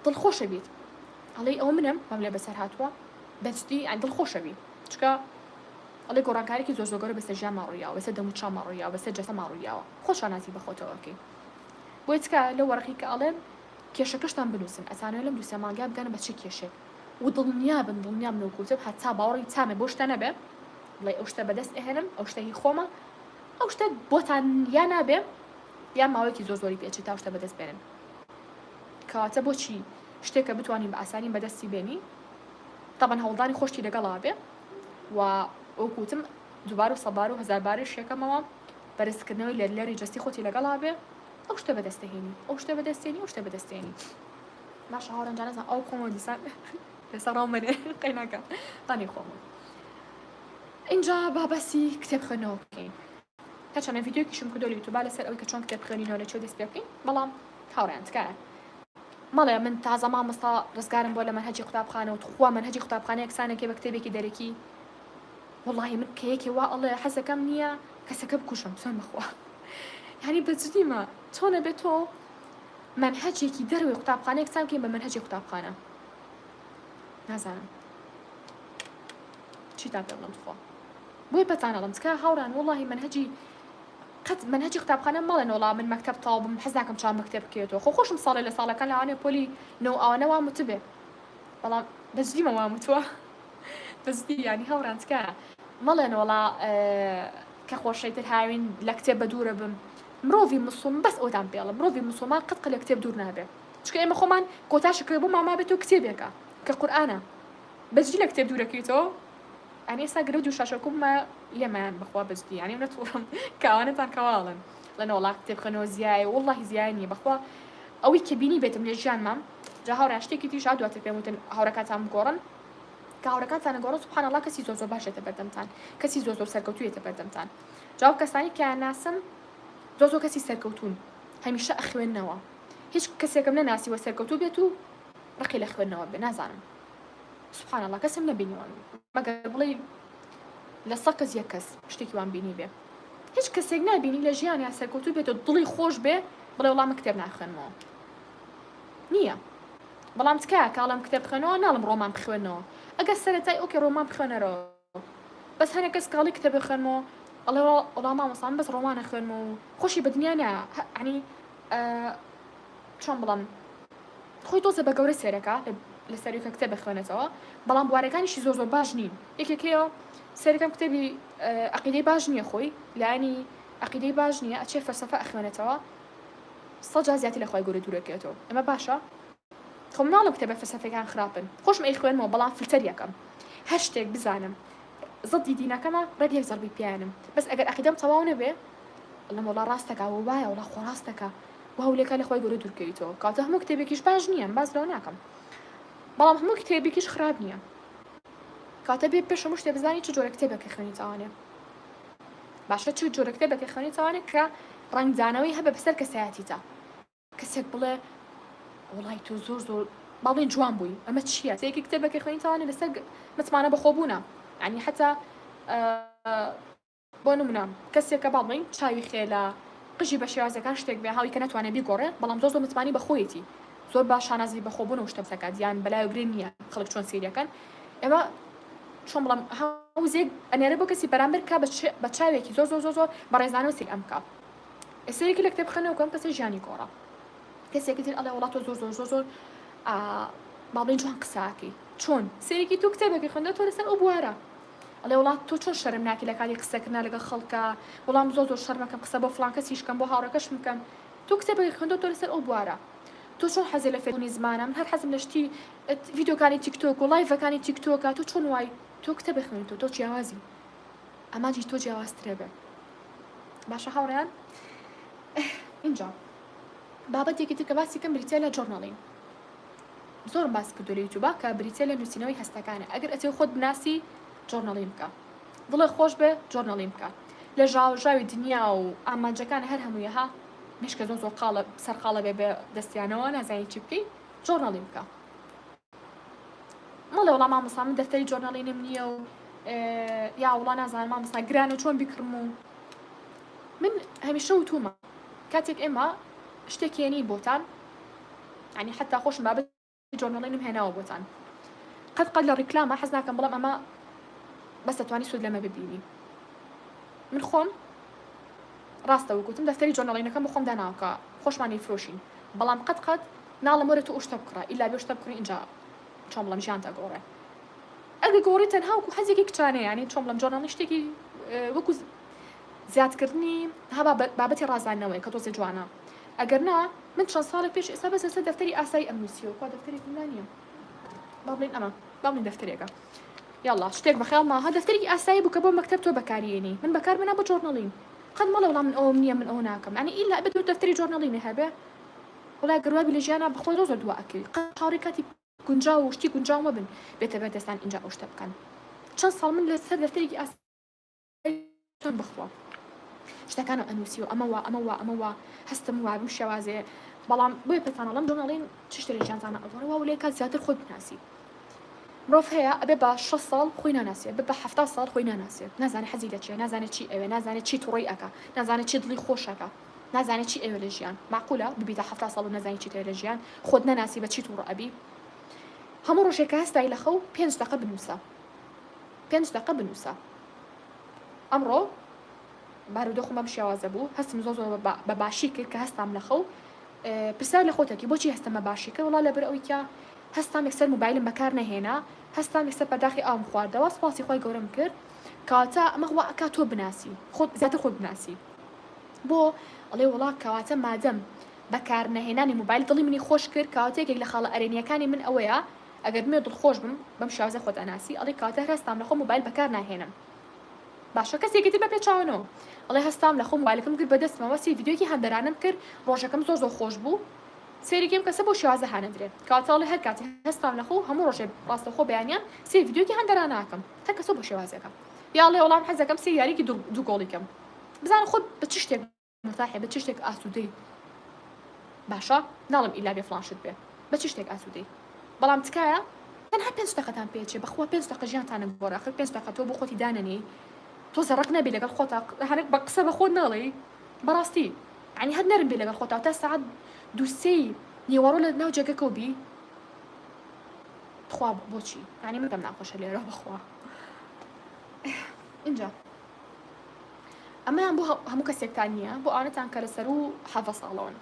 دڵخۆشە بیت، ئەڵێ ئەو منم بەم لێ بەسەر هاتووە بەجددی یعنی دڵخۆشە بی، چکە ئەڵێ گۆڕانکارێکی زۆر گەورە بەسەر ژیان ماڕوویاوە، بەسەر دەموچاو ماڕوویاوە، بەسەر جەستە ماڕوویاوە، خۆت شانازی بە خۆتەوە ئەکەی. بۆیە چکە لەو وەرەقی کە ئەڵێن کێشەکەشتان بنووسن، ئەتانەوێت لەم دوو سێ مانگە بگەنە بە چ کێشێک و دڵنیابن نەوکوتب هەتا باوەڕی تامێ بۆ شتە نەبێ بڵێ ئەو شتە بەدەست ئەهێنم، ئەو شتە هی خۆمە، ئەو شتە بۆتان یا نابێ یا ماوەیەکی زۆری پێچێت تا شتە بەدەست بێنن، کەواتە بۆچی شتێکە بتوانین بە ئاسانی بەدەستی بێنی، تەبەن هەوڵدانی خۆشتی لەگەڵا بێ و وەکوتم دووبار و سەبار و هەزار باری شێکەمەوە بەرزکردنەوەی لە لێری جەستی خۆتی لەگەڵا بێ، ئەو شتە بەدەستهێنی، ئەو شتە بەدەستێنی، ئەو شتە بەدەستێنی. باش هاوڕێنجان نەزان ئەو خۆمەوە دیسان لەسەر ڕاومەرێ قەیناکە تانی خۆمە. اینجا بابەسی کتێب خوێندنەوە بکەین، تا چەند ڤیدیۆکیشم کردۆ لە یوتیوب لەسەر ئەوەی کە چۆن کتێب خوێنینەوە لەکوێ دەست پێ بکەین، بەڵام هاوڕێیان تکایە مەڵێ من تازە مامۆستا ڕزگارم بۆ لە مەنهەجی قوتابخانە و خوا مەنهەجی قوتابخانە یەکسانێکی بە کتێبێکی دەرەکی والله من كيكي والله حاسة كم نية كسكب كوشم سوين بخوا يعني بجدي ما تونه بتو منهجي كي دروي قطابخانة كسام كي بمنهجي قطابخانة نازانم چی تا پێ بڵێم خۆ بۆی بەتانەڵم چکە هاوڕان والله منهجی قەت منهجی قوتابخانە مەڵێن وەڵا من مەکتەب تاو بم حەز ناکەم چاوم مەکتەب بکەوێتەوە خۆ خۆشم ساڵێ لە ساڵەکان لەوانەیە پۆلی نەو ئەوانە وا متبێ بەڵام بەجدیمە وا متووە بەجدی یانی هاوڕان چکە مەڵێن وەڵا کە خۆشەیتر هاوین لە کتێب بە دوورە بم مرۆڤی مسلمان بەس ئەوتان پێڵە مرۆڤی مسلمان قەت لە کتێب دوور نابێ چکە ئێمە خۆمان کۆتاشکرد بۆ ماما بێتەوە کتێبێکە کە قورئانە بەجدی لە کتێب دوورەکەیتەوە يعني ئێستا گرە و شاشەکوممە لێمایان بەخوا بەجدی یانی نەتوڵم کاوانتان کەواڵن لەنە وڵا کتێبخەنەوە زیایە وڵڵاهی زیای نییە بەخوا ئەوەی کە بینی بێتم لێ ژیانمام جا هاوڕان شتێکی تریش دواتر پێم وتن هاوڕەکانتان بگۆڕن کە هاوڕەکانتان نەگۆڕن سوبحان الله کەسی زۆر باشێتە بەردەمتان کەسی زۆر سەرکەوتوویەتە بەردەمتان جا ئەو کەسانی کە ناسم زۆر کەسی سەرکەوتون هەمیشە ئەخوێننەوە هیچ کەسێکم نەناسیوە سەرکەوتوو بێت و ڕقی لە خوێندنەوە بێ نازانم سبحان الله کەسم نەبینیوە مەگەر بڵێ لە سەد کەس یەک کەس شتێکی وان بینی بێ هیچ کەسێک نابینی لە ژیانیا سەرکەوتوو بێتەوە دڵی خۆش بێ بڵێ وەڵام کتێب ناخوێنمەوە نییە بەڵام تکایە کاڵم کتێب بخوێنەوە ناڵم ڕۆمان بخوێنەوە ئەگەر سەرەتای ئۆکێ ڕۆمان بخوێنەرەوە بەس هەنێک کەس کاڵی کتێب بخوێنمەوە ئەڵێ وەڵام مامۆستا بەس ڕۆمانە خوێنمەوە و خۆشی بەدنیا نایە عنی چۆن بڵێم خۆی تۆزە بە گەورە سێرەکە لە سەریکە کتێب بخوێنێتەوە بەڵام بوارەکانیشی زۆر باش نین یەکێکەوە سەرەکەم کتێبی عەقیدەی باش نییە خۆی لایەنی عەقیدەی باش نییە ئەچێ فەلسەفە ئەخوێنێتەوە سەد جار زیاتر لە خۆی گەورە دوورەکەوێتەوە ئەمە باشە خۆ مناڵم کتێبە فەلسەفەکان خراپن خۆشم ئەی خوێنمەوە بەڵام فلتەر یەکەم هەر شتێک بزانم زەدی دینەکەمە ڕێک یەک زەڵبی پیانم بەس ئەگەر عەقیدەم تەواو نەبێ بەڵام وەڵا ڕاستەکە وایە وەڵا خۆ ڕاستەکە وهولێکە لە خۆی گەورە دوورکەویتەوە کاتە هەموو کتێبێکیش باش نییە باز لەوە ناکەم بەڵام هەموو کتێبێکیش خراپ نییە کاتە بێ پێش هەموو شتێ بزانی چ جۆرە کتێبێکی خوێنیتەوانێ باشە چ جۆرە کتێبێکی خوێنیتەوانێ کە ڕەنگدانەوەی هەبە بەسەر کەسایەتیتە کەسێک بڵێ وڵای تۆ زۆر باڵێن جوان بووی ئەمە چییە سەیەکی کتێبێکی خوێنیتەوانێ لەسەر متمانە بەخۆبوونە ینی حتا بۆ نمونە کەسێکە باڵێن چاوی خێلا قژی بە شێوازەکان شتێک بێ هاوی کە ناتوانێت بیگۆڕێ بەڵام زۆر متمانی بەخۆیەتی زۆر باش شانازی بەخۆبوون و شتم سەکات یان بەلای گرین نییە خەڵک چۆن سیریەکەن ئێمە چۆن بڵم هەوزێک ئەنێرە بۆ کەسی بەرامبەر کا بە چاوێکی زۆر بەڕێزانەوە سی ئەمکە ئێسەیەکی لە کتێب خوێنەوە کەم کەسی ژیانی گۆڕە کەسێکی تر ئەڵێ وڵات زۆر باڵێن جوان قساکەی چۆن سەرێکی تو کتێبێکی خوێندە تۆ لەسەر ئەو بوارە ئەڵێ وڵات تۆ چۆن شەرم ناکی لە کاتی قسەکردنا لەگەڵ خەڵکە وەڵام زۆر شەرمەکەم قسە بۆ فڵان کەسیش کەم بۆ هاوڕێکەش بکەم تۆ کتێبێکی خوێندە تۆ لەسەر ئەو بوارە تۆ چۆن حەزی لە فێربوونی زمانە من هەر حەزم لە شتی ڤیدیۆکانی تیکتۆک و لایڤەکانی تیکتۆکە تۆ چۆن وای تۆ کتێب خوێنیتەوە تۆ جیاوازی ئەماجی تۆ جیاوازترێ بێ باشە هاوڕێیان اینجا بابەتێکی تر کە باسی کەم بریتە لە جۆرناڵین زۆرم باس کردو لە یوتیوبە کە بریتە لە نووسینەوەی هەستەکانە ئەگەر ئەتێ خۆت بناسی جۆرناڵین بکە دڵێ خۆش بێ جۆرناڵین بکە لە ژاوژاوی دنیا و ئامانجەکان هەر هەموویەها مشکە زۆر قاڵە سەرقاڵە بێ بە دەستیانەوە نازانی چی بکەی جۆرناڵین بکە مەڵێ وەڵام مامۆستا من دەفتەری جۆرناڵینم نییە و یا وڵا نازانم مامۆستا گرانە چۆن بیکڕم و من هەمیشە وتومە کاتێک ئێمە شتێک هێنی بۆتان ینی حتا خۆشم بابەتی جۆرناڵینم هێناوە بۆتان قەت لە ڕیکلامە حەز ناکەم بەڵام ئەمە بەس دەتوانی سود لەمە ببینی من خۆم ڕاستە وەگوتم دەفتەری جۆرناڵینەکەم بۆ خۆم داناوکە خۆشمانی فرۆشین بەڵام قەت ناڵم وەرە تۆ ئەو شتە بکڕە ئیلا بێ شتە بکڕی اینجا چۆن بڵێم ژیانتە گۆڕێ ئەگە گۆڕی تەنها وەکو حەزێکی کچانەیە ینی چۆن بڵێم جۆرناڵی شتێکی وەکو زیادکردنی ها بابەتی ڕازاندنەوەی کە تۆزێ جوانە ئەگەر نا من چەند ساڵێک پێش ئێستا بەس ئێستا دەفتەری ئاسایی ئەم نووسیەوە کا دەفتەرێکی نییە با بڵێن ئەمە با بڵێن دەفتەرێکە یاڵڵا شتێک بەخەیاڵما ها دەفتەرێکی ئاسایی بوو کە بۆ مەکتەب تۆ بەکارهێنی من بەکار بنا بۆ جۆرناڵین قەت مەڵێ وەڵام من ئەوم نییە من ئەوە ناکەم ینی ئیلا بێت دەفتەری جۆرناڵینێ هەبێ وڵای گەروابی لە ژیانە بەخۆی زۆر دوا ئەکەی هاوڕێی کاتی گونجاو و شتی گونجاو مەبن بێتە بەردەستان اینجا ئەو شتە بکەن چەند ساڵ من لەسەر دەفتەرێکی ئاسایی بخوا شتەکانە ئەنووسیوە ئەمەوە هەستم وا بم مرۆڤ هەیە ئەبێ بە 6 ساڵ خۆی ناناسێ، بە 70 ساڵ خۆی ناناسێ، نازانێت حەزی لە چییە، نازانێت چی ئەوێ، نازانێت چی تووڕێی ئەکا، نازانێت چی دڵی خۆشەکە، نازانێت چی ئەوێ لە ژیان. معقولە ببیتە 70 ساڵ و نازانی چی ئەوێ لە ژیان، خۆت نەناسی بە چی تووڕە ئەبی. هەموو ڕۆژێک کە هەستای لە خەو 5 دقە بنووسە، 5 دقە بنووسە. ئەمڕۆ بارودۆخم بەم شێوازە بوو، هەستم زۆر بە باشی کرد کە هەستام لە خەو. پرسیار لە خۆتەکی بۆچی هەستم بە باشی کرد؟ وڵا لەبەر ئەوەی کە هەستام یەکسەر موبایلم بەکار نەهێنا، هەستام یەکسەر پەرداخی ئاوم خواردەوە، سپاسی خۆی گەورەم کرد کەواتە ئەمە وا ئەکا تۆ بناسی، خۆت زیاتر خۆت بناسی. بۆ ئەڵێ وڵا کەواتە مادەم بەکار نەهێنانی موبایل دڵی منی خۆش کرد، کەواتەیەکێک لە خاڵە ئەرێنیەکانی من ئەوەیە ئەگەر مێ دڵخۆش بم بەم شێوازە خۆت ئەناسی، ئەڵێ کەواتە هەستام لە خۆ موبایل بەکار ناهێنم. باشە کەسێکی تر بە پێچاوەنەوە ئەڵێ هەستام لە خۆ موبایلەکەم کرد بەدەستمەوە، سی ڤیدیۆکی هەندەرانم کرد، ڕۆژەکەم زۆر خۆش بوو، سێریکەم کەسە بۆ شێوازە هانەدرێت. کەواتە ئەڵێ هەر کاتی هەستام لە خۆ هەموو ڕۆژێ ڕاستەوخۆ بەیانیان سی ڤیدیۆکی هەندەران ناکەم، هەر کەسە بۆ شێوازەکەم. یا ئەڵێ وەڵام حەزەکەم سی یاریکی دوو گۆڵیکەم. بزانە خۆت بە چ شتێک مرتاحی، بە چ شتێک ئاسوودەی. باشە ناڵم ئیلا بێ فڵانشت بێ، بە چ شتێک ئاسوودەی. بەڵام تکایە تەنها 5 دقەتان پێچێ، بەخوا 5 دقە ژیانتانە گۆڕە، ئاخر 5 دقە تۆ بۆ خۆتی دانەنی، تۆ زەڕق نەبی لەگەڵ خۆتا، هەرێک بە قسە بە خۆت ناڵێ، بەڕاستی یعنی هەر نەرم بێ لەگەڵ خۆتا تا سەعات 2-3 نیوەڕۆ لە ناو جێگەکەوە بی. خوا بۆچی؟ یعنی من پێم ناخۆشە لێرە بەخوا. اینجا ئەمەیان بۆ هەموو کەسێکتان نییە، بۆ ئەوانەتان کە لەسەر و 7 ساڵەوەن.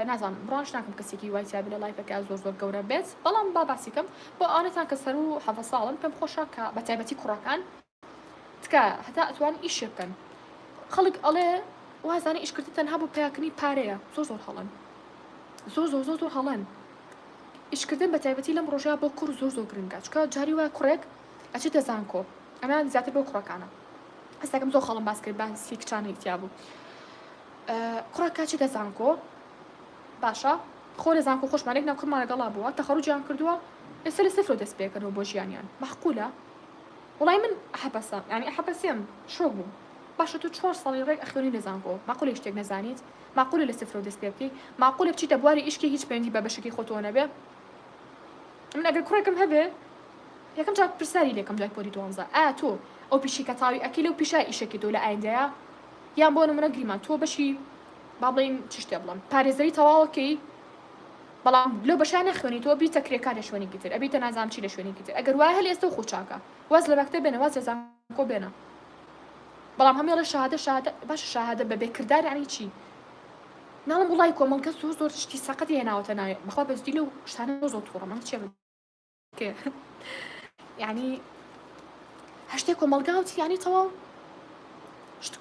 نازانم بڕانش ناکەم کەسێکی وای تیا بێ لە لایفەکە زۆر گەورە بێت، بەڵام با باسیکەم بۆ ئەوانەتان کە سەر و 7 ساڵن پێم خۆشە کە بە تایبەتی کوڕەکان تکایە هەتا ئەتوان ئیشێ بکەن. خەڵک ئەڵێ وازانە ئیشکردن تەنها بۆ پیاکردنی پارەیە، زۆر هەڵەن، زۆر هەڵەن. ئیشکردن بە تایبەتی لەم ڕۆژەیە بۆ کوڕ زۆر گرنگە، چکە جاری وایە کوڕێک ئەچێتە زانکۆ، ئەمان زیاتر بۆ کوڕەکانە. هەستاکەم زۆر خەڵم باس کرد باسی کچانەی تیا بوو. کوڕێک کاچێتە زانکۆ، باشە خۆ لە زانکۆ خۆشمانێک ناو کوڕمان لەگەڵا بووە، تەخەڕوجیان کردووە، ئێستا لە سفر دەست پێکردنەوە بۆ ژیانیان. معقولە؟ وڵای من حەبەسە، یعنی حەبەسیم شۆک بووم. باشە تۆ 4 ساڵی ڕێک ئەخوێنی لە زانکۆ، معقولە شتێک نەزانیت؟ معقولە لە سفر دەست پێ بکەی؟ معقولە بچیتە بواری ئیشکی هیچ پەیوەندی بە بەشێکی خۆتەوە نەبێ؟ من ئەگەر کوڕێکم هەبێ یەکەم جار پرسیاری لێکەم دوای پۆلی 12 ئایا تۆ ئەو پیشی کە تاوی ئەکەی لەو پیشای ئیشێکی تۆ لە ئایندەیە، یان بۆ نمونە گریمان تۆ بەشی با بڵێین چ شتێ بڵێم پارێزەری تەواوەکەی، بەڵام لەو بەشای نەخوێنی تۆ بیتە کرێکار لە شوێنێکی تر، ئەبیتە نازانم چی لە شوێنێکی تر. ئەگەر وایە هەل ئێستا و خۆچاکە واز لە مەکتەب بێنە، واز لە زانکۆ بێنە، بەڵام هەمێڵە شەهادە باشە شەهادە بەبێ کردار یعنی چی؟ ناڵم وڵای کۆمەڵگە زۆر شتی سەقەتی هێناوەتە ناوێ، بەخوا بەجددی لەو شتانە زۆر تووڕە من چێ بکێ. یعنی هەشتێک کۆمەڵگاوتی یعنی تەواو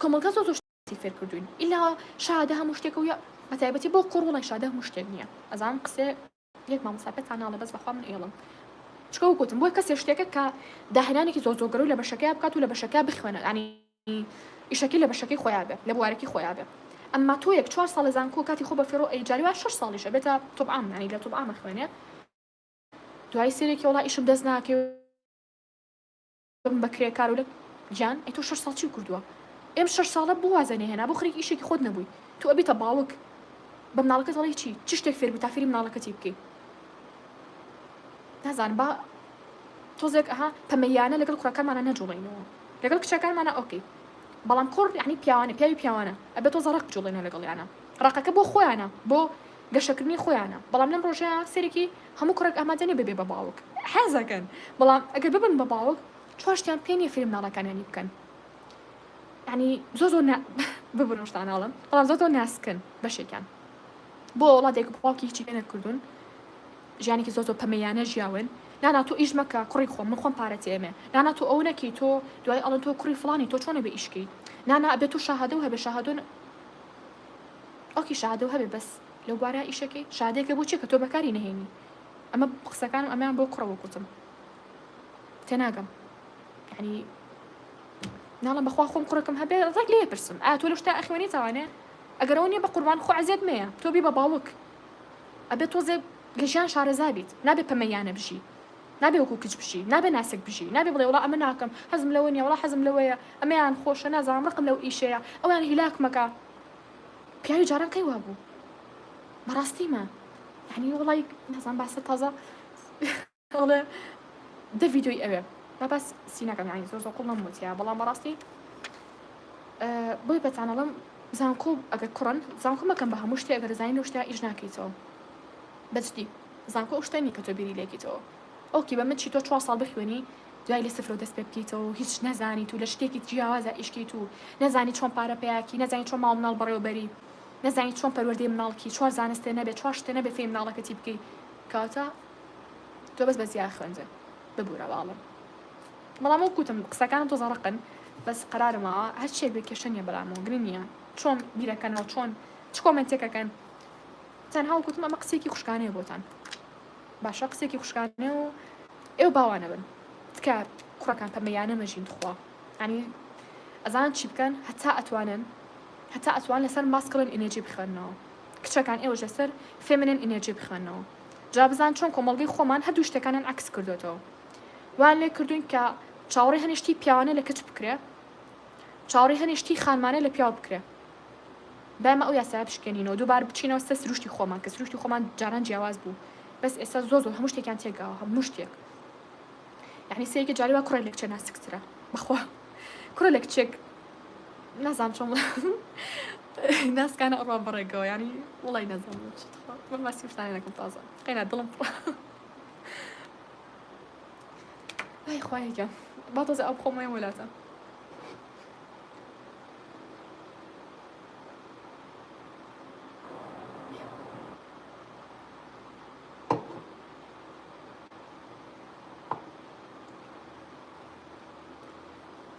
کۆمەڵگا زۆر شتی فێر کردوین، ئیلا شەهادە هەموو شتێکە و بە تایبەتی بۆ کوڕ وڵای شەهادە هەموو شتێک نییە. ئەزانم قسێ یەک مامۆستا پێتان ناڵێ بەس بەخوا من ئێڵم، چکە وەکوتم بۆ کەسێ شتێکە کە داهێنانێکی زۆر گەورە لە بەشەکەی بکات و لە بەشەکە بخوێنە، ینی ئیشەکەی لە بەشەکەی خۆیان بێ، لە بوارەکەی خۆیان بێ. ئەمما تۆ یەک 4 ساڵ لە زانکۆ کاتی خۆ بە فێرۆ ئەیجاری وایە 6 ساڵیشە بێتە تۆبعام، ینی لە تۆبعامە خوێنێ، دوای سێرێکی وڵا ئیشم دەست ناکەوێ بە کرێکار و لە گیان ئەی تۆ 6 ساڵ چی کردووە؟ ئێم 6 ساڵە بۆ وازە نێهێنا بۆ خەریکی ئیشێکی خۆت نەبووی، تۆ ئەبیتە باوک بە مناڵەکەت دەڵێی چی شتێک فێر بووی تا فێری مناڵەکەتی بکەی. نازانم با تۆزێک ئەها پەمەیانە لەگەڵ کوڕەکانمانە نەجوڵێنەوە، لەگەڵ کچەکانمانە ئۆکەی، بەڵام کوڕ یعنی پیاوانە پیاوی پیاوانە ئەبێت تۆ زەڕق بجوڵێنەوە لەگەڵیانە، ڕقەکە بۆ خۆیانە بۆ گەشەکردنی خۆیانە، بەڵام لەم ڕۆژەیە سێرێکی هەموو کوڕێک ئامادە نێ ببێ بە باوک، حەزەکەن، بەڵام ئەگەر ببن بە باوک چوارشتیان پێ نییە فێری مناڵەکانیانی بکەن، یعنی زۆر ببرن شتاناڵم، بەڵام زۆر ناسکن بەشێکیان بۆ وڵاتێک باوکی هیچی پێ نەکردوون، ژیانێکی زۆر پەمەیانە ژیاون، نانا تۆ ئیش مەکە کوڕی خۆم من خۆم پارە تێمێ، نانا تۆ ئەو نەکی تۆ دوای ئەڵێن تۆ کوڕی فڵانی تۆ چۆنە بە ئیشکی، نانا ئەبێت تۆ شەهادە و هەبێ شەهادە ئۆکی شەهادە و هەبێ بەس لەو بارە ئیشەکەی شادێکە بۆ چی کە تۆ بەکاری نەهێنی. ئەمە قسەکانم ئەمیان بۆ کوڕەوە کوتم تێناگەم، یعنی ناڵم بەخوا خۆم کوڕەکەم هەبێ ڕێک لێ پرسم ئایا تۆ لە شتا ئەخوێنی تاوانێ، ئەگەر ئەوە نییە بە قوربان خۆ عەزیەت مەیە تۆ بی بە باوک، ئەبێت تۆزێ لە ژیان شارەزا بیت، نابێ پەمەیانە بژی، نابێ وەکو کچ بژی، نابێ ناسک بژی، نابێ بڵێ وڵا ئەمە ناکەم حەزم لەوە نییە وڵا حەزم لەوەیە ئەمەیان خۆشە نازانم ڕقم لەو ئیشەیە ئەویان هیلاک مەکە. پیاوی جاران کەی وابوو بەڕاستیمە، یعنی وڵای نازانم باسە تازە ئەڵێ ده فيديوی ئەوێ با بەس سینەکەم یانی زۆر زۆر قوڵ نەموتیە بەڵام بەڕاستی بۆی بەتانەڵم زانکۆ ئەگەر کوڕن زانکۆ مەکەم بە هەموو شتێ ئەگەر زانین و شتە ئیش ناکەیتەوە بەچتی زانکۆ ئەو شتێنی کە تۆ بیری لێکیتەوە ئەوکی بە من چی تۆ 4 ساڵ بخوێنی دوای لە سفر و دەست پێ بکەیتەوە هیچ نەزانیت و لە شتێکی جیاوازە ئیشکیت و نەزانی چۆن پارە پێیاکی نەزانی چۆن ماڵ مناڵ بەڕێوەبەری نەزانی چۆن پەروەردەی مناڵکی چوار زانستێ نەبێت چوار شتێ نەبێت فێ مناڵەکەتی بکەیت کاتە تۆ بەس بە زیاد خوێنجە ببوورە باڵم بەڵام ئەو کوتم قسەکانم تۆ زەڕقن بەس قەرارمەوە هەر شتێک بێ کێشە نییە بەلامەوە گرنگ نییە چۆن بیرەکەنەوە چۆن چ کۆمنتێکەکەن تەنها کوتم ئەمە قسێکی خوشکانەیە بۆتان باشە قسێکی خوشکانێ و ئێوە باوانە بن تکە کوڕەکان پەمەیانە مەژین خوا ینی ئەزان چی بکەن هەتا ئەتوان لەسەر ماسکڵن ئینێرجی بخێنەوە کچەکان ئێوەش لەسەر فێمنن ئینێرجی بخێنەوە جا بزان چۆن کۆمەڵگەی خۆمان هەردوو شتەکانیان عکس کردوێتەوە وان لێ کردوین کە چاوەڕێی هەنیشتی پیاوانە لە کچ بکرێ چاوەڕێی هەنیشتی خانمانە لە پیاو بکرێ بەمە ئەو یاسایە بشکێنینەوە دووبار بچینەوە سەر سروشتی خۆمان کە سروشتی خۆمان جاران جیاواز بوو بەس ئێستا زۆر زۆر هەموو شتێکیان تێگاوە هەموو شتێک یعنی سەیەکی جاری وا کوڕە لە کچە ناسکترە بەخوا کوڕە لە کچێک نازانم چۆن ناسکانە ئەڕوا بەڕێگەوە ینی وڵی نەزانم من ماسی شتانی نەکەم تازە قەینا دڵم ئای خوایەکە با تۆزە ئەو بخۆمەوە وەلاتە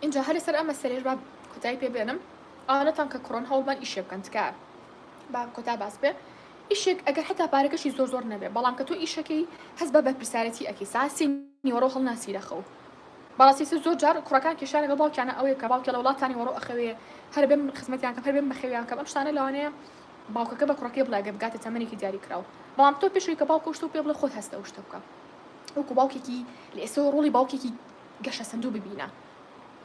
اینجا هەر لەسەر ئەمە سەرێژ با کۆتایی پێ بێنم ئەوانەتان کە کوڕن هەوڵبەن ئیشێ بکەن تکە با کۆتا باس بێ ئیشێک ئەگەر حتا پارەکەشی زۆر زۆر نەبێ بەڵام کە تۆ ئیشەکەی هەست بە بەرپرسارەتی ئەکی ساسی نیوەڕۆ هەڵناسیرەخە و بەڕاستی زۆر جار کوڕەکان کێشان لەگەڵ باوکیانە ئەوەیە کە باوکە لە وڵاتانی وەڕۆ ئەخەوێ هەر بێم خزمەتیان کە هەر بێم بەخێویان کە ئەم شتانە لەوانەیە باوکەکە بە کوڕەکەی بڵێ گە بگاتە تەمەنێکی دیاری کراوە بەڵام تۆ پێشەوەی کە باوکە شتە و پێ بڵێ خۆت هەستە ئەو شتە بکە وەکو باوکێکی لە ئێستا ڕۆڵی باوکێکی گەشە سندوو ببینە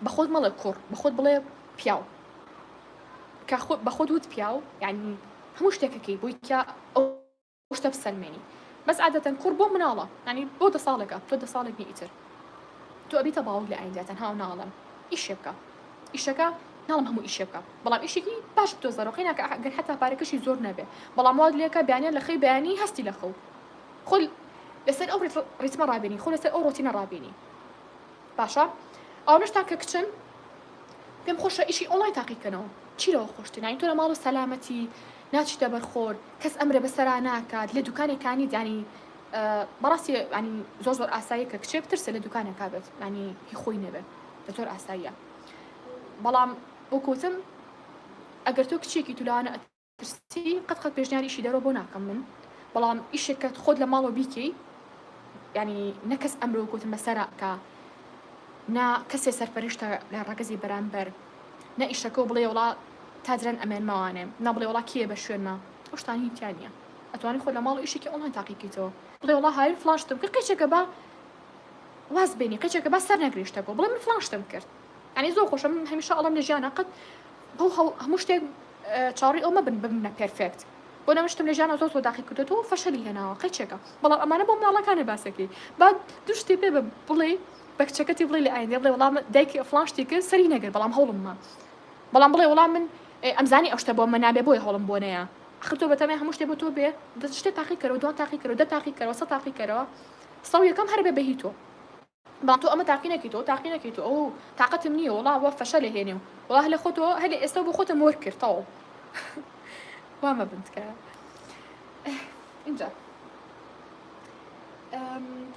بەخۆت مەڵێ کوڕ بەخۆت بڵێ پیاو کە بەخۆت وت پیاو یعنی هەموو شتێکەکەی بۆی کە ئەو شتە بسەلمێنی بەس عادەتەن کوڕ بۆ مناڵە ینی بۆ 10 ساڵێکە تۆ 10 ساڵێک ئیتر تۆ ئەبیتە باوک لە ئایندە تەنها ناڵم ئیشێ بکە ئیشەکە ناڵم هەموو ئیشێ بکە بەڵام ئیشێکی باش تۆ زەرۆقی ناکە ئەگەر حتا پارەکەشی زۆر نەبێ بەڵام واد لێکە بیانیان لە خەی بەیانی هەستی لە خەو خۆ لەسەر ئەو ڕیتمە ڕابینی خۆ لەسەر ئەو ڕۆتینە ڕابینی باشە ئەو نشتا کە کچن پێم خۆشە ئیشی ئۆنلاین تاقیکەنەوە چیرەوە خۆشتە نین تۆ لە ماڵ و سەلامەتی ناچیتە بەرخۆر کەس ئەمرە بەسەرا ناکات لە دوکانێکانی دانی بەڕاستی ینی زۆر زۆر ئاساییە کە کچێ بترسە لە دوکانێکا بێت ینی هی خۆی نەبێت بە زۆر ئاساییە بەڵام وەکوتم ئەگەر تۆ کچێکی تولانە ئەترسی قەت پێشنیاریشی دەرەوە بۆ ناکەم من بەڵام ئیشێکەت خۆت لە ماڵەوە بیکەی ینی نەکەس ئەمرە وەکوتم بەسەرا کە نا کەسێ سەرپەرشتە لە ڕەگەزی بەرامبەر نە ئیشەکە و بڵێ وڵا تاجرن ئەمێنمەوانێ نابڵێ وڵا کێ بە شوێنمە ئەو شتانی تیانە ئەتوانی خۆ لە ماڵ و ئیشێکی ئۆنلاین تاقیکەیتەوە بڵێ وڵا هاوی فلاشتم کرد قەچێکە بە واز بینی قەچێکە بە سەر نەگریشتەکە بڵێ من فلاشتم کرد ینی زۆر خۆشە من هەمیشە ئەڵەم لە ژیانە قەت بۆ هەموو شتێک چاڕی ئەو مەبن ببنە پێرفێکت بۆ نەمشتم لە ژیانە زۆر تاقی کردێتەوە فەشەلی هێناوە قەچێکە بەڵام ئەمانە بۆ مناڵەکانە باسەکەی با دوو شتی پێ بڵێ بە کچەکەتی بڵێ لە ئایندە بڵێ وەڵام دایکی فلاشتی کرد سەری نەگەر بەڵام هەوڵممە بەڵام بڵێ وەڵام من ئەمزانی ئەو شتە بۆ من نابێ بۆی هەوڵم بۆ نەیە ئەخر تۆ بەتەمای هەموو شتێ بۆ تۆ بێ شتێ تاقی کەرەوە دوان تاقی کەرەوە دە تاقی کەرەوە سە تاقی کەرەوە سەو یەکەم هەر بێ بەهی تۆ بەڵام تۆ ئەمە تاقی نەکەیتەوە تاقی نەکەیتەوە ئەو تااقەتم نییە وڵا وە فەشە لە هێنێ و وڵا لە خۆتۆ هەر لە ئێستا بۆ خۆتم وەر کردەوە وامە بنتکە اینجا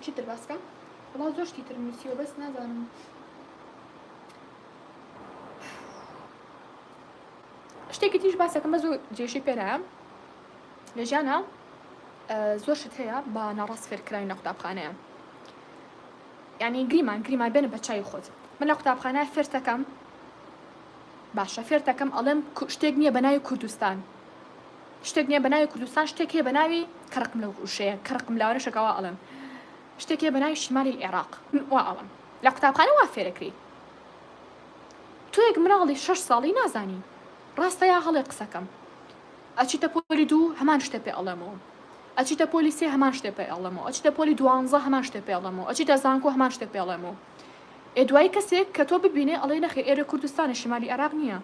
چیتر باسکە وڵا زۆر شتی تر نووسیوە بەس نازانم شتێکی تیش باسەکەم بە زۆر جێشی پێرە لە ژیانە زۆر شت هەیە بە ناڕاست فێرکراوی لە قوتابخانەیە یعنی گریمان بێنە بە چای خۆت من لە قوتابخانە فێرتەکەم باشە فێرتەکەم ئەڵێم شتێک نییە بە ناوی کوردستان شتێک نییە بە ناوی کوردستان شتێک هەیە بە ناوی کەرقم لە وشەیە کەرقم لاوەرە شەکەوە ئەڵێم شتێک هەیە بە ناوی شمالی عێراق وا ئەڵێم لە قوتابخانە وا فێرەکری تۆ یەک مناڵی 6 ساڵی نازانی ڕاستە یا هەڵێ قسەکەم ئەچیتە پۆلی دوو هەمان شتە پێ ئەڵێمەوە ئەچیتە پۆلی سێ هەمان شتێ پێ ئەڵەمەوە، ئەچیتە پۆلی 12 هەمان شتێ پێ ئەڵەمەوە، ئەچیتە زانکۆ هەمان شتێ پێ ئەڵێمەوە. دوای کەسێک کە تۆ ببینێ ئەڵێ نەخێ ئێرە کوردستانە شمالی عێراق نییە.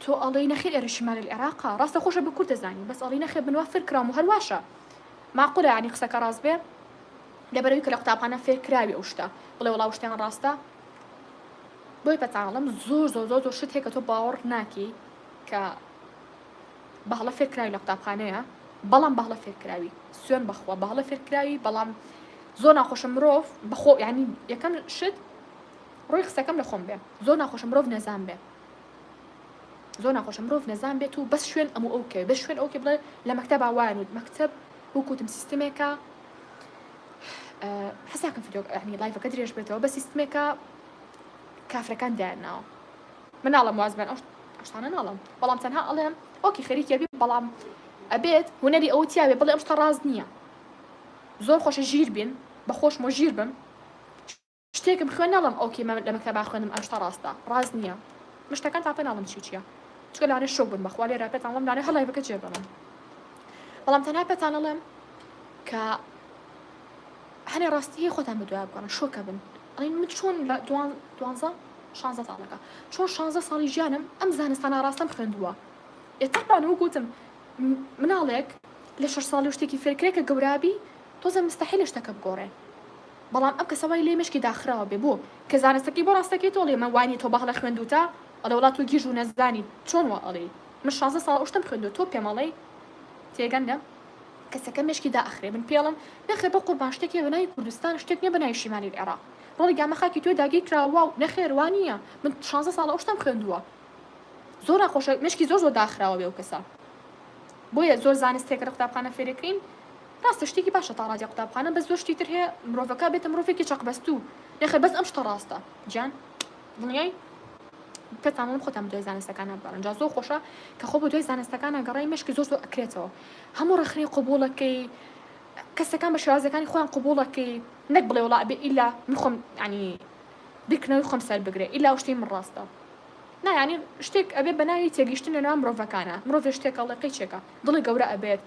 تۆ ئەڵێ نەخێ ئێرە شمالی عێراقا، ڕاستە خۆشە بە کورد دەزانی، بەس ئەڵێ نەخێ بنوا فێرکرام و هەرواشە. معقولە یعنی قسەکە ڕاست بێ؟ لەبەرەوەی کە لە قوتابخانە فێرکراوی ئەو شتە، بڵێ وەڵا شتیان ڕاستە. بۆی پەتانەڵم زۆر شت هەیە کە تۆ باوەڕ ناکەی کە بەهەڵە فێرکراوی لە قوتابخانەیە، بەڵام بەهەڵە فێرکراوی سوێن بەخوا بەهەڵە فێرکراوی، بەڵام زۆر ناخۆشە مرۆڤ بەخۆ یعنی یەکەم شت ڕۆی قسەکەم لە خۆم بێ، زۆر ناخۆشە مرۆڤ نەزان بێ، زۆر ناخۆشە مرۆڤ نەزان بێت و بەس شوێن ئەموو ئەوکێ بەس شوێن ئەوکێ بڵێ لە مەکتەب وایە مەکتەب وەکوتم سیستمێکە حەساکەم ڤیدیۆ یعنی لایڤەکە درێژ بێتەوە بە سیستمێکە کافرەکان دایاناوە. من ناڵم وازبێن ئەو شتانە ناڵم، بەڵام تەنها ئەڵێم ئۆکی خەریکە بێ، بەڵام ئەبێت هونەری ئەوە تیاوێ بڵێ ئەم شتە ڕاست نییە. زۆر خۆشە ژیر بین بەخۆشمە ژیر بم شتێکم خوێن ناڵم ئەوکێ لە مەکتەبا خوێنم ئەم شتە ڕاستە ڕاست نییە. مشتەکان تاپێ ناڵم چییە چکە لانێ شۆ بن بەخوا لێرە پێتان ئەڵێم لانێ هەڵایڤەکە جێبەڵم، بەڵام تەنها پێتان ئەڵێم کە هەنێ ڕاستی هەیە خۆتان بەدوای بگەڕن شۆکە بن. ئەڵێن من چۆن لە 12 ساڵەکە چۆن 16 ساڵی ژیانم ئەم زانستانە ڕاستەم خوێندووە. ئێتاپانەوە گوتم مناڵێک لە 6 ساڵی شتێکی فێرکرێکە گەورابی تۆزە مستەحیلە شتەکە بگۆڕێ، بەڵام ئەم کەسەوای لێ مشکی داخراوە بێ بۆ کە زانستەکەی بۆ ڕاستەکەی تۆڵێ مە وانی تۆ بەهڵە خوێندوتە ئەڵێ وڵات و گیژ و نەزانی چۆن وە ئەڵێ من 16 ساڵ شتم خوێندو تۆ پێمەڵێ تێگەندە کەسەکە مشکی داخرێ من پێڵم نەخێ بە قوربان شتێکی بەناوی کوردستان شتێک نییە بەناوی شیمالی عێراق ڕۆڵی گامەخاکی توێ داگیر کراوە و نەخێر وانە من 16 ساڵ شتم خوێندووە زۆر ناخۆشە مشکی زۆر داخراوە بێ و کەسە بۆیە زۆر زانستێک لە قوتابخانە فێرەکەین ڕاستە شتێکی باشە تا ڕادی قوتابخانە بەس زۆر شتی تر هەیە مرۆڤەکە بێتە مرۆڤێکی چەقبەستوو نەخێر بەس ئەم شتە ڕاستە گیان دڵنیای پێتانڵم خۆتان دوای زانستەکانە بگەڕن جا زۆر خۆشە کە خۆ بۆ دوای زانستەکانە گەڕای مشکی زۆر ئەکرێتەوە هەموو ڕێخنەی قبوڵەکەی کەسەکان بە شێوازەکانی خۆیان قبوڵەکەی نەک بڵێ وڵا ئەبێ ئیلا من خۆم ینی بیرکردنەوەی خۆم سەر بگرێ ئیلا شتێ من ڕاستە نا ینی شتێک ئەبێ بەناوی تێگەیشتن لە ناو مرۆڤەکانە مرۆڤ شتێکە ئەڵێ چێکە دڵی گەورە ئەبێت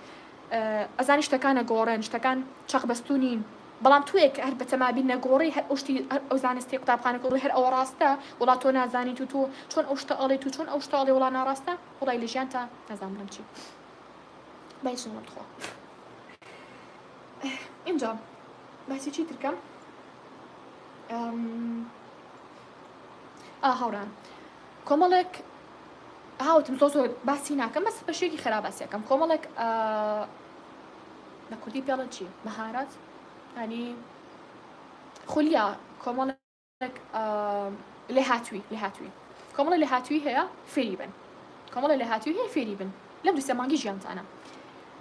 ئەزانی شتەکانە گۆڕێن شتەکان چەقبەستوو نین بەڵام توێک هەر بەتەمابی نەگۆڕی هەر ئەو شتی ئەو زانستی قوتابخانە گۆڕی هەر ئەوە ڕاستە وڵات تۆ نازانی تو تۆ چۆن ئەو شتە ئەڵێ تو چۆن ئەو شتە ئەڵێ وڵا ناڕاستە وڵای لە ژیان تا نەزانم چی بایشم خۆ اینجا باسی چی ترکەم هاوڕان کۆمەڵێک هاوتم زۆر باسی ناکەم بەس بەشێکی خراپ باسیەکەم کۆمەڵێک لە کوردی پێڵە چی مەهارەت ینی خولیا کۆمەڵێک لێهاتووی کۆمەڵی لێهاتووی هەیە فێری بن کۆمەڵی لێهاتووی هەیە فێری بن لەم دوو سێ مانگی ژیانتانە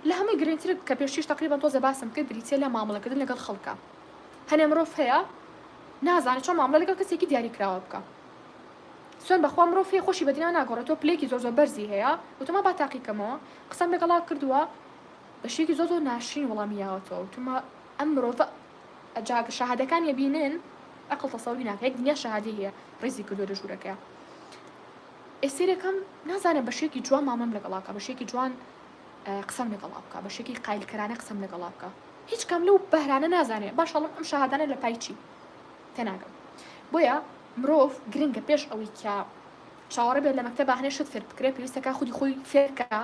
لە هەمووی گرنگتر کە پێشتیش تقریبا تۆزە باسم کرد بریتیە لە مامەڵەکردن لەگەڵ خەڵکە هەنێ مرۆڤ هەیە نازانێت چۆن مامەڵە لەگەڵ کەسێکی دیاری کراوە بکە سوێن بەخوا مرۆڤ هەیە خۆشی بەدینا ناگۆڕێتەوە پلێکی زۆر بەرزی هەیە وتما با تاقیکەمەوە قسەم لەگەڵا کردووە بەشێکی زۆر ناشرین وەڵامیاوەتەوە وتما ئەم مرۆڤە ئەجاگە شاهادەکان یەبینن ئەقڵ تەسەوری ناکە یەک دنیا شاهادی هەیە ڕێزی کردووە لە ژوورەکەیە ئێسێرەکەم نازانێت بەشێکی جوان مامەم لەگەڵاکە بەشێکی جوان قسەم لەگەڵا بکە بەشێکی قایلکەرانە قسەم لەگەڵا بکە هیچ کەم لەو بەهرانە نازانێت باشەڵم ئەم شاهادانە لە پای چی تێناگەم بۆیە مرۆڤ گرنگە پێش ئەوەی کە چاوەڕێ بێت لە مەکتەبە هەنێ شت فێر بکرێت پێویستەکە خودی خۆی فێرکە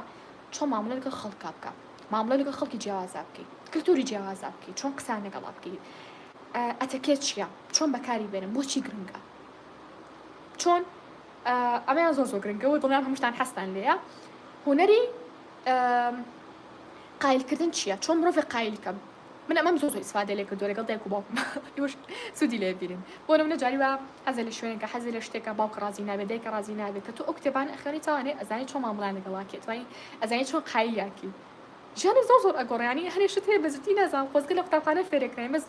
چۆن مامەڵە لەگەڵ خەڵکا بکە مامەڵە لەگەڵ خەڵکی جیاوازا بکەیت کلتوری جیاوازا بکەیت چۆن قسان لەگەڵا بکەیت ئەتەکێت چییە چۆن بەکاری بێنم بۆچی گرنگە چۆن ئەمەیان زۆر گرنگە و دڵیان هەمووشتان حەستان لێیە هونەری قایلکردن چییە چۆن مرۆڤ قایلکەم من ئەمەم زۆر ئیسفادە لێ کردووە لەگەڵ دایک و باوکم ئێوەش سوودی لێ بگیرن بۆ نمونە جاری وە حەزە لە شوێنێکە حەزی لە شتێکە باوکە ڕازی نابێت دایکە ڕازی نابێت کە تۆ ئەو کتێبانە ئەخوێنی تاوانێ ئەزانی چۆن مامەڵە لەگەڵاکێت وای ئەزانی چۆن قایلیاکی ژیانی زۆر ئەگۆڕیانی هەنێ شت هەیە بەزوتی نازانم خۆزگە لە قوتابخانە فێرەکراین بەس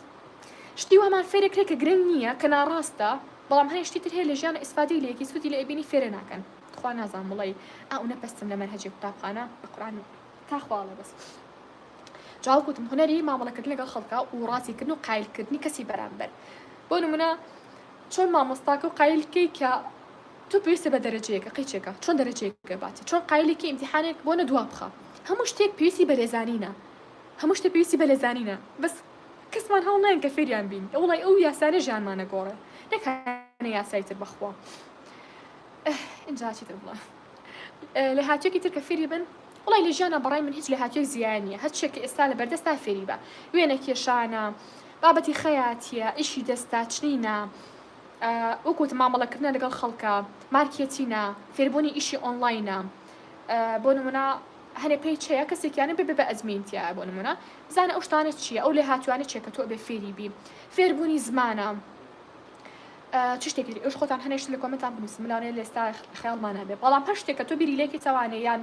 شتی وامان فێرەکرێت کە گرنگ نییە کە ناڕاستە بەڵام هەیە شتی تر هەیە لە ژیانە ئیسفادەی لێکی سوودی لە ئەبینی فێرە ناکەن خوا نازانم وڵی ئەو نەپەستم لە مەنهەجی قوتابخانە بە قورئان تاخواڵە بەس جاواب گوتم هونەری مامەڵەکردن لەگەڵ خەڵکە و ڕاستیکردن و قایلکردنی کەسی بەرامبەر بۆ نمونە چۆن مامۆستاکە و قایلکەی کە تۆ پێویستە بە دەرەجەیەکە قیچێکە چۆن دەرەجەیەکە باتی چۆن قایلێکی ئیمتیحانێک بۆ نە دوا بخە هەموو شتێک پێویستی بە رێزانینە هەموو شتە پێویستی بە لەزانینە بەس کەسمان هەڵ نایەن کە فێریان بین وڵی ئەو یاسانە ژیانمانە گۆڕێ نەکانە یاسای تر بەخوا اینجا چیتر بڵێ لە هاتوویەکی تر کە فێری بن وڵی لە ژیانە بەڕای من هیچ لە هاتوویەک زیان نیە هەر شتێک کە ئێستا لە بەردەستا فێری بە وێنە کێشانە بابەتی خەیاتیە ئیشی دەستا چنینە وەکوت مامەڵەکردنە لەگەڵ خەڵکە مارکێتینە فێربوونی ئیشی ئۆنلاینە بۆ نمونە هەنێ پێی چەیە کەسێکیانە بێ بە ئەزمینتیە بۆ نمونە بزانە ئەو شتانە چییە ئەو لێ هاتوانە چێک کە تۆ بێ فێری بی فێربوونی زمانە چ شتێکی ئەوش خۆتان هەنێشت لە کۆمنتان بنووسن ملاوانەیە لە ئێستا خەیاڵمانە بێ بەڵام هەر شتێک کە تۆ بیری لێکی تەوانێ یان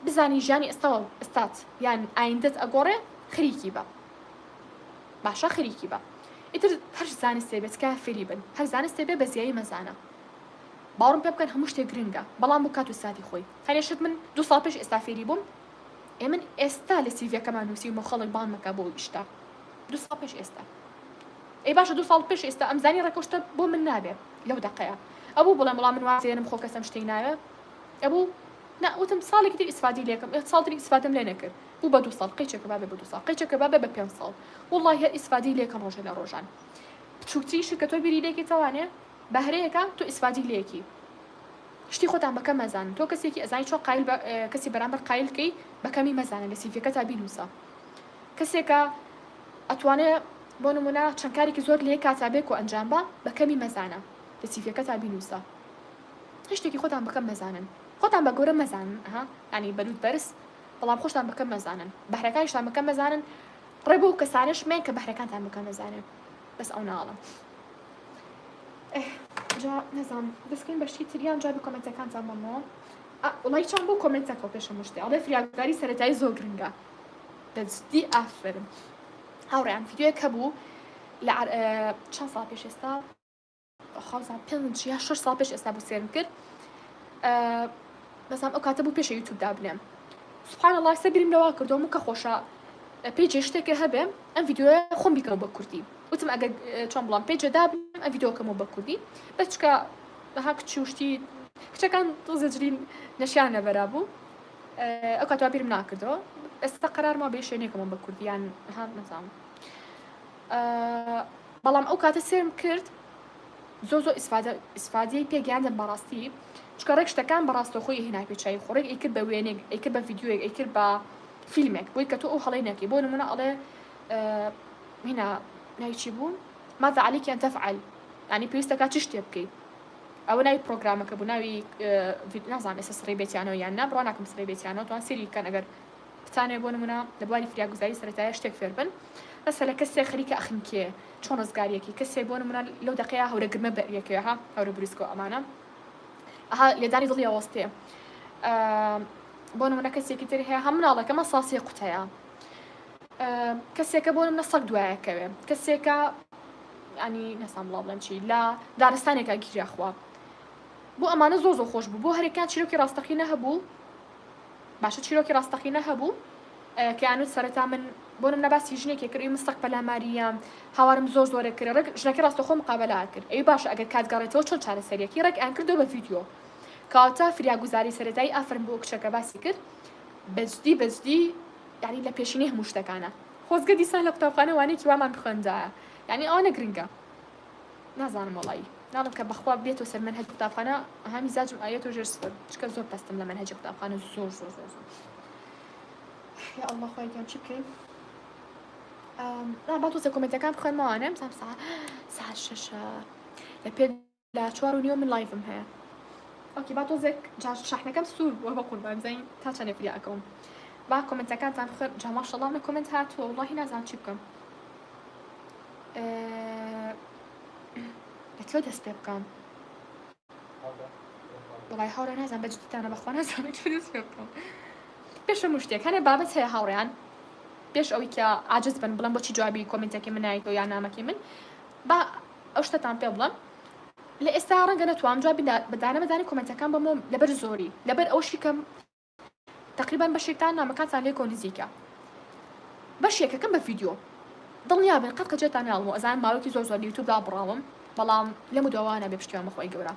بزانی ژیانی ئێستات یان ئایندەت ئەگۆڕێ خەریکی بە باشە خەریکی بە ئیتر هەر زانستێ بێت کە فێری بن هەر زانستێ بێ بە زیایی مەزانە باوەڕم پێ بکەن هەموو شتێک گرنگە بەڵام بۆ کات و ساتی خۆی هەنێشت من 2 ساڵ پێش ئێستا فێری بووم من ئێستا لە سیڤەکەمان نووسی و خەڵک بان مەکە بۆ ئیشتا 2 ساڵ پێش ئێستا ئەی باشە 2 ساڵ پێش ئێستا ئەمزانی ڕێکۆشتە بۆ من نابێ لەو دەقەیە ئەبوو بڵێم وەڵام من وازێنم خۆ کەسم شتێک ناوێ ئەبوو نەوتم ساڵێکی تر ئیسفادی لێکم ساڵتری ئیسفادەم لێ نەکرد بوو بە 2 ساڵ قەیچێکە بابێ بە 2 ساڵ قەیچێکە بابێ بە 5 ساڵ وڵڵی هەر ئیسفادی لێکم ڕۆژە لە ڕۆژان بچووکتریش کە تۆ بیری لێکی تەوانێ بەهرەیەکە تۆ ئیسفادی لێکی شتی خۆتان بەکەم مەزانن تۆ کەسێکی ئەزانی چۆن قایل کەسی بەرامبەر قایلکەی بەکەمی مەزانن لە سیڤەکە تا بینووسە کەسێکە ئەتوانێت بۆ نمونە چەند کارێکی زۆر لێ کاتابێک و ئەنجام بە بەکەمی مەزانە لە سیڤەکە تا بینووسە هەشتێکی خۆتان بەکەم مەزانن خۆتان بە گەورە مەزانن ینی بەلوود بەرز بەڵام خۆشتان بەکەم مەزانن بەهرەکانیشتان بەکەم مەزانن ڕێبوو کەسانش مێن کە بەهرەکانتان بەکەم مەزانن بەس ئەو ناڵم جا نەزانم دەستکەین بەشتی تریان جا بە کۆمنتەکانتان بەمەوە وڵی چۆن بۆ کۆمنتەکە و پێشە مشتێ ئەڵێ فریاگوزاری سەرەتایی زۆر گرنگە دەجدی ئافرم هاوڕێیان ڤیدیۆیەک هەبوو لە چەند ساڵ پێش ئێستا خەڵزان 5 یا 6 ساڵ پێش ئێستا بوو سێرم کرد بەسام ئەو کاتە بوو پێشە یوتیوبدا بنێم سوبحان الله سەبیرم لەوا کردەوە و کە خۆشە پێیجێ شتێکە هەبێ ئەم ڤیدیۆیە خۆم بیکەم بە کوردی وتم ئەگەر چۆن بڵام پێیجەدا بنێم ئەم ڤیدیۆکەمەوە بە کوردی بەس چکە بەها کچی وشتی کچەکان زەجرین نەشیان لەبەرا بوو ئەو کاتەوە بیرم ناکردەوە ئێستا قەرارما بێ شوێنێکەمەوە بە کوردیان هات نەزانم بەڵام ئەو کاتە سێرم کرد زۆر ئیسفادەی پێگەیاندم بەڕاستی چکە ڕێک شتەکان بەڕاستەخۆی هێنا پێچایی خۆڕێک ئەیکرد بە وێنێک ئەیکرد بە ڤیدیۆیەک ئەیکرد بە فیلمێک بۆی کە تۆ ئەو هەڵەی نەکەی بۆ نمونە ئەڵێ هنا ناوی چی بوو ماذا عليك أن تفعل يعني پێویستە کات چ شتێ بکەیت ئەوە ناوی پرۆگرامەکە بوو ناوی نازانم ئێستا سڕێ بێتیانەوە یان نا بڕوا ناکەم سڕێ بێتیانەوە توان سێری بکەن ئەگەر بتانێ بۆ نمونە لە بواری فریاگوزاری سەرەتایە شتێک فێر بن مەسەلە کەسێک خەریکە ئەخنکێ چۆن ڕزگاریەکی کەسێک بۆ نمونە لەو دەقەیە هەورەگرمە بەریەکەوە ها هەورە بریسکۆ ئەمانە ئەها لێدانی دڵی ئەوەستێ بۆ نمونە کەسێکی تر هەیە هەم مناڵەکە مەساسی قوتەیە کەسێکە بۆ نمونە سەگ دوایەکەوێ کەسێکە ینی نەسان بڵاو بڵێم چی لە دارستانێکە گیریاخوا بۆ ئەمانە زۆر زۆر خۆش بوو بۆ هەرێکیان چیرۆکی ڕاستەقینە هەبوو باشە چیرۆکی ڕاستەقینە هەبوو کە یانوت سەرەتا من بۆ نمونە باسی ژنێکی کرد مستەق پەلاماریە هاوارم زۆر زۆرە کرد ڕێک ژنەکە ڕاستەخۆ مقابلە کرد ئەی باشە ئەگەر کاتگەڕێتەوە چۆن چارەسەریەکی ڕێک ئەیان کردەوە بە ڤیدیۆ کەواتە فریاگوزاری سەرەتایی ئافرم بۆ کچەکە باسی کرد بەجدی یعنی لە پێشینی هەموو شتەکانە خۆزگە دیسان لە قوتابخانە وانەیەکی وامان بخوێندایە یعنی ئەوە گرنگە نازانم وەڵی ناڵم کە بەخوا بێتەوە سەر منهەج قوتابخانە هەمی زاجم ئاەتەوە ژێر سپەر چکە زۆر پەستم لە منهەج قوتابخانە زۆر زۆر زۆر زۆر یا الله خۆی گیان چی بکەین با تۆزە کۆمنتەکان بخوێنمەوانێ بزانم ساعت 6 لە پێ لە 4:30 من لایڤم هەیە ئۆکی با تۆزێک شاحنەکەم سوور بووە بە قوربان بزانین تا چەندێ فریاکەم با کۆمنتەکانتان بخوێن جا ماشەڵڵا لە کۆمنت هاتووە وڵڵاهی نازانم چی بکەم لەکوێ دەست پێ بکەم وڵای هاوڕێ نازانم بەجددیتانە بەخوا نازانم لەکوێ دەست پێ بکەم پێش هەموو شتێک هەنێ بابەت هەیە هاوڕێیان پێش ئەوەی کە عاجز بن بڵم بۆچی جوابی کۆمنتێکی من نایەتەوە یان نامەکەی من با ئەو شتتان پێ بڵم لە ئێستا ڕەنگە نەتوانم جوابی بەدانە کۆمنتەکان بەمەوە لەبەر زۆری لەبەر ئەوشی کەم تقریبا بەشێکتان نامەکانتان لێ کۆ نزیکە بەشێکەکەم بە ڤیدیۆ دڵنیا بن قەت کەجێتان ناڵم و ئەزانم ماوەیەکی زۆر زۆر لە یوتیوبدا بڕاوم بەڵام لەم و داوانە بێ پشتیوان بەخۆی گەورە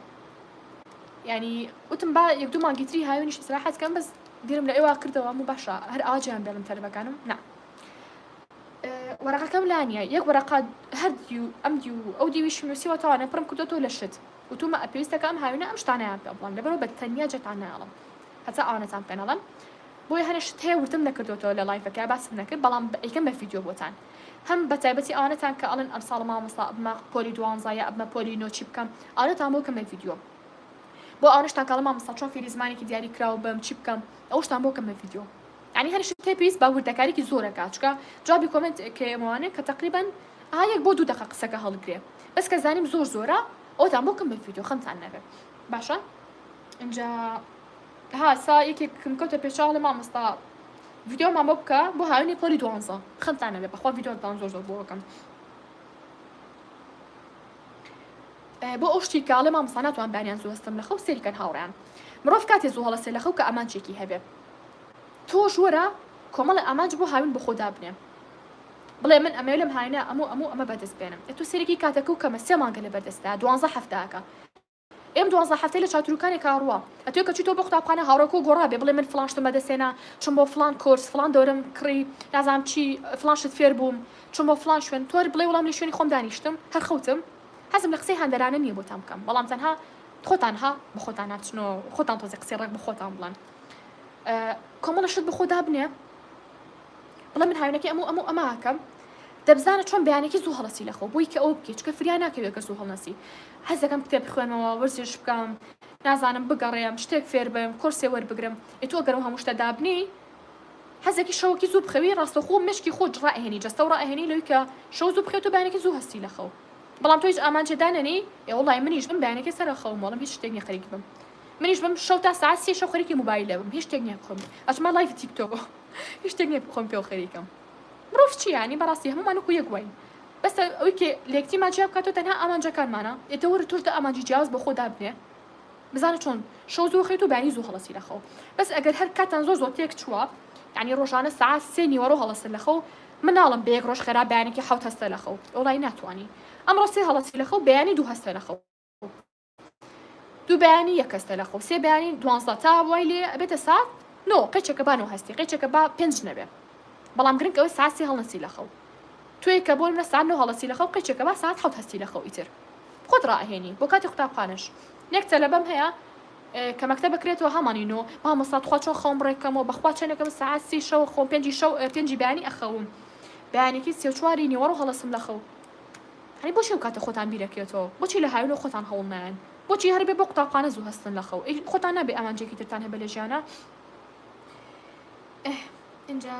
يعني وتم با يك دوو مانگی هاوێنیش استراحەت کەم بەس دیرم لە ئێوە کردەوە هەموو باشە هەر ئاجیان بێڵم تەلەفەکانم نا وەرەقەکەم لانیە یەک وەرەقە هەر دیو ئەم دیو ئەو دیویشی نووسیوە تاوانە پڕم کردوتەوە لە شت وتومە ئەپێویستەکە ئەم هاوێنە ئەم شتانەیان پێ بڵام لەبەرەوە بە تەنیا جەتان ناڵم هەتا ئەوانەتان پێ نەڵم بۆیە هەنە شت هەیە ورتم نەکردوتەوە لە لایڤەکە باسم نەکرد بەڵام یەکەم بە ڤیدیۆ بۆتان هەم بە تایبەتی ئەوانەتان کە ئەڵێن ئەم ساڵ مامۆستا ئەبمە پۆلی 12 یا ئەبمە پۆلی 9 چی بکەم ئەوانەتان بۆ کەم بە ڤیدیۆ بۆ ئەوانشتان کاڵە مامۆستا چۆن فێری زمانێکی دیاری کراوە بم چی بکەم ئەوشتان بۆ کەم بە ڤیدیۆ يعني هەر شت پێویست با وردەکارێکی زۆرەکە چکە جوابی کۆمنت کێمەوانە کە تقریبا یەک بۆ 2 دقیقە قسەکە هەڵگرێ بەس کە زانیم زۆرە ئەوتان بۆ کەم بە ڤیدیۆ خەمتان نەبێت باشە اینجا سا یەکێکم کەوتە پێشاڵ لە مامۆستا ڤیدیۆمان بۆ بکە بۆ هاوێنی پۆلی 12 خەمتان نەبێت بەخوا ڤیدیۆتان زۆر بۆ بکەم بۆ ئەو شتی کە ئەڵێ مامۆستا ناتوان بانیان زوو هەستم لەخەو سێریکەن هاوڕیان مرۆڤ کاتێ زوو هەڵەسێ لەخەو کە ئەمانچێکی هەبێت تۆش وەرە کۆمەڵە ئەمانج بۆ هاوین بە خۆدا بنێ بڵێ من ئەمە لەم هاینە ئەمە بەدەست بێنم تو سێرێکی کاتەکە و کەمە 3 مانگە لە بەردەستە 12 هەفتەکە ئێم 12 هەفتەی لە چاتروکانی کاڕوە ئەتۆ کە چیتۆ بۆ قوتابخانە هاوڕێکۆ گۆڕابێ بڵێ من فڵان شتم بەدەستێنا چۆن بۆ فڵان کۆرس فڵان دەورم کڕی نازانم چی فڵان شت فێر بووم چۆن بۆ فڵان شوێن تۆر بڵێ وەڵام لە شوێنی خۆم دانیشتم هەر خەوتم حەزم لە قسەی هەندەرانە نییە بۆتان بکەم بەڵام تەنها خۆتانها بە خۆتان ناچنەوە خۆتان تۆزی قسەی ڕێک بە خۆتان بڵێن کۆمەڵە شت بە خۆدا بنێ بڵێ من هاوێنەکەی ئەماکەم دەبزانە چۆن بەیانێکی زوو هەڵەسی لەخۆ بۆی کە ئەو بکەیت چکە فریان ناکەوێت کە زوو هەڵنەسی حەز دەکەم کتێب بخوێنمەوە وەرزش بکەم نازانم بگەڕێم شتێک فێر بم کۆرسێ وەربگرم ئێتۆ ئەگەرم هەموو شتە دابنی حەزێکی شەوەکی زوو بخەوی ڕاستەخۆ مشکی خۆت ڕائێنی جەستە و ڕائێنی لەوەی کە شەو زوو بخێت و بەیانێکی زوو هەستی لەخەو بەڵام تۆ هیچ ئامانجێدانەنی وەڵای منیش بم بەیانێکی سەرەخەوم وەڵام هیچ شتێک نییە خەریک بم منیش بم شەو تا ساعت 3 شەو خەریکی مۆبایلە بم هیچ شتێک نییە بخۆم ئەچمە لایڤ تیکتۆک هیچ شتێک نییە بخۆم پێ و خەریکم مرۆڤ چی یانی بەڕاستی هەمومان وەکو یەکوین بەس ئەوەی کە لێکتیمان جیاب بکاتەوە تەنها ئامانجەکانمانە ئێتەوە توشدا ئامانجی جیاواز بە خۆدا بنێ بزانە چۆن شەو زوو خەیت و بەیانی زوو هەڵەسی لەخەو بەس ئەگەر هەر کاتان زۆر تێک چووە یعنی ڕۆژانە ساعت 3 نیوەڕۆ هەڵەسن لەخەو مناڵم بە یەک ڕۆژ خێرا بەیانێکی 7 هەستە لەخەو وڵای ناتوانی ئەمڕۆ 3 هەڵەسی لەخەو بەیانی 2 هەستە لەخەو 2 بەیانی 1 هەستە لەخەو 3 بەیانی 12 تا وای لێ ئەبێتە ساعت نۆ قەچێکە با 9 هەستی قەچێکە با 5 نەبێ بەڵام گرنگ ئەوەی ساعت 3 هەڵەسی لەخەو توی کە بۆ منە ساعت 9 هەڵەسی لەخەو قەچێکە با ساعت 7 هەستی لەخەو ئیتر خۆت ڕائهێنی بۆ کاتی قوتابخانەش نێک تەلەبەم هەیە کە مەکتەب بکرێتەوە هەمانینەوە مامۆستا خوا چۆن خەوم ڕێکەمەوە بەخوا چەندێکم ساعت 3 شەو خۆم 5 بەیانی ئەخەوم بەیانێکی 3-4 نیوەڕۆ هەڵەسم لەخەو هەنی بۆچی ئەو کاتە خۆتان بیرەکێتەوە بۆچی لە هاوینەوە خۆتان هەوڵ نایەن بۆچی هەربێ بۆ قوتابخانە زوو هەستن لەخەو خۆتان نابێ ئامانجێکی ترتان هەبە لە ژیانە اینجا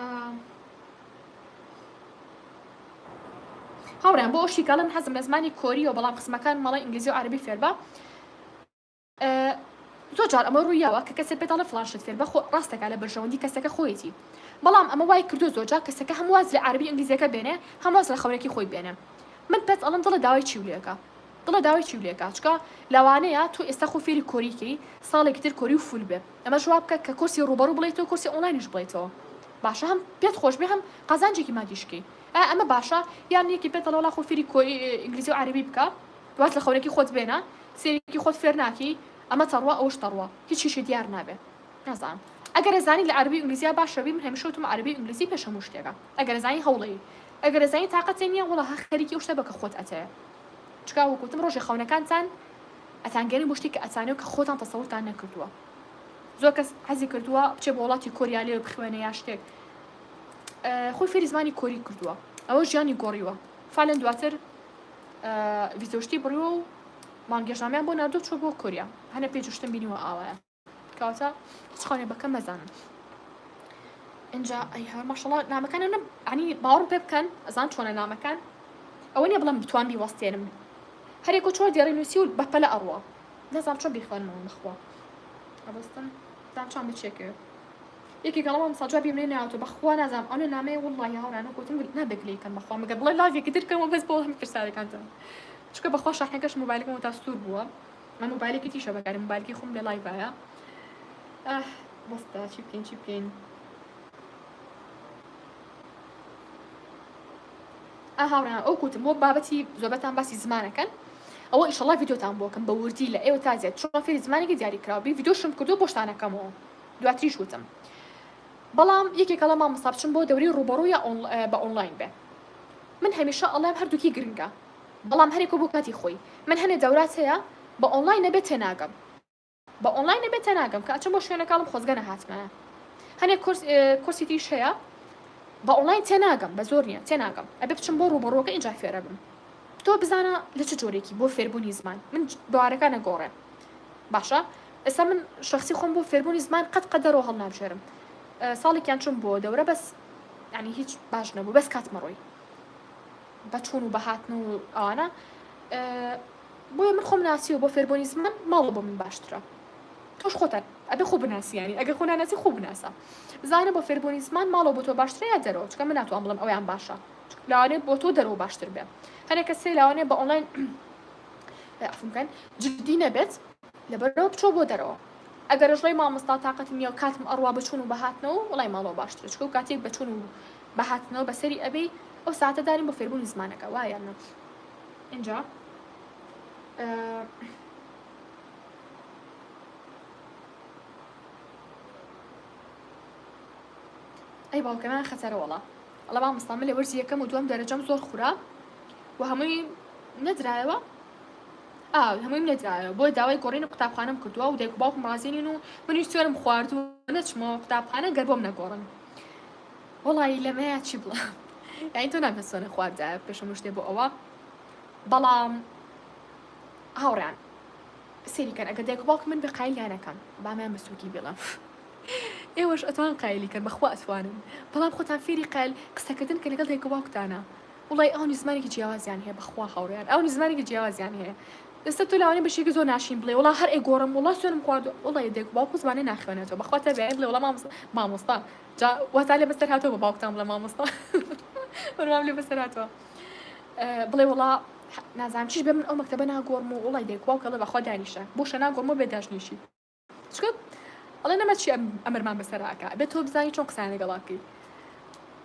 هاوڕیان بۆ ئەوشی کاڵن حەزم لە زمانی کۆریەوە بەڵام قسمەکان مەڵی ئینگلیزی و عەربی فێر بە زۆر جار ئەمە ڕوویاوە کە کەسێک پێتاڵە فڵان شت فێر بە ڕاستەکە لە بەرژەوەندی کەسەکە خۆیەتی بەڵام ئەمە وای کردو زۆر جار کەسەکە هەمواز لە عەربی ئینگلیزیەکە بێنێ هەمواز لە خەورێکی خۆی بێنێ من پێت ئەڵم دڵە داوای چیولێکە دڵە داوای چیولێکە چکە لەوانەیە تۆ ئێستا خۆ فێری کۆریکەی ساڵێکی تر کۆری و فول بێ ئەمە جواب بکە کە کورسی ڕوبەڕوو بڵێتەوە کورسی ئۆنلاینش بڵێتەوە باشە هەم پێت خۆش بێ هەم قازانجێکی مادیشکی ئەمە باشە یان یەکی پێتەڵە وڵا خۆ فێری ئینگلیزی و عەربی بکە دوات لە خەورێکی خۆت بێنە سێرێکی خۆت فێر ناکی ئەمە تەڕوە ئەوش تەڕوە هیچیشی دیار نابێ نازانم ئەگەر زانی لە عەربی ئینگلیزیە باشەوی من هەمیشە وتم عەربی ئینگلیزی پێش هەموو شتێکە ئەگەر زانی هەوڵی ئەگەر زانی تااقەتێ نییە وڵا خەریکی ئەو شتە بە کە خۆت ئەتەیە چکا وەکوتم ڕۆژی خەونەکانتان ئەتانگەری بۆ شتێک کە ئەزانێت کە خۆتان تەسەوورتان نەکردووە زۆر کەس حەزی کردووە بچێ بە وڵاتی کۆریا لێ بخوێنە یا شتێک خۆی فێری زمانی کۆری کردووە ئەوە ژیانی گۆڕیوە فالەن دواتر ڤیزۆشتی بڕیوە و مانگەژامیان بۆ نردوو چۆ بۆ کۆریا هەنە پێجشتم بینیوە ئاوایە کەواتە هیچ خانێ بەکەم مەزانم اینجا ئەی هەر ماشەڵڵا نامەکانە عنی باوەڕ پێ بکەن ئەزان چۆنە نامەکان ئەوە نییە بڵم بتوان بیوەستێنم هەرێکۆ چۆر دیێڕی نووسی و بەپەلە ئەڕوە نەزانم چۆن بیخوێنمەوە نەخوا ئەبەستن زان چۆن بچێکێ یەکی گەڵەوە مەساجا بیم لێ ناوتۆ بەخوا نازانم ئەوە نامەیە وڵڵی هاوڕانە گوتم نابێکلیکەن بەخوا مەگە بڵێ لاڤێکی ترکەمەوە بەس بۆ هەم پرسیارەکانتان چکە بەخوا شاحنەکەش مۆبایلەکەمەوە تا سوور بووە من مۆبایلێکی تیشە بەکارم مۆبایلکی خۆم لە لایڤایە بەستە چی بکەین هاوڕان ئەو کوتم بۆ بابەتی زۆربەتان باسی زمانەکەن ئەوە ئیشەڵا ڤیدیۆتان بۆکەم بە وردی لە ئێوە تازێت چۆن فێری زمانێکی دیاریکراوی ڤیدیۆشم کردو بۆشتانەکەمەوە دواتریش وتم بەڵام یەکێکە لە مامۆستا بچم بۆ دەوری ڕوبەڕوویە بە ئۆنلاین بێ من هەمیشە ئەڵێم هەردووکی گرنگە بەڵام هەرێکە بۆ کاتی خۆی من هەنێ دەورات هەیە بە ئۆنلاین نەبێت تێناگەم بە ئۆنلاین نەبێت تێناگەم کە ئەچم بۆ شوێنەکەڵم خۆزگەنە هاتمەیە هەنێ کورسی تریش هەیە بە ئۆنلاین تێناگەم بە زۆر نییە تێناگەم ئەبێ بچم بۆ ڕوبەڕۆکە اینجا فێرە بم تۆ بزانە لە چه جۆرێکی بۆ فێربوونی زمان من بوارەکە نەگۆڕێ باشە ئێستا من شخصی خۆم بۆ فێربوونی زمان قەت دەرەوە هەڵ نابژێرم ساڵێکیان چوم بۆ دەورە بەس ینی هیچ باش نەبوو بەس کاتمەڕۆی بە چوون و بەهاتن و ئەوانە بۆیە من خۆم ناسیوە بۆ فێربوونی زمان ماڵە بۆ من باشترە تۆش خۆتان ئەبێ خۆ بناسیانی ئەگەر خۆ ناناسی خۆ بناسە بزانە بۆ فێربوونی زمان ماڵەوە بۆ تۆ باشترە یا دەرەوە چکە من ناتوانم بڵێم ئەویان باشە لەوانێت بۆ تۆ دەرەوە باشتر بێ هەنێک کەسێ لەوانێت بە ئۆنلاین عفوکەن جددی نەبێت لەبەرەوە بچۆ بۆ دەرەوە ئەگەر ژڵی مامۆستا تااقەتم نییە و کاتم ئەڕوا بچوون و بەهاتنەوە وڵای ماڵەوە باشترە چکە و کاتێک بەچوون و بەهاتنەوە بەسەری ئەبێ ئەو ساعتە دارین بۆ فێربوونی زمانەکە وایە اینجا ئەی باوکەمان خەتەرە وەڵا ئەڵە مامۆستا من لە وەرزی یەکەم و دووەم دەرەجەم زۆر خوڕا و هەمووی نەدرایەوە هەمووی نەدرایەوە بۆ داوای گۆڕین و قوتابخانەم کردووە و دایک و باوکم ڕازێنین و منیش سوێرم خواردووە نەچمەوە قوتابخانە گەر بۆم نەگۆڕن وەڵی لەمەیە چی بڵام یعنی تۆ نامەسۆنە خواردایە پێشەم شتێ بۆ ئەوە بەڵام هاوڕیان سێریکەن ئەگەر دایک و باوک من بە قایلیانەکەم بامیان بەسووکی بڵم ئێوەش ئەتوان قایلیکەن بەخوا ئەتوانن بەڵام خۆتان فێری قایل قسەکردن کە لەگەڵ دایک و باوکتانە وڵی ئەو زمانێکی جیاوازیان هەیە بەخوا هاوڕیان ئەو زمانێکی جیاوازیان هەیە ئێستا تۆ لەوانەیە بەشێکی زۆر ناشین بڵێ وڵا هەر ئێگۆڕم وڵا سوێنم خواردووە وڵی دایک و باوک زمانێ ناخوێنێتەوە بەخوا تەبێ بڵێ وڵا مامۆستا جا وەتا لێ بەسەر هاتەوە بە باوکتان بڵێ مامۆستا وەروام لێ بەسەر هاتەوە بڵێ وڵا نازانم چیش بێ من ئەو مەکتەبە ناگۆڕم و وڵی دایک و باوکە لە بەخوا دانیشە بۆشە ناگۆڕمەوە بێداژنیشی چکە ئەڵێ نەمە چی ئەمرمان بەسەراکە بێت تۆ بزانی چۆن قسانە گەڵاکەی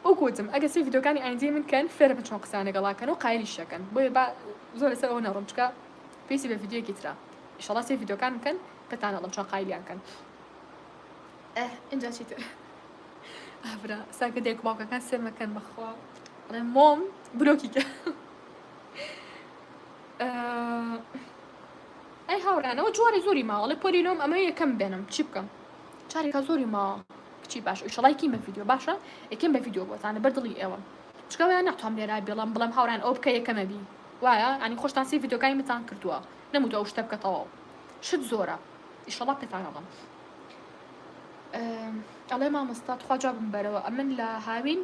وەکوتم ئەگە سێ ڤیدیۆکانی ئایندەی من کەن فێرە بن چۆن قسانە گەڵاکەن و قایلیشەکەن بۆیە زۆر لەسەر ئەوە نەڕۆم چکە پێویستی بە ڤیدیۆیەکی ترە ئیشەڵا سێ ڤیدیۆکان بکەن پێتانەڵم چۆن قایلیان کەن اینجا چیتر ئابرا ساکە دایک و باوکەکان سێمەکەن بەخوا ئەڵێ مۆم بلۆکیکە ئەی هاوڕانەوە جواری زۆری ماوەڵێ پۆلینۆم ئەمە یەکەم بێنم چی بکەم چارێکە زۆری ماوە کچی باش ئیشەڵایکی بە ڤیدیۆ باشە یەکەم بە ڤیدیۆ بۆتانە بەردڵی ئێوە چکەوەیان ناتوانم لێرا بڵم هاوڕان ئەو بکە یەکەمە بی وایە ئەنی خۆشتان سێ ڤیدیۆکانی متان کردووە نەموتە ئەو شتە بکەتەوە شت زۆرە ئیشەڵا پێتانەڵم ئەڵێ مامۆستا خوا جوابم بەرەوە ئەمن لە هاوین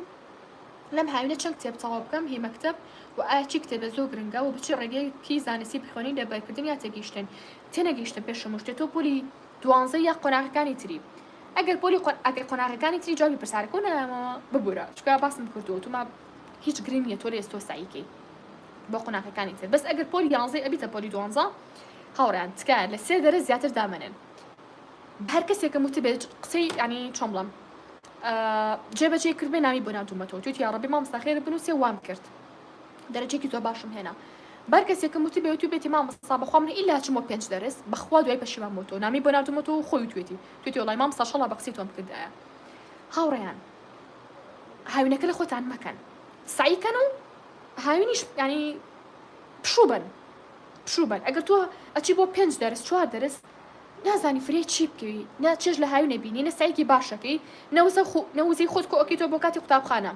لەم هاوینە چەند کتێب تەواو بکەم هی مەکتەب و ئایا چی کتێبە زۆر گرنگە و بچی ڕێگەیەکی زانستی بخوێنین لە بەرکردن یا تێگەیشتن تێنەگەیشتن پێشم شتێت تۆ پۆلی 12 یا قۆناغەکانی تری ئەگەر پۆلی ئەگەر قۆناغەکانی تری جوابی پرسیارەکە نەمەوە ببوورە چکە باسم کردووە توما هیچ گرنگ نییە تۆ لە ئێستۆ سعیکەی بۆ قۆناغەکانی تر بەس ئەگەر پۆلی 11 ئەبیتە پۆلی 12 هاوڕیان تکایە لە سێ دەرە زیاتر دامەنن هەر کەسێکم وتی بێت قسەی ینی چۆن بڵم جێبەجێ کردبێ نامی بۆ ناتومەتەوە توی یا ڕەبی مامۆستا خێرە بنووسێ وام کرد دەرەجێکی زۆر باشم هێنا بەر کەسێکم وتی بێ توی بێتی مامۆستا بەخوا من ئیلا چمۆ 5 دەرس بەخوا دوای پەشیمان بۆ تۆ نامی بۆ ناتومەتەوە خۆی توێتی وڵای مامۆستا شەڵا بە قسەی تۆم کردایە هاوڕێیان هاوینەکە لە خۆتان مەکەن سعیکەن و هاوینیش ینی پشوبن ئەگەر تۆ ئەچی بۆ 5 دەرس 4 دەرس نازانی فرێ چی بکەوی نە چێژ لە هاوی نەبینی نە سایکی باشەکەی نەوزەی خۆت کۆکیتۆ بۆ کاتی قوتابخانە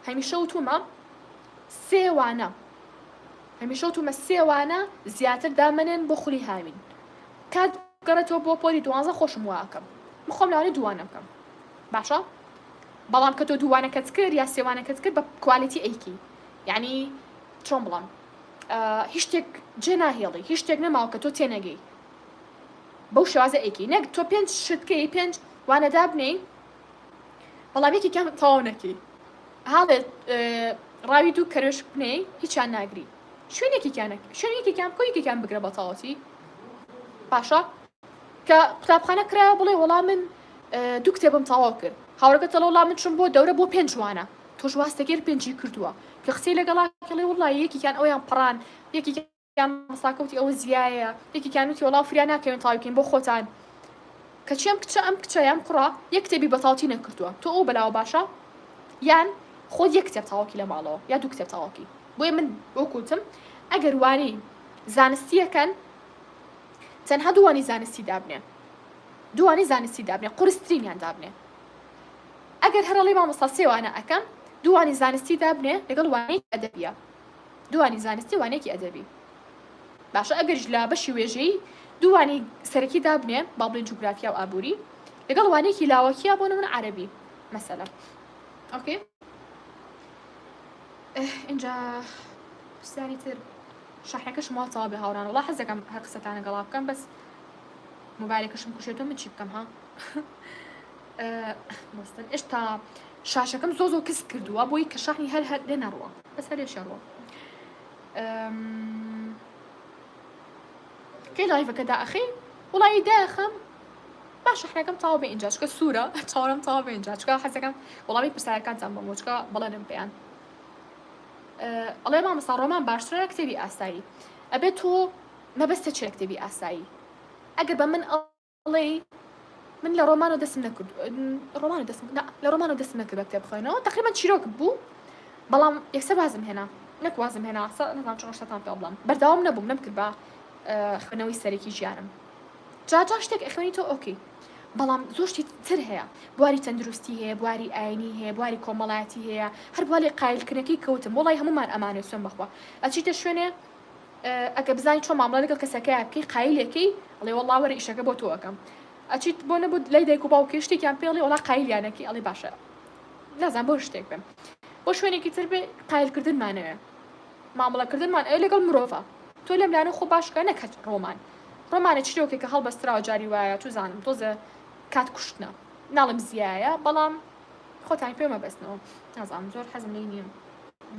هەمیشە وتومە سێوانە زیاتر دامەنێن بۆ خولی هاوین کات گەڕێتەوە بۆ پۆلی 12 خۆشم واکەم مخۆم لەوانێ دووانە بکەم باشە بەڵام کە تۆ دووانەکەت کرد یا سێوانەکەت کرد بە کوالیتی ئەیکی یعنی چۆن بڵام هیچ شتێک جێ ناهێڵی هیچ شتێک نەماوە کە تۆ تێنەگەی بەو شێوازە ئەیکی نەک تۆ 5 شتکەی 5 وانەدا بنەی بەڵام یەکێکیان تەواو نەکەی هاڵێت ڕاوی دوو کەرێش بنەی هیچیان ناگری شوێنێکیان بکە یەکێکیان بگرە بە تەواوەتی باشە کە قوتابخانە کرایە بڵێ وەڵام من دوو کتێبم تەواو کرد هاوڕێکەت دەڵێ وەڵام من چوم بۆ دەورە بۆ 5 وانە تۆش واستەگەر 5 کردووە کە قسەی لەگەڵا کەڵێ وڵای یەکێکیان ئەویان پڕان یەکێکیان مەساکەوتی ئەوە زیایە، یەکێکیان وتی وەڵاو فریان ناکەوێن تاویکەین بۆ خۆتان کەچی ئەم کچە ئەم کوڕە یەک کتێبی بەتاڵتی نەکردووە تۆ ئەو بەلاوە باشە یان خۆت یەک کتێب تاواکی لە ماڵەوە یا دوو کتێب تاواکی بۆیە من وەکوتم ئەگەر وانەی زانستیەکەن تەنها دووانی زانستی دابنێ دووانی زانستی دابنێ قورسترینیان دابنێ ئەگەر هەرڵی مامۆستا سێوانە ئەەکەم دووانی زانستی دابنێ لەگەڵ وانەیەکی ئەدەبیە دووانی زانستی وانەیەکی ئەدەبی باشە ئەگەرش لە بەشی وێژەی دووانی سەرەکی دابنێ با بڵێن جوگرافیا و ئابووری لەگەڵ وانەیەکی لاوەکیە بۆ نمونە عەرەبی مەسەلەن ئۆکێ اینجا پرسیاری تر شاحنەکەشم وا تەواو بێ هاوڕان وڵا حەز دەکەم هەر قسەتانە گەڵا بکەم بەس مۆبایلەکەشم کوشێتەوە من چی بکەم ها مەستن ئێشتا شاشەکەم زۆ کەس کردووە بۆی کە شاحنی هەر لێ نەڕوە بەس هەر لێ شەڕوە کەی لایڤەکە دائەخی وڵی داخەم باش شاحنەکەم تەواو بێ ئینجا چکە سوورە چاوەڕم تەواو بێ ئینجا چکە حەز دەکەم وەڵامی پرسیارەکانتان بەم بۆ چکە بڵێنم پێیان ئەڵێ مامۆستا ڕۆمان باشترە کتێبی ئاسایی ئەبێت تۆ مەبەستە چێ کتێبی ئاسایی ئەگەر بە من ئەڵێ من لە ڕۆمانە دەستم نەکرد لە ڕۆمانە دەستم نەکرد بە کتێب بخوێنەوە تقریبا چیرۆک بوو بەڵام یەکسەر وازم هێنا نەک وازم هێنا نەزانم چۆن شتتان پێ بڵام بەردەوام نەبووم نەمکرد بە خوێنەوەی سەرەکی ژیانم جا شتێک ئەخوێنی تۆ ئۆکەی بەڵام زۆر شتی تر هەیە بواری تەندروستی هەیە بواری ئاینی هەیە بواری کۆمەڵایەتی هەیە هەر بواری قایلکردنەکەی کەوتم وڵی هەمومان ئەمانێ سوێن بخوا ئەچیتە شوێنێ ئەگە بزانین چۆن مامەڵە لەگەڵ کەسەکەی بکەی قایلێکی ئەڵێ وەڵا وەرە ئیشەکە بۆ تۆ ئەەکەم ئەچیت بۆ نەبوو لای دایک و باوکێ شتێکیان پێڵێ وڵا قایلیانەکی ئەڵێ باشە نازان بۆ شتێک بم بۆ شوێنێکی تر بێ قایلکردنمانەوێ مامەڵەکردنمان ئەوێ لەگەڵ مرۆڤە تۆ لەم لایەنە خۆ باشکە نەکەت ڕۆمانە چیرۆکێک کە هەڵبەستراوە جاری وایە تو زانم تۆزە کات کوشتنە ناڵم زیایە بەڵام خۆتان پێ مەبەستنەوە نازانم زۆر حەزم لێی نییە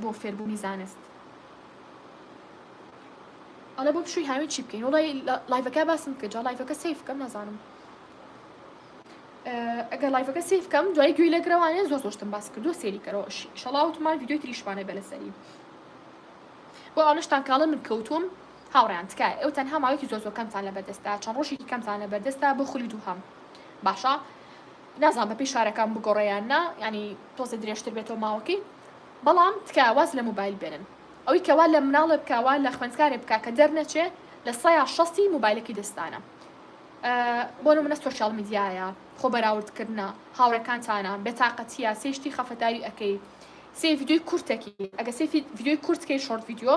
بۆ فێربوونی زانست ئەڵێ بۆ پشووی هاوێن چی بکەین وڵی لایڤەکە باسم کرد جا لایڤەکە سیف بکەم نازانم ئەگەر لایڤەکە سیف بکەم دوای گوێی لەگرەوانێ زۆر شتم باس کردووە سێری کەرەوە ئینشەڵا وتمان ڤیدیۆی تریشمانە بە لەسەری بۆ ئەوەشتان کاڵە من کەوتوم هاوڕیان تکای ئەو تەنها ماوەیەکی زۆر کەمتان لە بەردەستا چەند ڕۆژێکی کەمتان لە بەردەستا بۆ خولی دووهەم باشە نازان بەپی شارەکان بگۆڕێیان نا ینی تۆزە درێژتر بێتەوە ماوەکەی بەڵام تکای واز لە موبایل بێنن ئەوەی کەوا لە مناڵە بکەوە لە خوێندکارێ بکە کە دەرنەچێ لە 160 موبایلەکەی دەستانە بۆ نمونە سۆشیال میدیایە خۆ بەراوردکردنە هاوڕەکانتانە بێتاقەتیە سێشتی خەفەتاری ئەەکەی سێ ڤیدیۆی کورتێکی ئەگە سێ ڤیدیۆی کورتکەی شۆرت ڤیدیۆ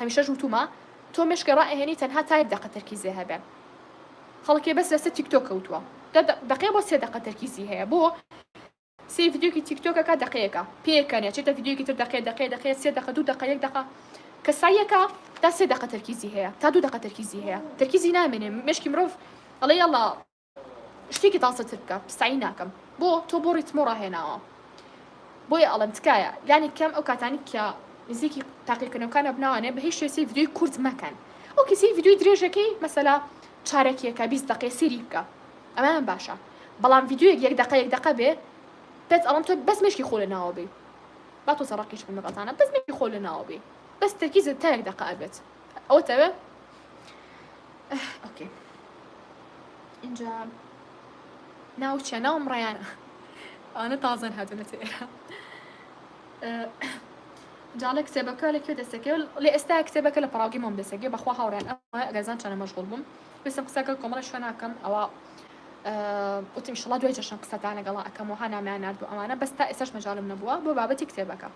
هەمیشە ژوتومە تۆ مشکە ڕائهێنی تەنها تایب دەقە تەرکیزێ هەبێ خەڵکی بەس لەسەر تیکتۆک کەوتووە دقیقە بۆ 3 دقە تەرکیزی هەیە بۆ سێ ڤیدیۆکی تیکتۆکەکە دقیقەکە پێکەنێ چێتە ڤیدیۆکی تر دقیقە 3 دقە 2 دقە 1 دقە کە سایەکە تا 3 دقە تەرکیزی هەیە تا 2 دقە تەرکیزی هەیە تەرکیزی نامێنێ مشکی مرۆڤ ئەڵێ یاڵا شتێکی تاسەتر بکە سعی ناکەم بۆ تۆ بۆ ڕیتمۆ ڕاهێناوە بۆیە ئەڵم تکایە یانی کەم ئەو کاتانی کە نزیکی تاقیکردنەوەکانە بناوانێ بە هیچ شوێسی ڤیدیۆی کورت مەکەن ئەو کەسی ڤیدیۆی درێژەکەی مەسەلا چارەکیەکە 20 دقیقە سێری بکە ئەمان باشە بەڵام ڤیدیۆیەک 1 دقە 1 دقە بێ پێت ئەڵم تۆ بەس مشکی خۆ لە ناوە بێ با تۆ سەڕقیش بن بەقەتانە بەس مشکی خۆ لە ناوە بێ بەس تەرکیزت تا 1 دقە ئەبێت ئەوە تەوێ ئۆکێ اینجا ناو چیە ناوم ڕیانە ئەوانە تازەن هاتوونەتە ئێرە جاڵە کتێبەکە لەکوێ دەستەکەی لێ ئێستا کتێبەکە لە پەراوگی مۆم دەستەکەی بەخوا هاوڕێن ئەوە ئەگەرزان چەنە مەشغوڵ بووم ویستم قسەکە کۆمەڵە شوێن ناکەم ئەوە وتم ئینشەڵا دوای جەشن قسەتان لەگەڵا ئەەکەم و هانامیان ناردوو ئەمانە بەس تا ئێستاش مەجاڵم نەبووە بۆ بابەتی کتێبەکە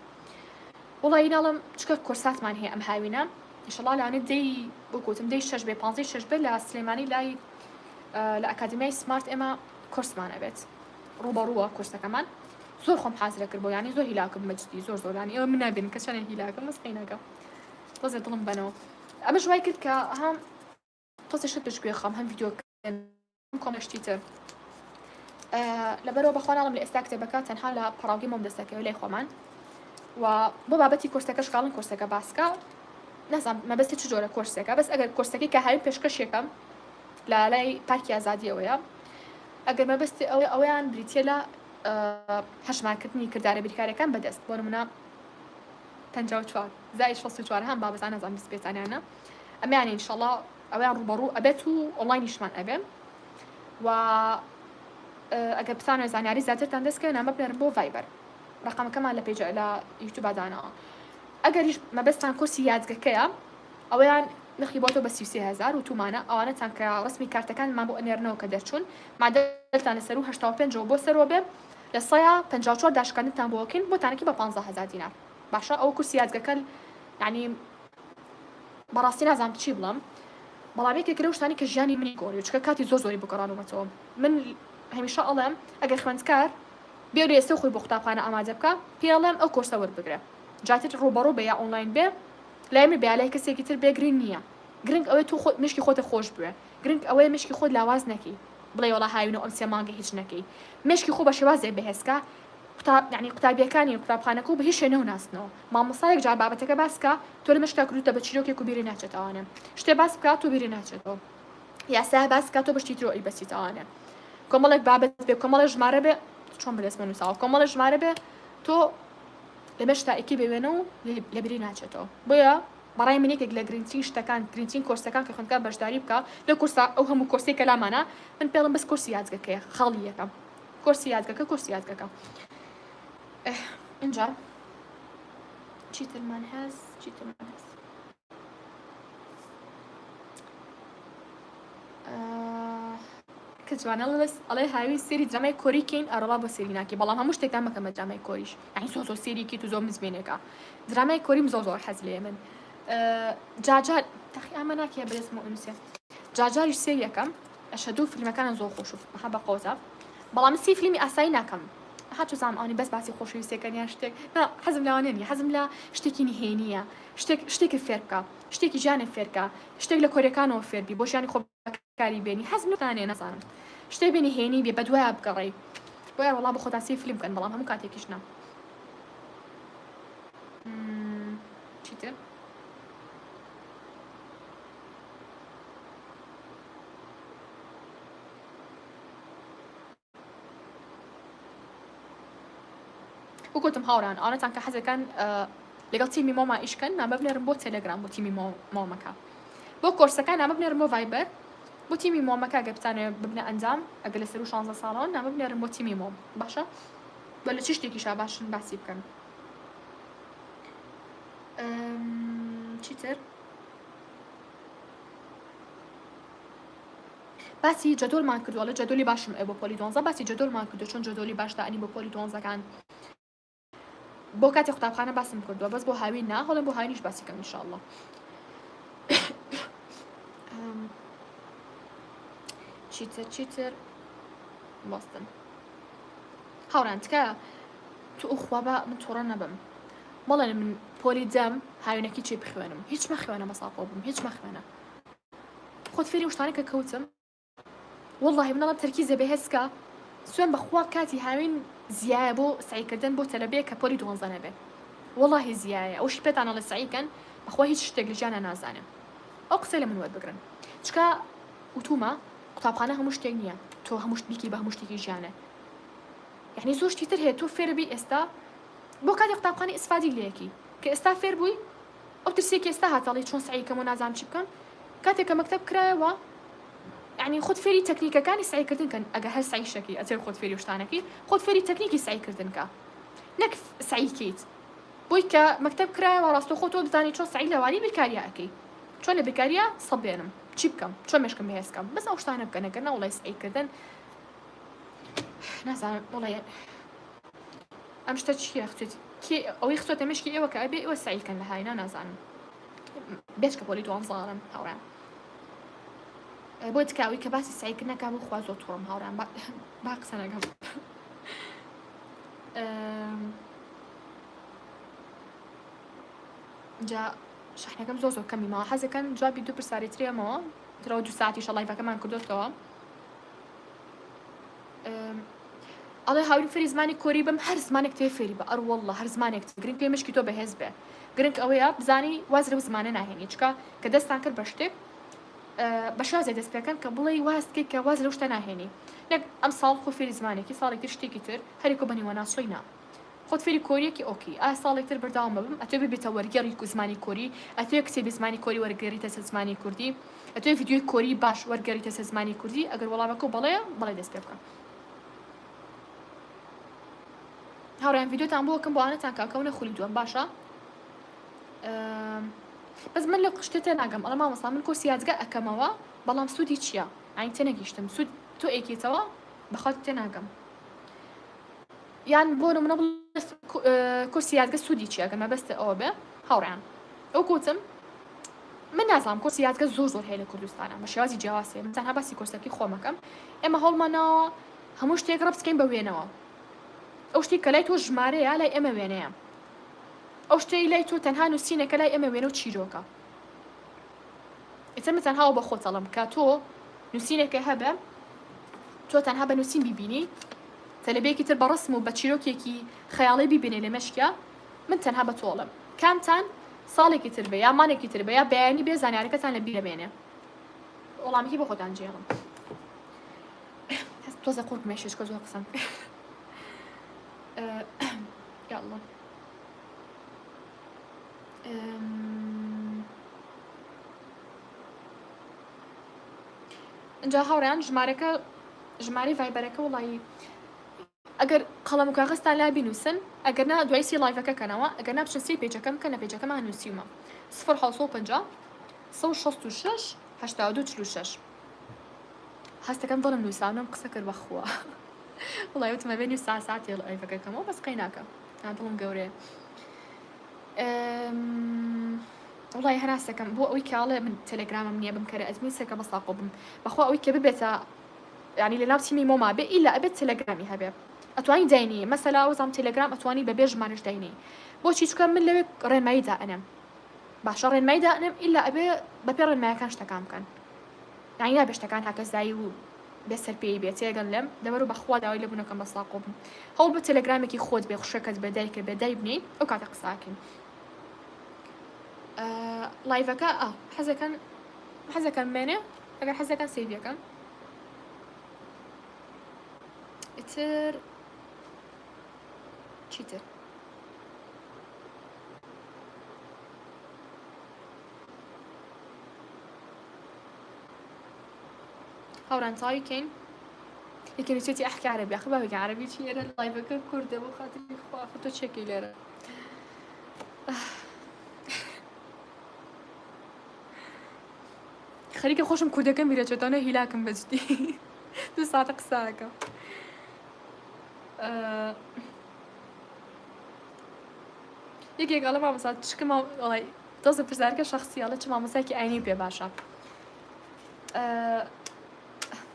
وڵی ناڵم چکە کورساتمان هەیە ئەم هاوینە ئینشەڵا لەوانێت دەی بگوتم دەی 6 بێ 15 بێ لە سلێمانی لای لە ئەکادمیای سمارت ئێمە کورسمانە بێت ڕوبەڕووە کورسەکەمان زۆر خۆم حازرە کرد بۆ ینی زۆر هیلاکم مەجدی زۆر زۆرانی ئەوە من نابێن کە چەنە هیلاکەم مەسقینەکە تۆزێ دڵم بنەوە ئەمە ژوای کرد کە هەم تۆزێ شت پشتگوێ خەم هەم ڤیدیۆ کۆمەشتی تر لەبەرەوە بەخوا ناڵم لە ئێستا کتێبەکە تەنها لە پەراوگی مۆم دەستەکەوە لای خۆمان و بۆ بابەتی کورسەکەش کاڵن کورسەکە باسکە نازانم مەبەستی چ جۆرە کورسەکە بەس ئەگەر کورسەکەی کە هاوی پێشکەشێکم لە لای پارکی ئازادیەوەیە ئەگەر مەبەستی ئەویان بریتە لە هەژمارکردنی کردارە بیرکاریەکان بەدەست بۆ نمونە 54 زائد 64 هم بابز أنا زعم بس بيت أنا أما يعني إن شاء الله أوان روبرو أبيتو أونلاين يشمان أبي و أجا بثاني زانياري زادر تندس كنا مبنى ربو فايبر رقم كمان لبيج على يوتيوب دانا أجريش ما بس تان كورسي يادك كيا أوان نخي بوتو بس 3000 و تومانا أو أنا تان كرسمي كارتا كان ما بو أنيرنو كدرشون مع دلتان سرو هشتاو بنجو بو سرو بي للصيا بنجاوشور داش كان تان بوكين بو تانكي ب 15000 دينار باشا أو كورسي يادك يعني براستينا زعم تشي بلام بەڵامێکی کرێوشتانی کە ژیانی منی گۆڕی چکە کاتی زۆری بگەڕانومەتەوە من هەمیشە ئەڵێم ئەگەر خوێندکار بێ ئێستا خۆی بۆ قوتابخانە ئامادە بکە پێڵێم ئەو کۆرسە وەربگرێ جاتر ڕوبەڕوو بە یا ئۆنلاین بێ لایمە بێ لای کەسێکی تر بێ گرنگ نییە گرنگ ئەوەی تو مشکی خۆتە خۆش بوێ گرنگ ئەوەیە مشکی خۆت لاواز نەکەی بڵێ وەڵا هاوینەوە ئەم سێ مانگە هیچ نەکەی مشکی خۆ بە شێوازێ بەهێزکە يعني قوتابیەکانی قوتابخانەکە و بە هیچ شوێنە ناسنەوە مامۆستایەک جار بابەتەکە باسکە تۆ لە مشتا کردوتە بە چیرۆکێک و بیری ناچێتەوانە شتێ باس بکات تۆ بیری ناچێتەوە یاسا باس بکات تۆ بە شتی ترۆ ئەیبەسیتەوانە کۆمەڵێک بابەت بێ کۆمەڵێک ژمارە بێ چۆن بەدەستمە نووساوە کۆمەڵێک ژمارە بێ تۆ لە مشتایەکی بێوێنە و لە بیری ناچێتەوە بۆیە بەڕای من یەکێک لە گرنگترین شتەکان گرنگترین کۆرسەکان کە خوێندکار بەشداری بکە لە کورسە ئەو هەموو کۆرسێک کە لامانە من پێڵم بەس کورسی یادگەکەیە خاڵی یەکەم کورسی یادگەکە اینجا چیترمان هەست کە جوانە ئەڵێ هاوی سێری درامای کۆریکەین ئەڕەڵا بۆ سێری ناکەی بەڵام هەموو شتێکتان مەکەمە درامای کۆریش یعنی زۆر سێریکی تو زۆر مزبێنێکە درامای کۆریم زۆر حەز لێ من جاجار تەخی ئەمە ناکێ بەدەستمە ئەنووسێ جاجاریش سێریەکەم ئەشەدوو فیلمەکانە زۆر خۆش و مەحەبە قۆزە بەڵام سی فیلمی ئاسایی ناکەم هاتو زعم ئەوانی بەس باسی خۆشەویستیەکەنیان شتێک حەزم لەوانە نیە حەزم لە شتێکی نهێنیە شتێکی فێر بکە شتێکی ژیانە فێر بکە شتێک لە کۆریەکانەوە فێر بی بۆ ژیانی خۆ بەکاری بێنی حەزم لەوانێ نەزانم شتێک بێنی هێنی بێ بەدوایە بگەڕێی بۆیە وەڵا بە خۆتا سی فیلم بکەن بەڵام هەموو کاتێکیش نا چیتر وكنت هاوران أنا تانك حزة كان لقى تيمي ماما إيش كان نعم ببني رمبو تيليجرام بو تيمي ماما كا بو كورس كان نعم ببني رمبو فايبر بو تيمي ماما كا جبت أنا ببني أنزام أجلس روش عن الصالون نعم ببني رمبو تيمي مام باشا ولا تشتي كيشا باش بحسب كان تشيتر باسی جدول مان کردو ولی جدولی باشم با پولی 12 باسی جدول مان کردو چون جدولی باش دانی با پولی 12 کان بۆ کاتی قوتابخانە باسم کردووە بەس بۆ هاوی نا هەڵم بۆ هاوینیش باسی کەم ئینشاءالله چیتر باستن هاوران تکە تو ئوخوا بە من تۆڕە نەبم بەڵێن من پۆلی دەم هاوینەکی چێ بخوێنم هیچ مەخوێنە مەساقۆ بم هیچ مەخوێنە خۆت فێری شتانێکە کەوتم والله منەڵم تەرکیزە بەهێزکە سوێن بەخوا کاتی هاوین زیایە بۆ سعیکردن بۆ تەلەبەیە کە پۆلی 12 نەبێ والله زیایە ئەوشی پێتانە لە سعیکەن بەخوا هیچ شتێک لە ژیانە نازانێ ئەو قسەی لە من وەربگرن چکە وتومە قوتابخانە هەموو شتێک نییە تۆ هەموو شت بیکی بە هەموو شتێکی ژیانە یعنی زۆر شتی تر هەیە تۆ فێربی ئێستا بۆ کاتی قوتابخانە ئیسفادی لەیەکی کە ئێستا فێر بووی ئەو ترسێکی ئێستا هاتەڵی چۆن سعیکەم و نازانم چی بکەم کاتێک کە مەکتەب کرایەوە يعني خود فێری تەکنیکەکانی سعیکردن کەن ئەگە هەر سعیشەکی ئەتر خۆت فێری شتانەکی خۆت فێری تەکنیکی سعیکردن کە نەک سعیکەیت بۆی کە مەکتەب کرایەوە ڕاستەوخۆ تۆ دەزانی چۆن سعی لەوانی بیرکاریە ئەەکەی چۆن لە بیرکاریە سەبێنم چی بکەم چۆن مێشکم بەهێزکەم بەس ئەو شتانە بکەن ئەگەر نە وڵای سعیکردن نازانم وڵای ئەم شتە چییە کێ ئەوەی خچۆتە مشکی ئێوە کە ئەبێ ئێوە سعیکەن لە هاینا نازانم بێت کە پۆلی 12 هاوڕان بۆ تکاوی کە باسی سعیکردنەکە بۆ خوا زۆر تووڕم هاوڕان با قسە نەکەم جا شحنەکەم زۆر کەمی ماوە حەزەکەن جوابی دوو پرسیاری ترێمەوە ترەوە 2 ساعتیشە لایڤەکەمان کردوتەوە ئەڵێ هاوری فێری زمانی کۆری بم هەر زمانێک تێ فێری بە ئەڕ وەڵڵە هەر زمانێک گرنگ پێ مشکی تۆ بەهێز بێ گرنگ ئەوەیە بزانی واز لەو زمانە ناهێنی چکە کە دەستان کرد بە شتێک بە شازێ دەست پێکەن کە بڵێ واستکەی کە واز لەو شتە ناهێنی نەک ئەم ساڵ خۆ فێری زمانێکی ساڵێکی شتێکی تر هەرێکۆ بەنیوە ناسۆی نا خۆت فێری کۆریەکی ئۆکی ئا ساڵێکتر بەرداوام ببم ئەتوێ ببێتە وەرگێڕی زمانی کۆری ئەتوێ کتێبی زمانی کۆری وەرگێڕیتە سەر زمانی کوردی ئەتوێ ڤیدیۆی کۆری باش وەرگێڕیتە سەر زمانی کوردی ئەگەر وەڵامەکە بەڵێ دەست پێ بکە هاوڕێیان ڤیدیۆتان بۆ بکەم بۆ ئەوانەتان کاکەونە خولی دووەم باشە بەس من لە قشتە تێ ناگەم ئەڵە مامەستا من کۆرسی یادگە ئەەکەمەوە بەڵام سوودی چییە ئاین تێ نەگەیشتم سوود تۆ ئێکیتەوە بەخەڵ تێ ناگەم یان بۆ نمونە کورسی یادگە سوودی چیە ئەگەر مەبەستە ئەوە بێ هاوڕێیان ئەو گوتم من نازانم کورسی یادگە زۆر هەیە لە کوردستانە بە شێوازی جیاوازێ من تەنها باسی کورسەکەی خۆمەکەم ئێمە هەوڵمانەوە هەموو شتێک ڕەبس بکەین بە وێنەوە ئەو شتێک کە لای تۆ ژمارەیە لای ئێمە وێنەیە ئەو شتەی لای تۆ تەنها نووسینەکە لای ئێمە وێنە و چیرۆکە ئیتر من تەنها بە خۆت دەڵێم کە تۆ نووسینێکە هەبە تۆ تەنها بە نووسین بیبینی تەلەبەیەکی تر بە ڕسم و بە چیرۆکێکی خەیاڵی بیبینێ لە مەشکە من تەنها بە تۆڵم کامتان ساڵێکی تر بێ یا مانێکی تر بێ یا بەیانی بێ زانیاریەکەتان لە بیر بێنێ وەڵامێکی بۆ خۆتان جێڵم تۆزە قورک مێشێشکە زۆر قسەم یا الله اینجا هاوڕیان ژمارەی ڤایبەرەکە وڵی ئەگەر قەڵەم و کاغەزتان لا بینووسن ئەگەر نا دوای سی لایڤەکە کەنەوە ئەگەر نا بچن سی پێجەکەم کە لە پێجەکەمان نووسیومە 1950 166 82 هەستەکەم دڵم نووسانم قسە کرد بەخوا وڵی وتمە بێ نووس ساعتی لایڤەکەکەمەوە بەس قەی ناکەم دڵم گەورەیە وڵی هەناسەکەم بۆ ئەوەی کاڵێ من تەلەگرامم نییە بمکەرە ئەزمی سەکە بەساقۆ بم بەخوا ئەوەی کە ببێتە ینی لە ناو تیمی مۆما بێ ئیلا ئەبێت تەلەگرامی هەبێ ئەتوانی داینی مەسەلا وەزام تەلەگرام ئەتوانی بەبێ ژمارەش داینی بۆچی چکە من لەوێ ڕێنمایی دائنم باشە ڕێنمایی دائنم ئیلا ئەبێ بەپێ ڕێنمایەکان شتەکان بکەن یانی نابێ شتەکان هاکەزایی و بێسەر پێی بێت تێگەن لێم لەبەر و بەخوا داوای لەبوونەکەم بەساقۆ بم هەوڵ بە تەلەگرامێکی خۆت بێ خوشەکەت بە دایکە بێ دای بنی ئەو کاتە قساکەین لایڤەکە حەزەکەن بێنێ ئەگەر حەزەکەن سەیڤەکەن ئیتر چیتر هاوران تاوی کەین یەکێ نووسێتی ئەحکی عەرەبی ئەخە باوێکی عەرەبی چی لێرە لایڤەکە کوردە بۆ خاتری خوا تۆ چێکی لێرە خەریکە خۆشم کوردەکەم بیرەچێتەوە هیلاکم بەجدی دو ساعتە قساکە یەکێک ئەڵە مامۆستا چکە وڵی دۆزە پرسیارەکە شەخسیاڵە چ مامۆستایەکی ئاینی پێ باشە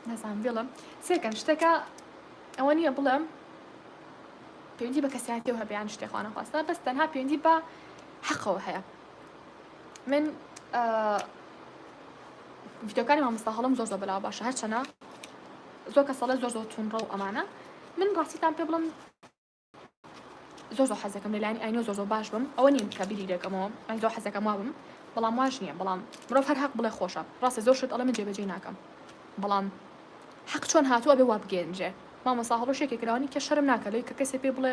نەزانم بڵم سێکەن شتێکە ئەوە نییە بڵێم پەیوەندی بە کەسایەتی و هەبیان شتێخواانە خواستە بەس تەنها پەیوەندی بە حەقەوە هەیە من ڤیدیۆکانی مامۆستا هەڵم زۆر بەلاوە باشە هەرچەنە زۆر کەسەڵە زۆر توونڕە و ئەمانە من ڕاستیتان پێ بڵم زۆر حەزەکەم لەلایەنی ئاینۆ زۆر باش بم ئەوە نیم کە بیری دەکەمەوە ئەی زۆر حەزەکەم وا بم بەڵام واش نییە بەڵام مرۆڤ هەر حەق بڵێ خۆشە ڕاستە زۆر شت ئەڵە من جێبەجێ ناکەم بەڵام حەق چۆن هاتووە بێ وا بگەێنجێ مامۆستا هەڵۆشێکی کراوانی کە شەرم ناکەلەوەی کە کەسێ پێ بڵێ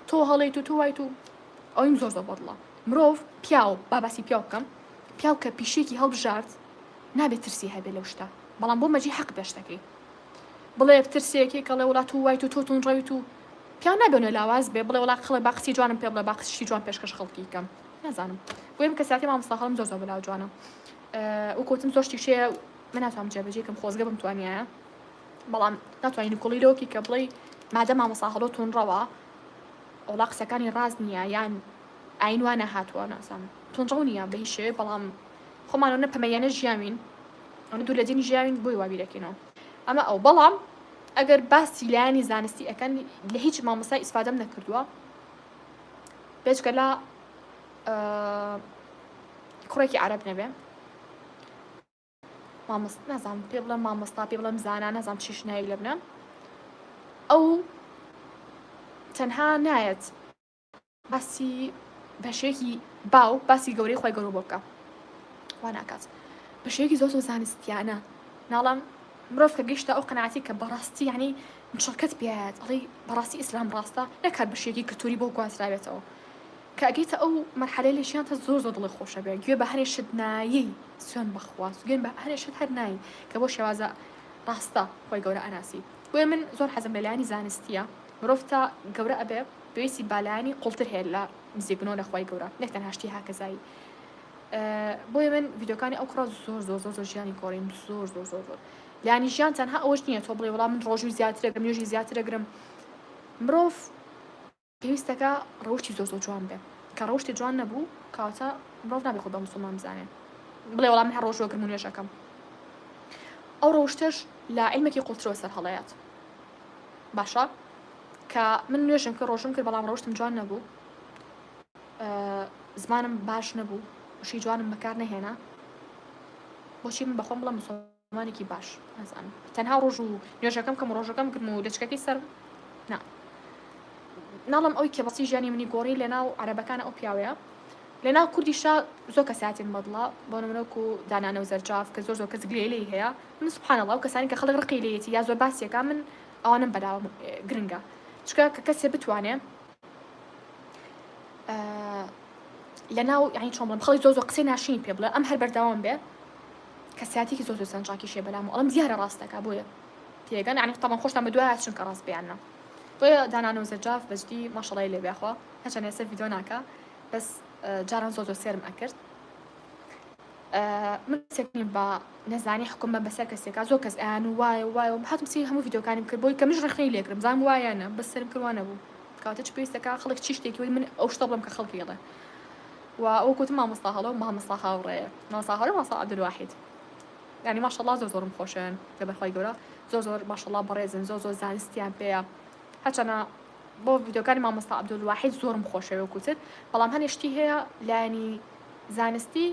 تۆ هەڵیت و تۆ وایت و ئەویم زۆر بەدڵە مرۆڤ پیاو باباسی پیاو بکەم پیاو کە پیشێکی هەڵبژارد نابێت ترسی هەبێ لەو شتە بەڵام بۆ مەجی حەق بێشتەکەی بڵێ ترسێکی کەڵێ وڵات تو وایت و تۆتون ڕەویت و پیاو نابێنە لاواز بێ بڵێ وڵات خڵێ باقسی جوانم پێ بڵێ باقسی جوان پێشکەش خەڵکی کەم نازانم بۆیم کەساتی مامۆستا هەڵم زۆر بەلاو جوانە وەکوتم زۆر شتێکشەیە من ناتوانم جێبەجێکم خۆزگە بمتوانایە بەڵام ناتوانین کوڵیرۆکی کە بڵێ مادە مامۆستا هەڵۆتون ڕەوە وڵا قسەکانی ڕاز نییە یان ئاینوانە هاتووە ناسانم تونڕەو نییە بە هیچ شێوێ بەڵام خۆمانەوە پەمەیانە ژیاوین ئەوە دوو لە دینی ژیاوین بۆی وابیرەکەینەوە ئەمە ئەو بەڵام ئەگەر باسی لایەنی زانستی ئەەکەن لە هیچ مامۆستای ئیسفادەم نەکردووە بێجگە لە کوڕێکی عەرەب نەبێ نازانم پێ بڵێم مامۆستا پێ بڵێم زانا نازانم چیش نایی لێ بنە ئەو تەنها نایەت باسی بەشێکی باو باسی گەورەی خۆی گەورە بۆ بکە وا ناکات بەشێکی زۆر زانستیانە ناڵام مرۆڤ کە گەیشتە ئەو قەناعەتی کە بەڕاستی یعنی مشاركت بيات علي براسي إسلام راستا نكهر بشيء كتوري بوجواز رابطه كأجيت أو مرحلة اللي شيء تزور زود الله خوش بيا جوا بهني شدناي سون بخواس جوا بهني شد هرناي كبوش وازا راستا خوي جورا أناسي ومن زور حزم بلاني زانستيا مرفتا جورا أبي بيسي بالاني قلت هلا مزيجنون خوي جورا نكتن هاشتي هكذا بۆیە من ڤیدۆکانی ئەو کڕە زۆر ژیانی گۆڕیم زۆر یعنی ژیان تەنها ئەوەش نییە تۆ بڵێ وەڵام من ڕۆژووی زیاتر ئەگرم نوێژی زیاتر ئەگرم مرۆڤ پێویستەکە ڕەوشی زۆر جوان بێ کە ڕەوشتی جوان نەبوو کاتە مرۆڤ نابێت خۆ بە موسڵمان بزانێت بڵێ وەڵام من هەر ڕۆژ ئەگرم و نوێژەکەم ئەو ڕەوشتش لە عیلمێکی قوڵترەوە سەر هەڵەیەت باشە کە من نوێژم کرد ڕۆژم کرد بەڵام ڕۆشتم جوان نەبوو زمانم باش نەبوو شي جوانم بەکار نەهێنا بۆچی من بەخۆم بڵم مسلمانێکی باش ئەزانم تەنها ڕۆژ و نوێژەکەم کەم ڕۆژەکەم گرم و لەچکەکەی سەر ناڵم ئەوی کە بەسی ژیانی منی گۆڕی لەناو عەرەبەکانە ئەو پیاوەیە لەناو کوردیشا زۆر کەساتێن بەدڵە بۆ نمونەوەکو دانانە و زەرجاف کە زۆر کەس گلێ لێی هەیە من سوبحان الله ئەو کەسانی کە خەڵک ڕقی لێیەتی یا زۆر باسیەکە من ئەوانم بەداوە گرنگە چکە کە کەسێ بتوانێ لەناو یعنی چۆن بڵێم خەڵی زۆر قسەی ناشرین پێ بڵێ ئەم هەر بەردەوام بێ کەساتێکی زۆر سەرنجاکیشێ بەلام و ئەڵم دیارە ڕاستەکە بۆیە تێگەن یعنی تەمان خۆشتان بە دوایە چونکە ڕاست بیاننا بۆیە دانانە و زەرجاف بەجدی ماشەڵای لێ بێخوا هەچەند ئێستا ڤیدیۆ ناکە بەس جاران زۆر سێرم ئەکرد من سێکنیم بە نەزانی حکوم بە بەسەر کەسێکا زۆر کەس ئایان و وایە هاتم سی هەموو ڤیدیۆکانیم کرد بۆی کە مش ڕخنەی لێکرم زانم وایانە بەس سەرم کردوانە بوو کاتە چ پێویستەکە خەڵک چی شتێکی وی من ئەو شتە بڵم کە خەڵکی هێڵێ و كنت مامۆستا هەڵە و مامۆستا هاوڕێیە مامۆستا هاوڕێ مامۆستا عەبدولواحید یعنی ماشەڵڵا زۆرم خۆشن لەبەرخوای گەورە زۆر ماشەڵڵا بەڕێزن زۆر زانستیان پێیە هەرچەنە بۆ ڤیدیۆکانی مامۆستا عەبدولواحید زۆرم خۆشەوە وەکوتت بەڵام هەر شتی هەیە لایەنی زانستی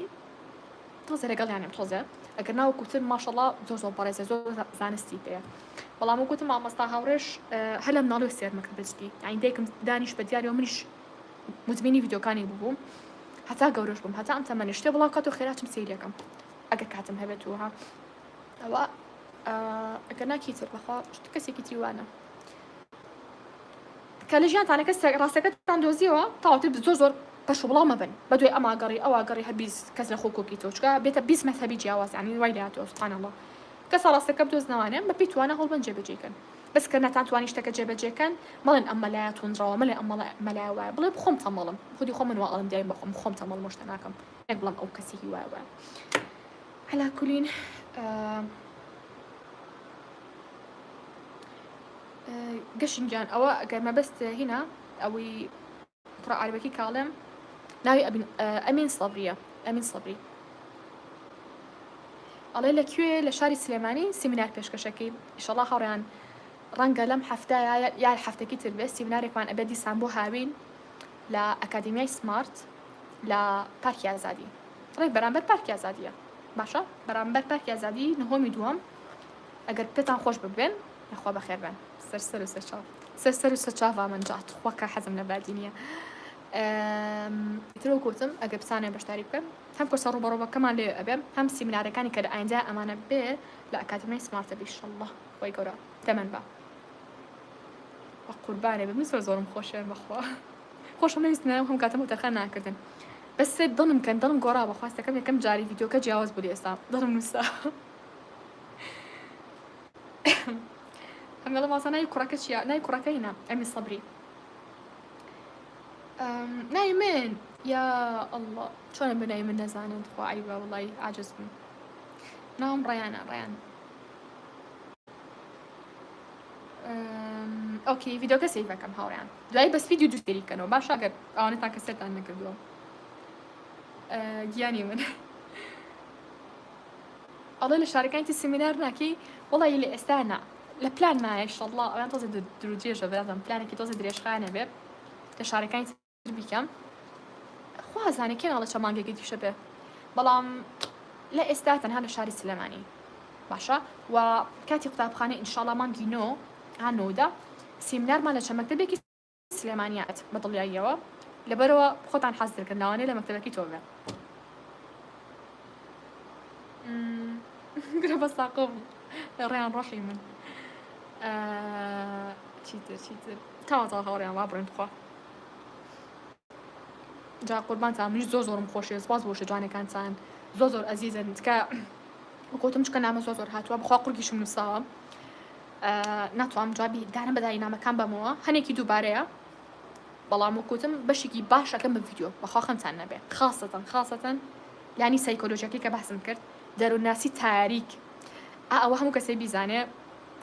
تۆزە لەگەڵ یانێم تۆزە ئەگەر ناوەکوتن ماشەڵڵا زۆر بەڕێزە زۆر زانستی پێیە بەڵام وەکوتم مامۆستا هاوڕێش هەر لە مناڵی سێرمەکرد بچکی یعنی دایکم دانیش بە دیاری و منیش مدمنی ڤیدیۆکانی ببووم هەتا گەورەش بووم هەتا ئەم تەمەنی شتێ بڵاو کات و خێراتم سەیریەکەم ئەگەر کاتم هەبێت وها ئەوە ئەگەر ناکیتر بەخوا کەسێکی تیوانە کە لە ژیانتانە کەس ڕاستەکەتان دۆزیەوە تاواتر زۆر پەش و بڵاو مەبن بەدوێ ئەما گەڕی ئەوە گەڕی هەر کەس لە خۆ کۆکی تۆ چکە بێتە 20 مەذهبی جیاواز یعنی وای لاتەوە سبحان الله کەسە ڕاستەکە بدۆزنەوانێ بە پێی توانە هەڵبەن جێبەجێکەن بس کە ناتوانی شتەکە جێبەجێکەن مەڵێن ئەم مەلایە تونندڕەوە مەڵێ ئەم مەلایە وایە بڵێ بخۆم تەمەڵم خودی خۆم من واڵم دیاریم بەخۆم خۆم تەمەڵ مشتە ناکەم نەک بڵێم ئەو کەسێکی وایە وایە هەلا کولین گەشنجان ئەوە ئەگەر مەبەست هینا ئەوەی قڕە عەربەکەی کاڵێم ناوی ئەمین سەبریە ئەمین سەبری ئەڵێ لەکوێ لە شاری سلێمانی سیمینار پێشکەشەکەی ئینشەڵڵا هەوڕیان ڕەنگە لەم هەفتەیە یا هەفتەکی تر بێت سیمینارێکمان ئەبێ دیسان بۆ هاوین لە ئەکادمیای سمارت لە پارکی ئازادی ڕێک بەرامبەر پارکی ئازادیە باشە بەرامبەر پارکی ئازادی نهۆمی دووەم ئەگەر پێتان خۆش ببێن یاخوا بەخێر بن سەرسەر و سەرچاو من جات خۆکە حەزم لە بادی نییە ترۆ گوتم ئەگەر بسانێ بەشداری بکەم هەم کورسە ڕوبەڕۆبەکەمان لێ ئەبێم هەم سیمینارەکانی کە لە ئایندا ئەمانە بێ لە ئەکادمیای سمارتە بیشەڵڵا خۆی گەورە تەمەن بە قوربانێ بم زۆرم خۆشە بەخوا خۆشم نویست ناو هەم کاتەم وتەرخان ناکردن بەس دڵم کەن دڵم گۆڕا بەخواستەکەم یەکەم جاری ڤیدیۆکە جیاواز بوو ئێستا دڵم نووسا هەمگەڵە ماسە ناوی کوڕەکە چییە ناوی کوڕەکە هینە ئەمی سەبری ناوی من یا ئەڵڵا چۆنە بناوی من نەزانن خوا عەیبە وەڵڵی عاجز بووم ناوم ڕەیانە ڕەیان ئۆکێ ڤیدیۆکە سەیڤەکەم هاوڕیان دوای بەس ڤیدیۆ دووسێری بکەنەوە باشە ئەگەر ئەوانەتان کەسێتان نەکردووە گیانی من ئەڵێ لە شارەکانی سیمینار ناکەی وەڵی لە ئێستا نا لە پلان مایە ئینشەڵڵا ئەویان تۆزە درودرێژە بەڵام پلانێکی تۆزە درێژخانە بێ لە شارەکانی تر بیکەم خوازانێ کێناڵە چە مانگێکی دیشە بێ بەڵام لە ئێستا تەنها لە شاری سلێمانی باشە و کاتی قوتابخانە ئینشەڵڵا مانگی نۆ هانۆدا سیمینارمان لە چەند مەکتەبێکی سلێمانیات بەدڵیاییەوە لەبەرەوە خۆتان حەز دەکەن لەوانەیە لە مەکتەبەکەی تۆ بێ گرە بە ساقۆ ڕێیان ڕۆحی من چیتر تازە هەوڕیان وا بڕێن خوا جا قوربانتان منیش زۆرم خۆشیە سپاس بۆ وشە جوانەکانتان زۆر ئەزیزن تکە وەکوتم چکە نامە زۆر هاتووە بخوا قورگیشم نووساوە ناتوانم جوابی دانە بەدای نامەکان بەمەوە هەنێکی دووبارەیە بەڵام وەکوتم بەشێکی باشەکەم بە ڤیدیۆ بەخوا خەمتان نەبێ خاصەتەن ینی سایکۆلۆژیەکەی کە باسم کرد دەرووناسی تاریک ئەوە هەموو کەسێ بیزانێ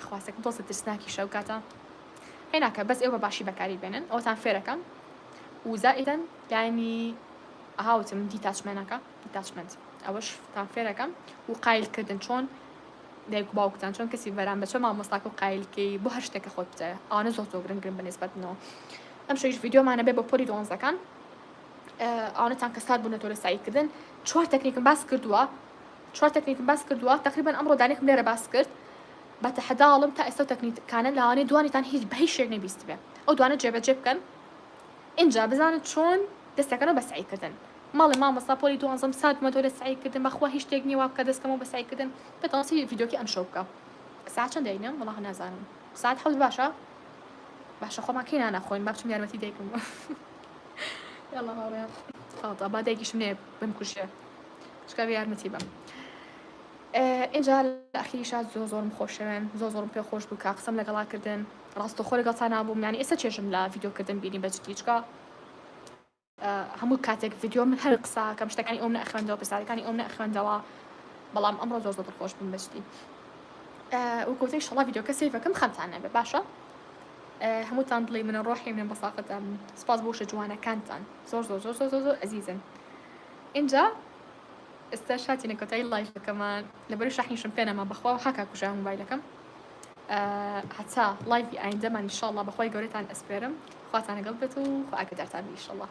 خواستەکەم دۆزە ترسناکی شەوکاتە هێناکە بەس ئێوە باشی بەکاری بێنن ئەوتان فێرەکەم وزائدەن ینی ئاهاوتم دیتاچمنت ئەوەش تان فێرەکەم و قایلکردن چۆن دایک و باوکتان چۆن کەسی بەران بە چۆن مامۆستاکە و قایلکەی بۆ هەر شتێکە خۆت بجێ ئەوانە زۆر گرنگن بەنسبەتنەوە ئەم شەویش ڤیدیۆمانە بێ بە پۆلی دۆنزەکان ئەوانەتان کە سات بوونەتەوە لە سایکردن 4 تەکنیکم باس کردووە تقریبا ئەمڕۆ دانێکم لێرە باس کرد بە تەحەداڵم تا ئێستا تەکنیکانە لەوانەیە دوانیتان هیچ بە هیچ شتێک نەبیست بێ ئەو دوانە جێبەجێ بکەن اینجا بزانن چۆن دەستەکەنەوە بە سعیکردن ماڵی مامۆستا پۆلی دۆنزەم سات بوونەتەوە لە سعیکردن بەخوا هیچ شتێک نییە وا بکە دەستکەمەوە بە سعیکردن بەتەواسی ڤیدیۆکی ئەم شەو بکە ساعت چەند دەینە وەڵاهی نازانم ساعت 7 باشە خۆمان کەی نانەخۆین با بچم یارمەتی دایکم یاڵا هاوڕێیان خاڵتە با دایکیشم نێ بمکوژێ چکە بە یارمەتی بەم اینجا لە ئەخیریشا زۆرم خۆشەوێن زۆرم پێ خۆش بوو کە قسەم لەگەڵاکردن ڕاستەخۆ لەگەڵتان نابووم یانی ئێستا چێژم لە ڤیدیۆکردن بینی بەجددی چکە هەموو کاتێک ڤیدیۆ من هەر قساکەم شتەکانی ئەوم نەخوێندەوە پرسیارەکانی ئەوم نەخوێندەوە بەڵام ئەمڕۆ زۆر دڵخۆش بووم بەجددی وەکوتەی ئینشەڵڵا ڤیدیۆکە سەیڤەکەم خەمتان نەبێ باشە هەمووتان دڵی منە ڕۆحی منە بەساقەتەم سپاس بۆ وشە جوانەکانتان زۆر ئەزیزن اینجا ئێستا شاتینە کۆتایی لایڤەکەمان لەبەری شاحنیشم پێ نەما بەخوا حەکا کوژە مۆبایلەکەم هەتا لایڤی ئایندەمان ئینشەڵڵا بەخوای گەورەتان ئەسپێرم خواتان لەگەڵ بێت و خوا ئاگدارتان بی ئینشەڵڵا